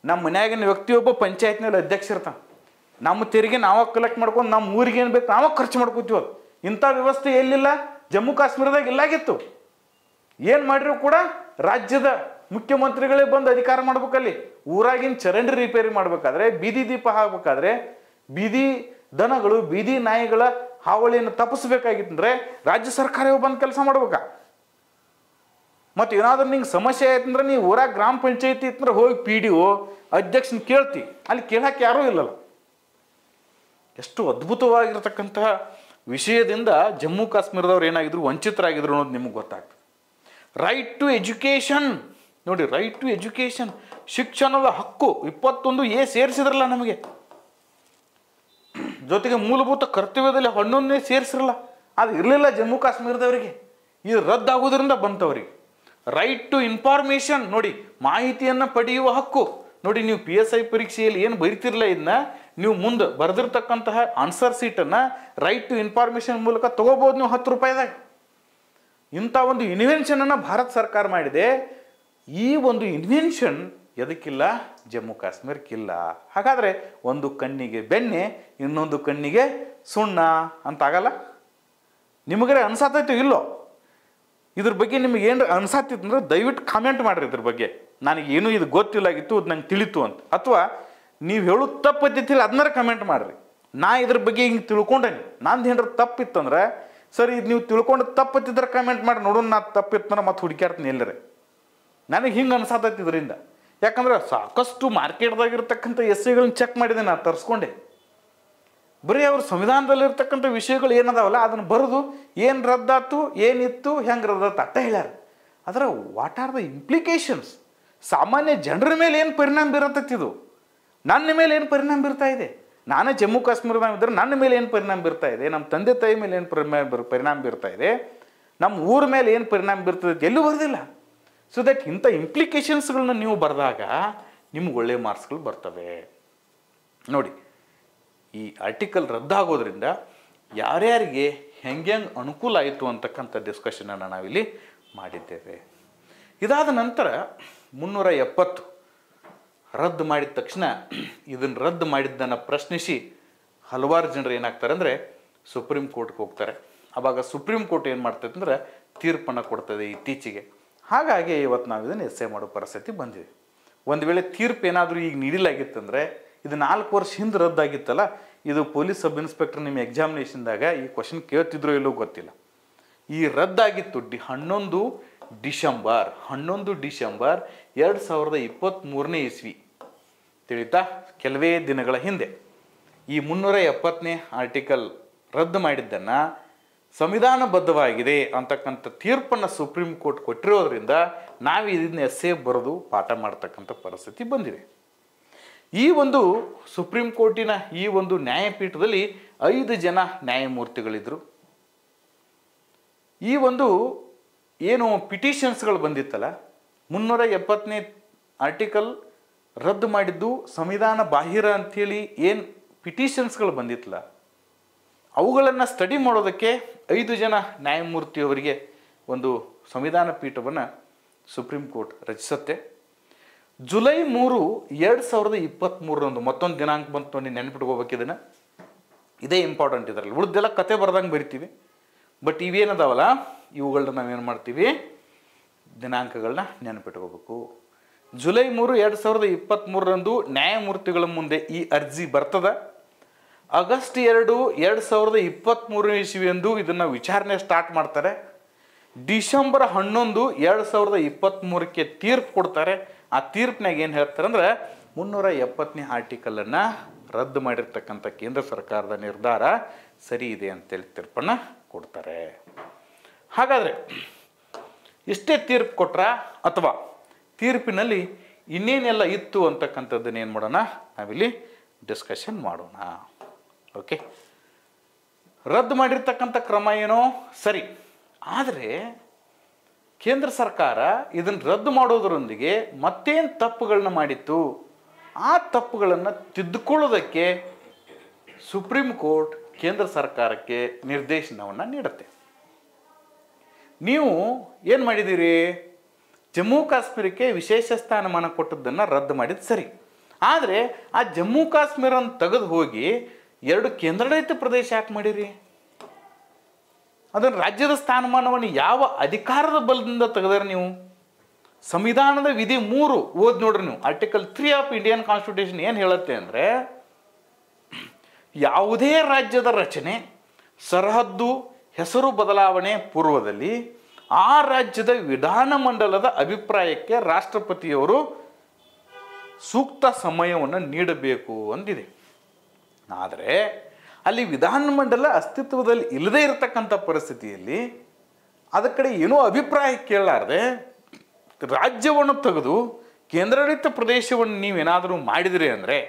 ನಮ್ಮ ಮನ್ಯಾಗಿನ ವ್ಯಕ್ತಿಯೊಬ್ಬ ಪಂಚಾಯತ್ನಲ್ಲಿ ಅಧ್ಯಕ್ಷ ಇರ್ತಾನೆ. ನಮ್ಮ ತೆರಿಗೆ ನಾವೇ ಕಲೆಕ್ಟ್ ಮಾಡ್ಕೊಂಡು ನಮ್ಮ ಊರಿಗೆ ಏನು ಬೇಕು ನಾವೇ ಖರ್ಚು ಮಾಡ್ಕೋತೀವಿ. ಅದು ಇಂಥ ವ್ಯವಸ್ಥೆ ಎಲ್ಲಿಲ್ಲ, ಜಮ್ಮು ಕಾಶ್ಮೀರದಾಗ ಇಲ್ಲಾಗಿತ್ತು. ಏನು ಮಾಡಿದ್ರು ಕೂಡ ರಾಜ್ಯದ ಮುಖ್ಯಮಂತ್ರಿಗಳೇ ಬಂದು ಅಧಿಕಾರ ಮಾಡ್ಬೇಕಲ್ಲಿ. ಊರಾಗಿನ ಚರಂಡಿ ರಿಪೇರಿ ಮಾಡ್ಬೇಕಾದ್ರೆ, ಬೀದಿ ದೀಪ ಹಾಕ್ಬೇಕಾದ್ರೆ, ಬೀದಿ ದನಗಳು ಬೀದಿ ನಾಯಿಗಳ ಹಾವಳಿಯನ್ನು ತಪ್ಪಿಸ್ಬೇಕಾಗಿತ್ತಂದ್ರೆ ರಾಜ್ಯ ಸರ್ಕಾರವೇ ಬಂದು ಕೆಲಸ ಮಾಡ್ಬೇಕಾ. ಮತ್ತು ಏನಾದ್ರೂ ನಿಂಗೆ ಸಮಸ್ಯೆ ಆಯ್ತಂದ್ರೆ ನೀವು ಊರಾಗ ಗ್ರಾಮ ಪಂಚಾಯತಿ ಇತ್ತಂದ್ರೆ ಹೋಗಿ ಪಿ ಡಿ ಒ ಅಧ್ಯಕ್ಷನ ಕೇಳ್ತಿ, ಅಲ್ಲಿ ಕೇಳಕ್ಕೆ ಯಾರೂ ಇಲ್ಲಲ್ಲ. ಎಷ್ಟು ಅದ್ಭುತವಾಗಿರ್ತಕ್ಕಂತಹ ವಿಷಯದಿಂದ ಜಮ್ಮು ಕಾಶ್ಮೀರದವ್ರು ಏನಾಗಿದ್ರು, ವಂಚಿತರಾಗಿದ್ರು ಅನ್ನೋದು ನಿಮಗೆ ಗೊತ್ತಾಗ್ತದೆ. ರೈಟ್ ಟು ಎಜುಕೇಷನ್ ನೋಡಿ, ರೈಟ್ ಟು ಎಜುಕೇಷನ್, ಶಿಕ್ಷಣದ ಹಕ್ಕು 21A ಸೇರಿಸಿದ್ರಲ್ಲ ನಮಗೆ. ಜೊತೆಗೆ ಮೂಲಭೂತ ಕರ್ತವ್ಯದಲ್ಲಿ 11ನೇ ಸೇರಿಸಿರಲ್ಲ. ಅದು ಇರಲಿಲ್ಲ ಜಮ್ಮು ಕಾಶ್ಮೀರದವರಿಗೆ, ಇದು ರದ್ದಾಗೋದ್ರಿಂದ ಬಂತವ್ರಿಗೆ. ರೈಟ್ ಟು ಇನ್ಫಾರ್ಮೇಷನ್ ನೋಡಿ, ಮಾಹಿತಿಯನ್ನು ಪಡೆಯುವ ಹಕ್ಕು ನೋಡಿ. ನೀವು PSI ಪರೀಕ್ಷೆಯಲ್ಲಿ ಏನು ಬರಿತಿರಲ್ಲ, ಇದನ್ನ ನೀವು ಮುಂದೆ ಬರೆದಿರ್ತಕ್ಕಂತಹ ಆನ್ಸರ್ ಸೀಟನ್ನು ರೈಟ್ ಟು ಇನ್ಫಾರ್ಮೇಷನ್ ಮೂಲಕ ತೊಗೋಬೋದು ನೀವು 10 ರೂಪಾಯಿದಾಗ. ಇಂಥ ಒಂದು ಇನ್ವೆನ್ಷನನ್ನು ಭಾರತ ಸರ್ಕಾರ ಮಾಡಿದೆ. ಈ ಒಂದು ಇನ್ವೆನ್ಷನ್ ಎದಕ್ಕಿಲ್ಲ, ಜಮ್ಮು ಕಾಶ್ಮೀರಕ್ಕಿಲ್ಲ. ಹಾಗಾದರೆ ಒಂದು ಕಣ್ಣಿಗೆ ಬೆಣ್ಣೆ, ಇನ್ನೊಂದು ಕಣ್ಣಿಗೆ ಸುಣ್ಣ ಅಂತಾಗಲ್ಲ. ನಿಮಗರೆ ಅನ್ಸತ್ತೈತೋ ಇಲ್ಲೋ? ಇದ್ರ ಬಗ್ಗೆ ನಿಮಗೆ ಏನು ಅನ್ಸತ್ತಿತ್ತಂದ್ರೆ ದಯವಿಟ್ಟು ಕಾಮೆಂಟ್ ಮಾಡಿರಿ. ಇದ್ರ ಬಗ್ಗೆ ನನಗೇನು ಇದು ಗೊತ್ತಿಲ್ಲಾಗಿತ್ತು, ಅದು ನಂಗೆ ತಿಳಿತು ಅಂತ. ಅಥವಾ ನೀವು ಹೇಳೋದು ತಪ್ಪತ್ತಿತ್ತಿಲ್ಲ ಅದನ್ನಾರ ಕಮೆಂಟ್ ಮಾಡಿರಿ. ನಾ ಇದ್ರ ಬಗ್ಗೆ ಹಿಂಗೆ ತಿಳ್ಕೊಂಡೇನಿ, ನಂದು ಏನಾರ ತಪ್ಪಿತ್ತಂದ್ರೆ ಸರಿ, ಇದು ನೀವು ತಿಳ್ಕೊಂಡು ತಪ್ಪತ್ತಿದ್ರೆ ಕಮೆಂಟ್ ಮಾಡಿ ನೋಡೋಣ. ನಾ ತಪ್ಪಿತ್ತಂದ್ರೆ ಮತ್ತೆ ಹುಡುಕ್ಯಾಡ್ತೀನಿ ಎಲ್ಲರೇ. ನನಗೆ ಹಿಂಗೆ ಅನ್ಸತ್ತೈತಿ ಇದರಿಂದ. ಯಾಕಂದ್ರೆ ಸಾಕಷ್ಟು ಮಾರ್ಕೆಟ್ದಾಗಿರ್ತಕ್ಕಂಥ ಎಸ್ಸೆಗಳನ್ನ ಚೆಕ್ ಮಾಡಿದೆ, ನಾನು ತರಿಸ್ಕೊಂಡೆ. ಬರೀ ಅವ್ರ ಸಂವಿಧಾನದಲ್ಲಿರ್ತಕ್ಕಂಥ ವಿಷಯಗಳು ಏನದಾವಲ್ಲ ಅದನ್ನು ಬರೆದು ಏನು ರದ್ದಾತು, ಏನಿತ್ತು, ಹೆಂಗೆ ರದ್ದಾತು ಅಟ್ಟ ಹೇಳ್ಯಾರ. ಅದರ ವಾಟ್ ಆರ್ ದ ಇಂಪ್ಲಿಕೇಶನ್ಸ್, ಸಾಮಾನ್ಯ ಜನರ ಮೇಲೆ ಏನು ಪರಿಣಾಮ ಬೀರತ್ತೈತಿ, ಇದು ನನ್ನ ಮೇಲೆ ಏನು ಪರಿಣಾಮ ಬೀರ್ತಾ ಇದೆ, ನಾನೇ ಜಮ್ಮು ಕಾಶ್ಮೀರದಾಗಿದ್ದರೆ ನನ್ನ ಮೇಲೆ ಏನು ಪರಿಣಾಮ ಬೀರ್ತಾ ಇದೆ, ನಮ್ಮ ತಂದೆ ತಾಯಿ ಮೇಲೆ ಏನು ಪರಿಣಾಮ ಬೀರ್ತಾ ಇದೆ, ನಮ್ಮ ಊರ ಮೇಲೆ ಏನು ಪರಿಣಾಮ ಬೀರ್ತದೆ ಎಲ್ಲೂ ಬರೆದಿಲ್ಲ. ಸೊ ದಟ್ ಇಂಥ ಇಂಪ್ಲಿಕೇಶನ್ಸ್ಗಳನ್ನ ನೀವು ಬರೆದಾಗ ನಿಮ್ಗೆ ಒಳ್ಳೆಯ ಮಾರ್ಕ್ಸ್ಗಳು ಬರ್ತವೆ. ನೋಡಿ, ಈ ಆರ್ಟಿಕಲ್ ರದ್ದಾಗೋದ್ರಿಂದ ಯಾರ್ಯಾರಿಗೆ ಹೆಂಗೆ ಅನುಕೂಲ ಆಯಿತು ಅಂತಕ್ಕಂಥ ಡಿಸ್ಕಷನನ್ನು ನಾವಿಲ್ಲಿ ಮಾಡಿದ್ದೇವೆ. ಇದಾದ ನಂತರ 370 ರದ್ದು ಮಾಡಿದ ತಕ್ಷಣ ಇದನ್ನು ರದ್ದು ಮಾಡಿದ್ದನ್ನು ಪ್ರಶ್ನಿಸಿ ಹಲವಾರು ಜನರು ಏನಾಗ್ತಾರೆ ಅಂದರೆ ಸುಪ್ರೀಂ ಕೋರ್ಟ್ಗೆ ಹೋಗ್ತಾರೆ. ಆವಾಗ ಸುಪ್ರೀಂ ಕೋರ್ಟ್ ಏನು ಮಾಡ್ತೈತೆ ಅಂದರೆ ತೀರ್ಪನ್ನು ಕೊಡ್ತದೆ ಇತ್ತೀಚೆಗೆ. ಹಾಗಾಗಿ ಇವತ್ತು ನಾವು ಇದನ್ನು ಎಸ್ಸೆ ಮಾಡೋ ಪರಿಸ್ಥಿತಿ ಬಂದಿದೆ. ಒಂದು ವೇಳೆ ತೀರ್ಪು ಏನಾದರೂ ಈಗ ನೀಡಿಲಾಗಿತ್ತಂದರೆ, ಇದು 4 ವರ್ಷ ಹಿಂದೆ ರದ್ದಾಗಿತ್ತಲ್ಲ, ಇದು ಪೊಲೀಸ್ ಸಬ್ ಇನ್ಸ್ಪೆಕ್ಟರ್ ನಿಮ್ಮ ಎಕ್ಸಾಮಿನೇಷನ್ದಾಗ ಈ ಕ್ವಶನ್ ಕೇಳ್ತಿದ್ರೋ ಇಲ್ಲೋ ಗೊತ್ತಿಲ್ಲ. ಈ ರದ್ದಾಗಿತ್ತು 11 ಡಿಸೆಂಬರ್ 2023ನೇ ಇಸ್ವಿ. ತಿಳಿತಾ? ಕೆಲವೇ ದಿನಗಳ ಹಿಂದೆ ಈ 370ನೇ ಆರ್ಟಿಕಲ್ ರದ್ದು ಮಾಡಿದ್ದನ್ನು ಸಂವಿಧಾನಬದ್ಧವಾಗಿದೆ ಅಂತಕ್ಕಂಥ ತೀರ್ಪನ್ನು ಸುಪ್ರೀಂ ಕೋರ್ಟ್ ಕೊಟ್ಟಿರೋದ್ರಿಂದ ನಾವು ಇದನ್ನ ಎಸ್ಸೆ ಬರೆದು ಪಾಠ ಮಾಡ್ತಕ್ಕಂಥ ಪರಿಸ್ಥಿತಿ ಬಂದಿದೆ. ಈ ಒಂದು ಸುಪ್ರೀಂ ಕೋರ್ಟಿನ ಈ ಒಂದು ನ್ಯಾಯಪೀಠದಲ್ಲಿ 5 ಜನ ನ್ಯಾಯಮೂರ್ತಿಗಳಿದ್ದರು. ಈ ಒಂದು ಏನು ಪಿಟಿಷನ್ಸ್ಗಳು ಬಂದಿತ್ತಲ್ಲ, 370ನೇ ಆರ್ಟಿಕಲ್ ರದ್ದು ಮಾಡಿದ್ದು ಸಂವಿಧಾನ ಬಾಹಿರ ಅಂಥೇಳಿ ಏನು ಪಿಟಿಷನ್ಸ್ಗಳು ಬಂದಿತ್ತಲ್ಲ, ಅವುಗಳನ್ನು ಸ್ಟಡಿ ಮಾಡೋದಕ್ಕೆ 5 ಜನ ನ್ಯಾಯಮೂರ್ತಿಯವರಿಗೆ ಒಂದು ಸಂವಿಧಾನ ಪೀಠವನ್ನು ಸುಪ್ರೀಂ ಕೋರ್ಟ್ ರಚಿಸುತ್ತೆ. ಜುಲೈ 3, 2023 ಮತ್ತೊಂದು ದಿನಾಂಕ ಬಂತು ನೋಡಿ, ನೆನ್ಪಿಟ್ಕೋಬೇಕು ಇದನ್ನು. ಇದೇ ಇಂಪಾರ್ಟೆಂಟ್. ಇದರಲ್ಲಿ ಉಳಿದೆಲ್ಲ ಕತೆ ಬರ್ದಂಗೆ ಬರಿತೀವಿ, ಬಟ್ ಇವೇನದಾವಲ್ಲ ಇವುಗಳನ್ನ ನಾವೇನು ಮಾಡ್ತೀವಿ, ದಿನಾಂಕಗಳನ್ನ ನೆನಪಿಟ್ಕೋಬೇಕು. ಜುಲೈ 3, 2023ರಂದು ನ್ಯಾಯಮೂರ್ತಿಗಳ ಮುಂದೆ ಈ ಅರ್ಜಿ ಬರ್ತದ. ಆಗಸ್ಟ್ 2, 2023 ಇಸ್ವಿಯಂದು ಇದನ್ನು ವಿಚಾರಣೆ ಸ್ಟಾರ್ಟ್ ಮಾಡ್ತಾರೆ. ಡಿಸೆಂಬರ್ 11, 2023ಕ್ಕೆ ತೀರ್ಪು ಕೊಡ್ತಾರೆ. ಆ ತೀರ್ಪಿನಾಗ ಏನು ಹೇಳ್ತಾರೆ ಅಂದ್ರೆ 370ನೇ ಆರ್ಟಿಕಲನ್ನು ರದ್ದು ಮಾಡಿರ್ತಕ್ಕಂಥ ಕೇಂದ್ರ ಸರ್ಕಾರದ ನಿರ್ಧಾರ ಸರಿ ಇದೆ ಅಂತೇಳಿ ತೀರ್ಪನ್ನು ಕೊಡ್ತಾರೆ. ಹಾಗಾದರೆ ಇಷ್ಟೇ ತೀರ್ಪು ಕೊಟ್ರ ಅಥವಾ ತೀರ್ಪಿನಲ್ಲಿ ಇನ್ನೇನೆಲ್ಲ ಇತ್ತು ಅಂತಕ್ಕಂಥದ್ದನ್ನು ಏನು ಮಾಡೋಣ, ನಾವಿಲ್ಲಿ ಡಿಸ್ಕಷನ್ ಮಾಡೋಣ. ಓಕೆ, ರದ್ದು ಮಾಡಿರ್ತಕ್ಕಂಥ ಕ್ರಮ ಏನೋ ಸರಿ, ಆದರೆ ಕೇಂದ್ರ ಸರ್ಕಾರ ಇದನ್ನು ರದ್ದು ಮಾಡೋದರೊಂದಿಗೆ ಮತ್ತೇನು ತಪ್ಪುಗಳನ್ನ ಮಾಡಿತ್ತು, ಆ ತಪ್ಪುಗಳನ್ನು ತಿದ್ದುಕೊಳ್ಳೋದಕ್ಕೆ ಸುಪ್ರೀಂ ಕೋರ್ಟ್ ಕೇಂದ್ರ ಸರ್ಕಾರಕ್ಕೆ ನಿರ್ದೇಶನವನ್ನು ನೀಡುತ್ತೆ. ನೀವು ಏನು ಮಾಡಿದ್ದೀರಿ, ಜಮ್ಮು ಕಾಶ್ಮೀರಕ್ಕೆ ವಿಶೇಷ ಸ್ಥಾನಮಾನ ಕೊಟ್ಟದ್ದನ್ನು ರದ್ದು ಮಾಡಿದ್ದು ಸರಿ, ಆದರೆ ಆ ಜಮ್ಮು ಕಾಶ್ಮೀರನ್ನು ತೆಗೆದು ಹೋಗಿ 2 ಕೇಂದ್ರಾಡಳಿತ ಪ್ರದೇಶ ಯಾಕೆ ಮಾಡಿರಿ? ಅದನ್ನು ರಾಜ್ಯದ ಸ್ಥಾನಮಾನವನ್ನು ಯಾವ ಅಧಿಕಾರದ ಬಲದಿಂದ ತೆಗೆದಾರೆ ನೀವು? ಸಂವಿಧಾನದ ವಿಧಿ 3 ಓದಿ ನೋಡ್ರಿ ನೀವು. ಆರ್ಟಿಕಲ್ 3 ಆಫ್ ಇಂಡಿಯನ್ ಕಾನ್ಸ್ಟಿಟ್ಯೂಷನ್ ಏನು ಹೇಳುತ್ತೆ ಅಂದರೆ, ಯಾವುದೇ ರಾಜ್ಯದ ರಚನೆ, ಸರಹದ್ದು, ಹೆಸರು ಬದಲಾವಣೆ ಪೂರ್ವದಲ್ಲಿ ಆ ರಾಜ್ಯದ ವಿಧಾನಮಂಡಲದ ಅಭಿಪ್ರಾಯಕ್ಕೆ ರಾಷ್ಟ್ರಪತಿಯವರು ಸೂಕ್ತ ಸಮಯವನ್ನು ನೀಡಬೇಕು ಅಂದಿದೆ. ಆದರೆ ಅಲ್ಲಿ ವಿಧಾನಮಂಡಲ ಅಸ್ತಿತ್ವದಲ್ಲಿ ಇಲ್ಲದೇ ಇರತಕ್ಕಂಥ ಪರಿಸ್ಥಿತಿಯಲ್ಲಿ ಅದ ಕಡೆ ಏನೋ ಅಭಿಪ್ರಾಯ ಕೇಳಲಾರದೆ ರಾಜ್ಯವನ್ನು ತೆಗೆದು ಕೇಂದ್ರಾಡಳಿತ ಪ್ರದೇಶವನ್ನು ನೀವೇನಾದರೂ ಮಾಡಿದಿರಿ ಅಂದರೆ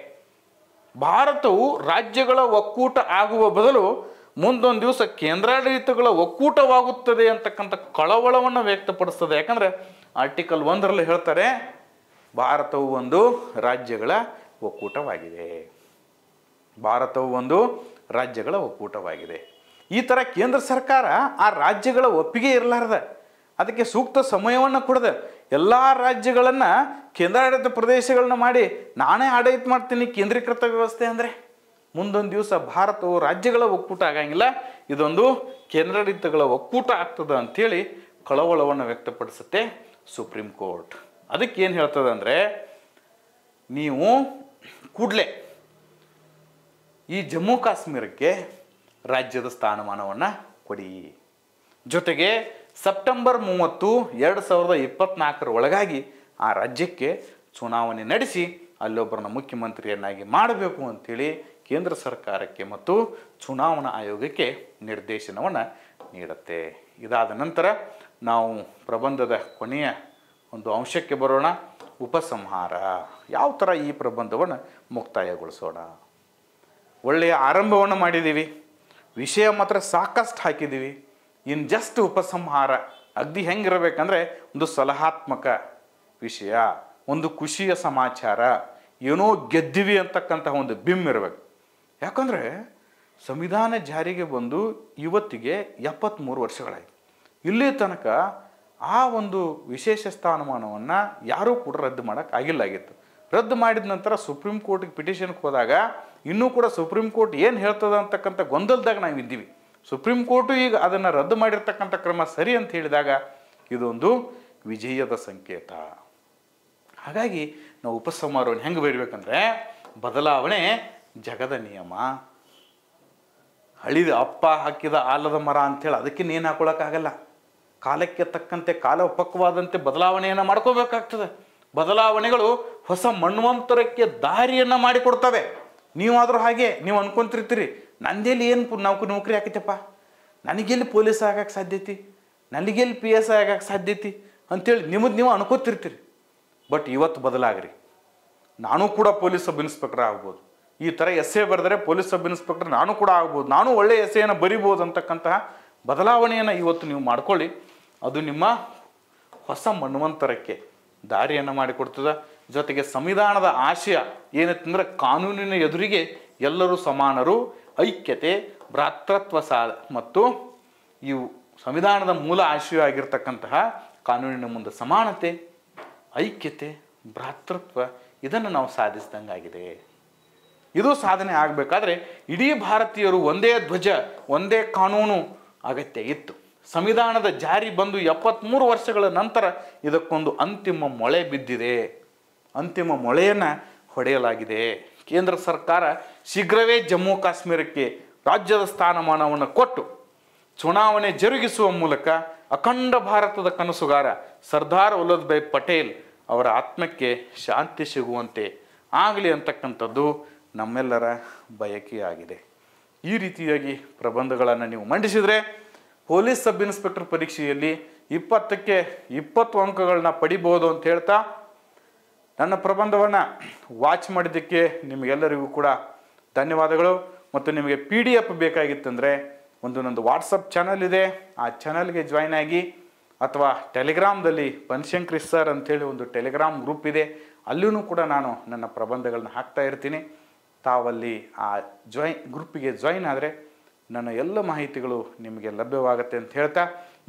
ಭಾರತವು ರಾಜ್ಯಗಳ ಒಕ್ಕೂಟ ಆಗುವ ಬದಲು ಮುಂದೊಂದು ದಿವಸ ಕೇಂದ್ರಾಡಳಿತಗಳ ಒಕ್ಕೂಟವಾಗುತ್ತದೆ ಅಂತಕ್ಕಂಥ ಕಳವಳವನ್ನು ವ್ಯಕ್ತಪಡಿಸ್ತದೆ. ಯಾಕಂದರೆ ಆರ್ಟಿಕಲ್ 1ರಲ್ಲಿ ಹೇಳ್ತಾರೆ, ಭಾರತವು ಒಂದು ರಾಜ್ಯಗಳ ಒಕ್ಕೂಟವಾಗಿದೆ, ಭಾರತವು ಒಂದು ರಾಜ್ಯಗಳ ಒಕ್ಕೂಟವಾಗಿದೆ. ಈ ಥರ ಕೇಂದ್ರ ಸರ್ಕಾರ ಆ ರಾಜ್ಯಗಳ ಒಪ್ಪಿಗೆ ಇರಲಾರ್ದ, ಅದಕ್ಕೆ ಸೂಕ್ತ ಸಮಯವನ್ನು ಕೊಡದೆ ಎಲ್ಲ ರಾಜ್ಯಗಳನ್ನು ಕೇಂದ್ರಾಡಳಿತ ಪ್ರದೇಶಗಳನ್ನ ಮಾಡಿ ನಾನೇ ಆಡಳಿತ ಮಾಡ್ತೀನಿ ಕೇಂದ್ರೀಕೃತ ವ್ಯವಸ್ಥೆ ಅಂದರೆ ಮುಂದೊಂದು ದಿವಸ ಭಾರತವು ರಾಜ್ಯಗಳ ಒಕ್ಕೂಟ ಆಗಂಗಿಲ್ಲ, ಇದೊಂದು ಕೇಂದ್ರಾಡಳಿತಗಳ ಒಕ್ಕೂಟ ಆಗ್ತದೆ ಅಂಥೇಳಿ ಕಳವಳವನ್ನು ವ್ಯಕ್ತಪಡಿಸುತ್ತೆ ಸುಪ್ರೀಂ ಕೋರ್ಟ್. ಅದಕ್ಕೆ ಏನು ಹೇಳ್ತದೆ ಅಂದರೆ, ನೀವು ಕೂಡಲೇ ಈ ಜಮ್ಮು ಕಾಶ್ಮೀರಕ್ಕೆ ರಾಜ್ಯದ ಸ್ಥಾನಮಾನವನ್ನು ಕೊಡಿ, ಜೊತೆಗೆ ಸೆಪ್ಟೆಂಬರ್ 30, 2024 ಒಳಗಾಗಿ ಆ ರಾಜ್ಯಕ್ಕೆ ಚುನಾವಣೆ ನಡೆಸಿ ಅಲ್ಲೊಬ್ಬರನ್ನ ಮುಖ್ಯಮಂತ್ರಿಯನ್ನಾಗಿ ಮಾಡಬೇಕು ಅಂಥೇಳಿ ಕೇಂದ್ರ ಸರ್ಕಾರಕ್ಕೆ ಮತ್ತು ಚುನಾವಣಾ ಆಯೋಗಕ್ಕೆ ನಿರ್ದೇಶನವನ್ನು ನೀಡುತ್ತೆ. ಇದಾದ ನಂತರ ನಾವು ಪ್ರಬಂಧದ ಕೊನೆಯ ಒಂದು ಅಂಶಕ್ಕೆ ಬರೋಣ, ಉಪಸಂಹಾರ. ಯಾವ ಥರ ಈ ಪ್ರಬಂಧವನ್ನು ಮುಕ್ತಾಯಗೊಳಿಸೋಣ? ಒಳ್ಳೆಯ ಆರಂಭವನ್ನು ಮಾಡಿದ್ದೀವಿ, ವಿಷಯ ಮಾತ್ರ ಸಾಕಷ್ಟು ಹಾಕಿದ್ದೀವಿ. ಇನ್ನು ಜಸ್ಟ್ ಉಪಸಂಹಾರ ಅಗದಿ ಹೆಂಗಿರಬೇಕಂದ್ರೆ ಒಂದು ಸಲಹಾತ್ಮಕ ವಿಷಯ, ಒಂದು ಖುಷಿಯ ಸಮಾಚಾರ, ಏನೋ ಗೆದ್ದಿವಿ ಅಂತಕ್ಕಂಥ ಒಂದು ಬಿಮ್ ಇರಬೇಕು. ಯಾಕಂದರೆ ಸಂವಿಧಾನ ಜಾರಿಗೆ ಬಂದು ಇವತ್ತಿಗೆ 73 ವರ್ಷಗಳಾಯಿತು. ಇಲ್ಲಿ ತನಕ ಆ ಒಂದು ವಿಶೇಷ ಸ್ಥಾನಮಾನವನ್ನು ಯಾರೂ ಕೂಡ ರದ್ದು ಮಾಡೋಕ್ಕಾಗಿಲ್ಲಾಗಿತ್ತು. ರದ್ದು ಮಾಡಿದ ನಂತರ ಸುಪ್ರೀಂ ಕೋರ್ಟ್ಗೆ ಪಿಟಿಷನ್ಗೆ ಹೋದಾಗ ಇನ್ನೂ ಕೂಡ ಸುಪ್ರೀಂ ಕೋರ್ಟ್ ಏನು ಹೇಳ್ತದೆ ಅಂತಕ್ಕಂಥ ಗೊಂದಲದಾಗ ನಾವು ಇದ್ದೀವಿ. ಸುಪ್ರೀಂ ಕೋರ್ಟು ಈಗ ಅದನ್ನು ರದ್ದು ಮಾಡಿರ್ತಕ್ಕಂಥ ಕ್ರಮ ಸರಿ ಅಂತ ಹೇಳಿದಾಗ ಇದೊಂದು ವಿಜಯದ ಸಂಕೇತ. ಹಾಗಾಗಿ ನಾವು ಉಪಸಂಹಾರವನ್ನು ಹೆಂಗೆ ಬರೀಬೇಕಂದ್ರೆ, ಬದಲಾವಣೆ ಜಗದ ನಿಯಮ, ಹಳಿದ ಅಪ್ಪ ಹಾಕಿದ ಆಲದ ಮರ ಅಂಥೇಳಿ ಅದಕ್ಕೆ ನೇನು ಹಾಕೊಳ್ಳೋಕ್ಕಾಗಲ್ಲ. ಕಾಲಕ್ಕೆ ತಕ್ಕಂತೆ ಕಾಲೋಪಕ್ವಾದಂತೆ ಬದಲಾವಣೆಯನ್ನು ಮಾಡ್ಕೋಬೇಕಾಗ್ತದೆ. ಬದಲಾವಣೆಗಳು ಹೊಸ ಮನ್ವಂತರಕ್ಕೆ ದಾರಿಯನ್ನು ಮಾಡಿಕೊಡ್ತವೆ. ನೀವಾದರೂ ಹಾಗೆ ನೀವು ಅನ್ಕೊಂತಿರ್ತೀರಿ, ನಂದೇಲಿ ಏನು ನೌಕರಿ ಹಾಕೈತಪ್ಪ, ನನಗೆಲ್ಲಿ ಪೊಲೀಸ್ ಆಗಕ್ಕೆ ಸಾಧ್ಯತೆ, ನನಗೆಲ್ಲಿ PS ಆಗಕ್ಕೆ ಸಾಧ್ಯತೆ ಅಂಥೇಳಿ ನಿಮ್ಮದು ನೀವು ಅನ್ಕೋತಿರ್ತೀರಿ. ಬಟ್ ಇವತ್ತು ಬದಲಾಗ್ರಿ, ನಾನು ಕೂಡ ಪೊಲೀಸ್ ಸಬ್ ಇನ್ಸ್ಪೆಕ್ಟರ್ ಆಗ್ಬೋದು, ಈ ಥರ essay ಬರೆದರೆ ಪೊಲೀಸ್ ಸಬ್ ಇನ್ಸ್ಪೆಕ್ಟರ್ ನಾನು ಕೂಡ ಆಗ್ಬೋದು, ನಾನು ಒಳ್ಳೆಯ essayಯನ್ನು ಬರಿಬೋದು ಅಂತಕ್ಕಂತಹ ಬದಲಾವಣೆಯನ್ನು ಇವತ್ತು ನೀವು ಮಾಡ್ಕೊಳ್ಳಿ. ಅದು ನಿಮ್ಮ ಹೊಸ ಮನ್ವಂತರಕ್ಕೆ ದಾರಿಯನ್ನು ಮಾಡಿಕೊಡ್ತದೆ. ಜೊತೆಗೆ ಸಂವಿಧಾನದ ಆಶಯ ಏನಂತಂದ್ರೆ, ಕಾನೂನಿನ ಎದುರಿಗೆ ಎಲ್ಲರೂ ಸಮಾನರು, ಐಕ್ಯತೆ, ಭ್ರಾತೃತ್ವ ಮತ್ತು ಇವು ಸಂವಿಧಾನದ ಮೂಲ ಆಶಯ ಆಗಿರ್ತಕ್ಕಂತಹ ಕಾನೂನಿನ ಮುಂದೆ ಸಮಾನತೆ, ಐಕ್ಯತೆ, ಭ್ರಾತೃತ್ವ, ಇದನ್ನು ನಾವು ಸಾಧಿಸಿದಂಗಾಗಿದೆ. ಇದು ಸಾಧನೆ ಆಗಬೇಕಾದ್ರೆ ಇಡೀ ಭಾರತೀಯರು ಒಂದೇ ಧ್ವಜ, ಒಂದೇ ಕಾನೂನು ಅಗತ್ಯ ಇತ್ತು. ಸಂವಿಧಾನದ ಜಾರಿ ಬಂದು 73 ವರ್ಷಗಳ ನಂತರ ಇದಕ್ಕೊಂದು ಅಂತಿಮ ಮೊಳೆ ಬಿದ್ದಿದೆ. ಅಂತಿಮ ಮೊಳೆಯನ್ನು ಹೊಡೆಯಲಾಗಿದೆ. ಕೇಂದ್ರ ಸರ್ಕಾರ ಶೀಘ್ರವೇ ಜಮ್ಮು ಕಾಶ್ಮೀರಕ್ಕೆ ರಾಜ್ಯದ ಸ್ಥಾನಮಾನವನ್ನು ಕೊಟ್ಟು ಚುನಾವಣೆ ಜರುಗಿಸುವ ಮೂಲಕ ಅಖಂಡ ಭಾರತದ ಕನಸುಗಾರ ಸರ್ದಾರ್ ವಲ್ಲಭಭಾಯ್ ಪಟೇಲ್ ಅವರ ಆತ್ಮಕ್ಕೆ ಶಾಂತಿ ಸಿಗುವಂತೆ ಆಗಲಿ ಅಂತಕ್ಕಂಥದ್ದು ನಮ್ಮೆಲ್ಲರ ಬಯಕೆಯಾಗಿದೆ. ಈ ರೀತಿಯಾಗಿ ಪ್ರಬಂಧಗಳನ್ನು ನೀವು ಮಂಡಿಸಿದರೆ ಪೊಲೀಸ್ ಸಬ್ ಇನ್ಸ್ಪೆಕ್ಟರ್ ಪರೀಕ್ಷೆಯಲ್ಲಿ 20ಕ್ಕೆ 20 ಅಂಕಗಳನ್ನ ಪಡಿಬೋದು ಅಂತ ಹೇಳ್ತಾ ನನ್ನ ಪ್ರಬಂಧವನ್ನು ವಾಚ್ ಮಾಡಿದ್ದಕ್ಕೆ ನಿಮಗೆಲ್ಲರಿಗೂ ಕೂಡ ಧನ್ಯವಾದಗಳು. ಮತ್ತು ನಿಮಗೆ PDF ಬೇಕಾಗಿತ್ತಂದರೆ ನಂದು ವಾಟ್ಸಪ್ ಚಾನಲ್ ಇದೆ, ಆ ಚಾನಲ್ಗೆ ಜಾಯ್ನ್ ಆಗಿ, ಅಥವಾ ಟೆಲಿಗ್ರಾಮ್ದಲ್ಲಿ ಬನಶಂಕರಿ ಸರ್ ಅಂಥೇಳಿ ಒಂದು ಟೆಲಿಗ್ರಾಮ್ ಗ್ರೂಪ್ ಇದೆ, ಅಲ್ಲೂ ಕೂಡ ನಾನು ನನ್ನ ಪ್ರಬಂಧಗಳನ್ನ ಹಾಕ್ತಾ ಇರ್ತೀನಿ. ತಾವಲ್ಲಿ ಆ ಗ್ರೂಪಿಗೆ ಜಾಯ್ನ್ ಆದರೆ ನನ್ನ ಎಲ್ಲ ಮಾಹಿತಿಗಳು ನಿಮಗೆ ಲಭ್ಯವಾಗುತ್ತೆ ಅಂತ ಹೇಳ್ತಾ,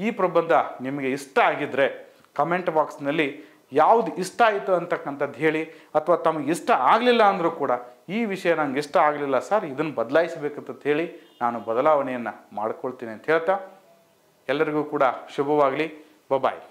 ಈ ಪ್ರಬಂಧ ನಿಮಗೆ ಇಷ್ಟ ಆಗಿದ್ದರೆ ಕಮೆಂಟ್ ಬಾಕ್ಸ್ನಲ್ಲಿ ಯಾವುದು ಇಷ್ಟ ಆಯಿತು ಅಂತಕ್ಕಂಥದ್ದು ಹೇಳಿ, ಅಥವಾ ತಮಗೆ ಇಷ್ಟ ಆಗಲಿಲ್ಲ ಅಂದರೂ ಕೂಡ ಈ ವಿಷಯ ನಂಗೆ ಇಷ್ಟ ಆಗಲಿಲ್ಲ ಸರ್, ಇದನ್ನು ಬದಲಾಯಿಸಬೇಕಂತ ಹೇಳಿ ನಾನು ಬದಲಾವಣೆಯನ್ನು ಮಾಡ್ಕೊಳ್ತೀನಿ ಅಂತ ಹೇಳ್ತಾ ಎಲ್ಲರಿಗೂ ಕೂಡ ಶುಭವಾಗಲಿ. ಬಾಯ್.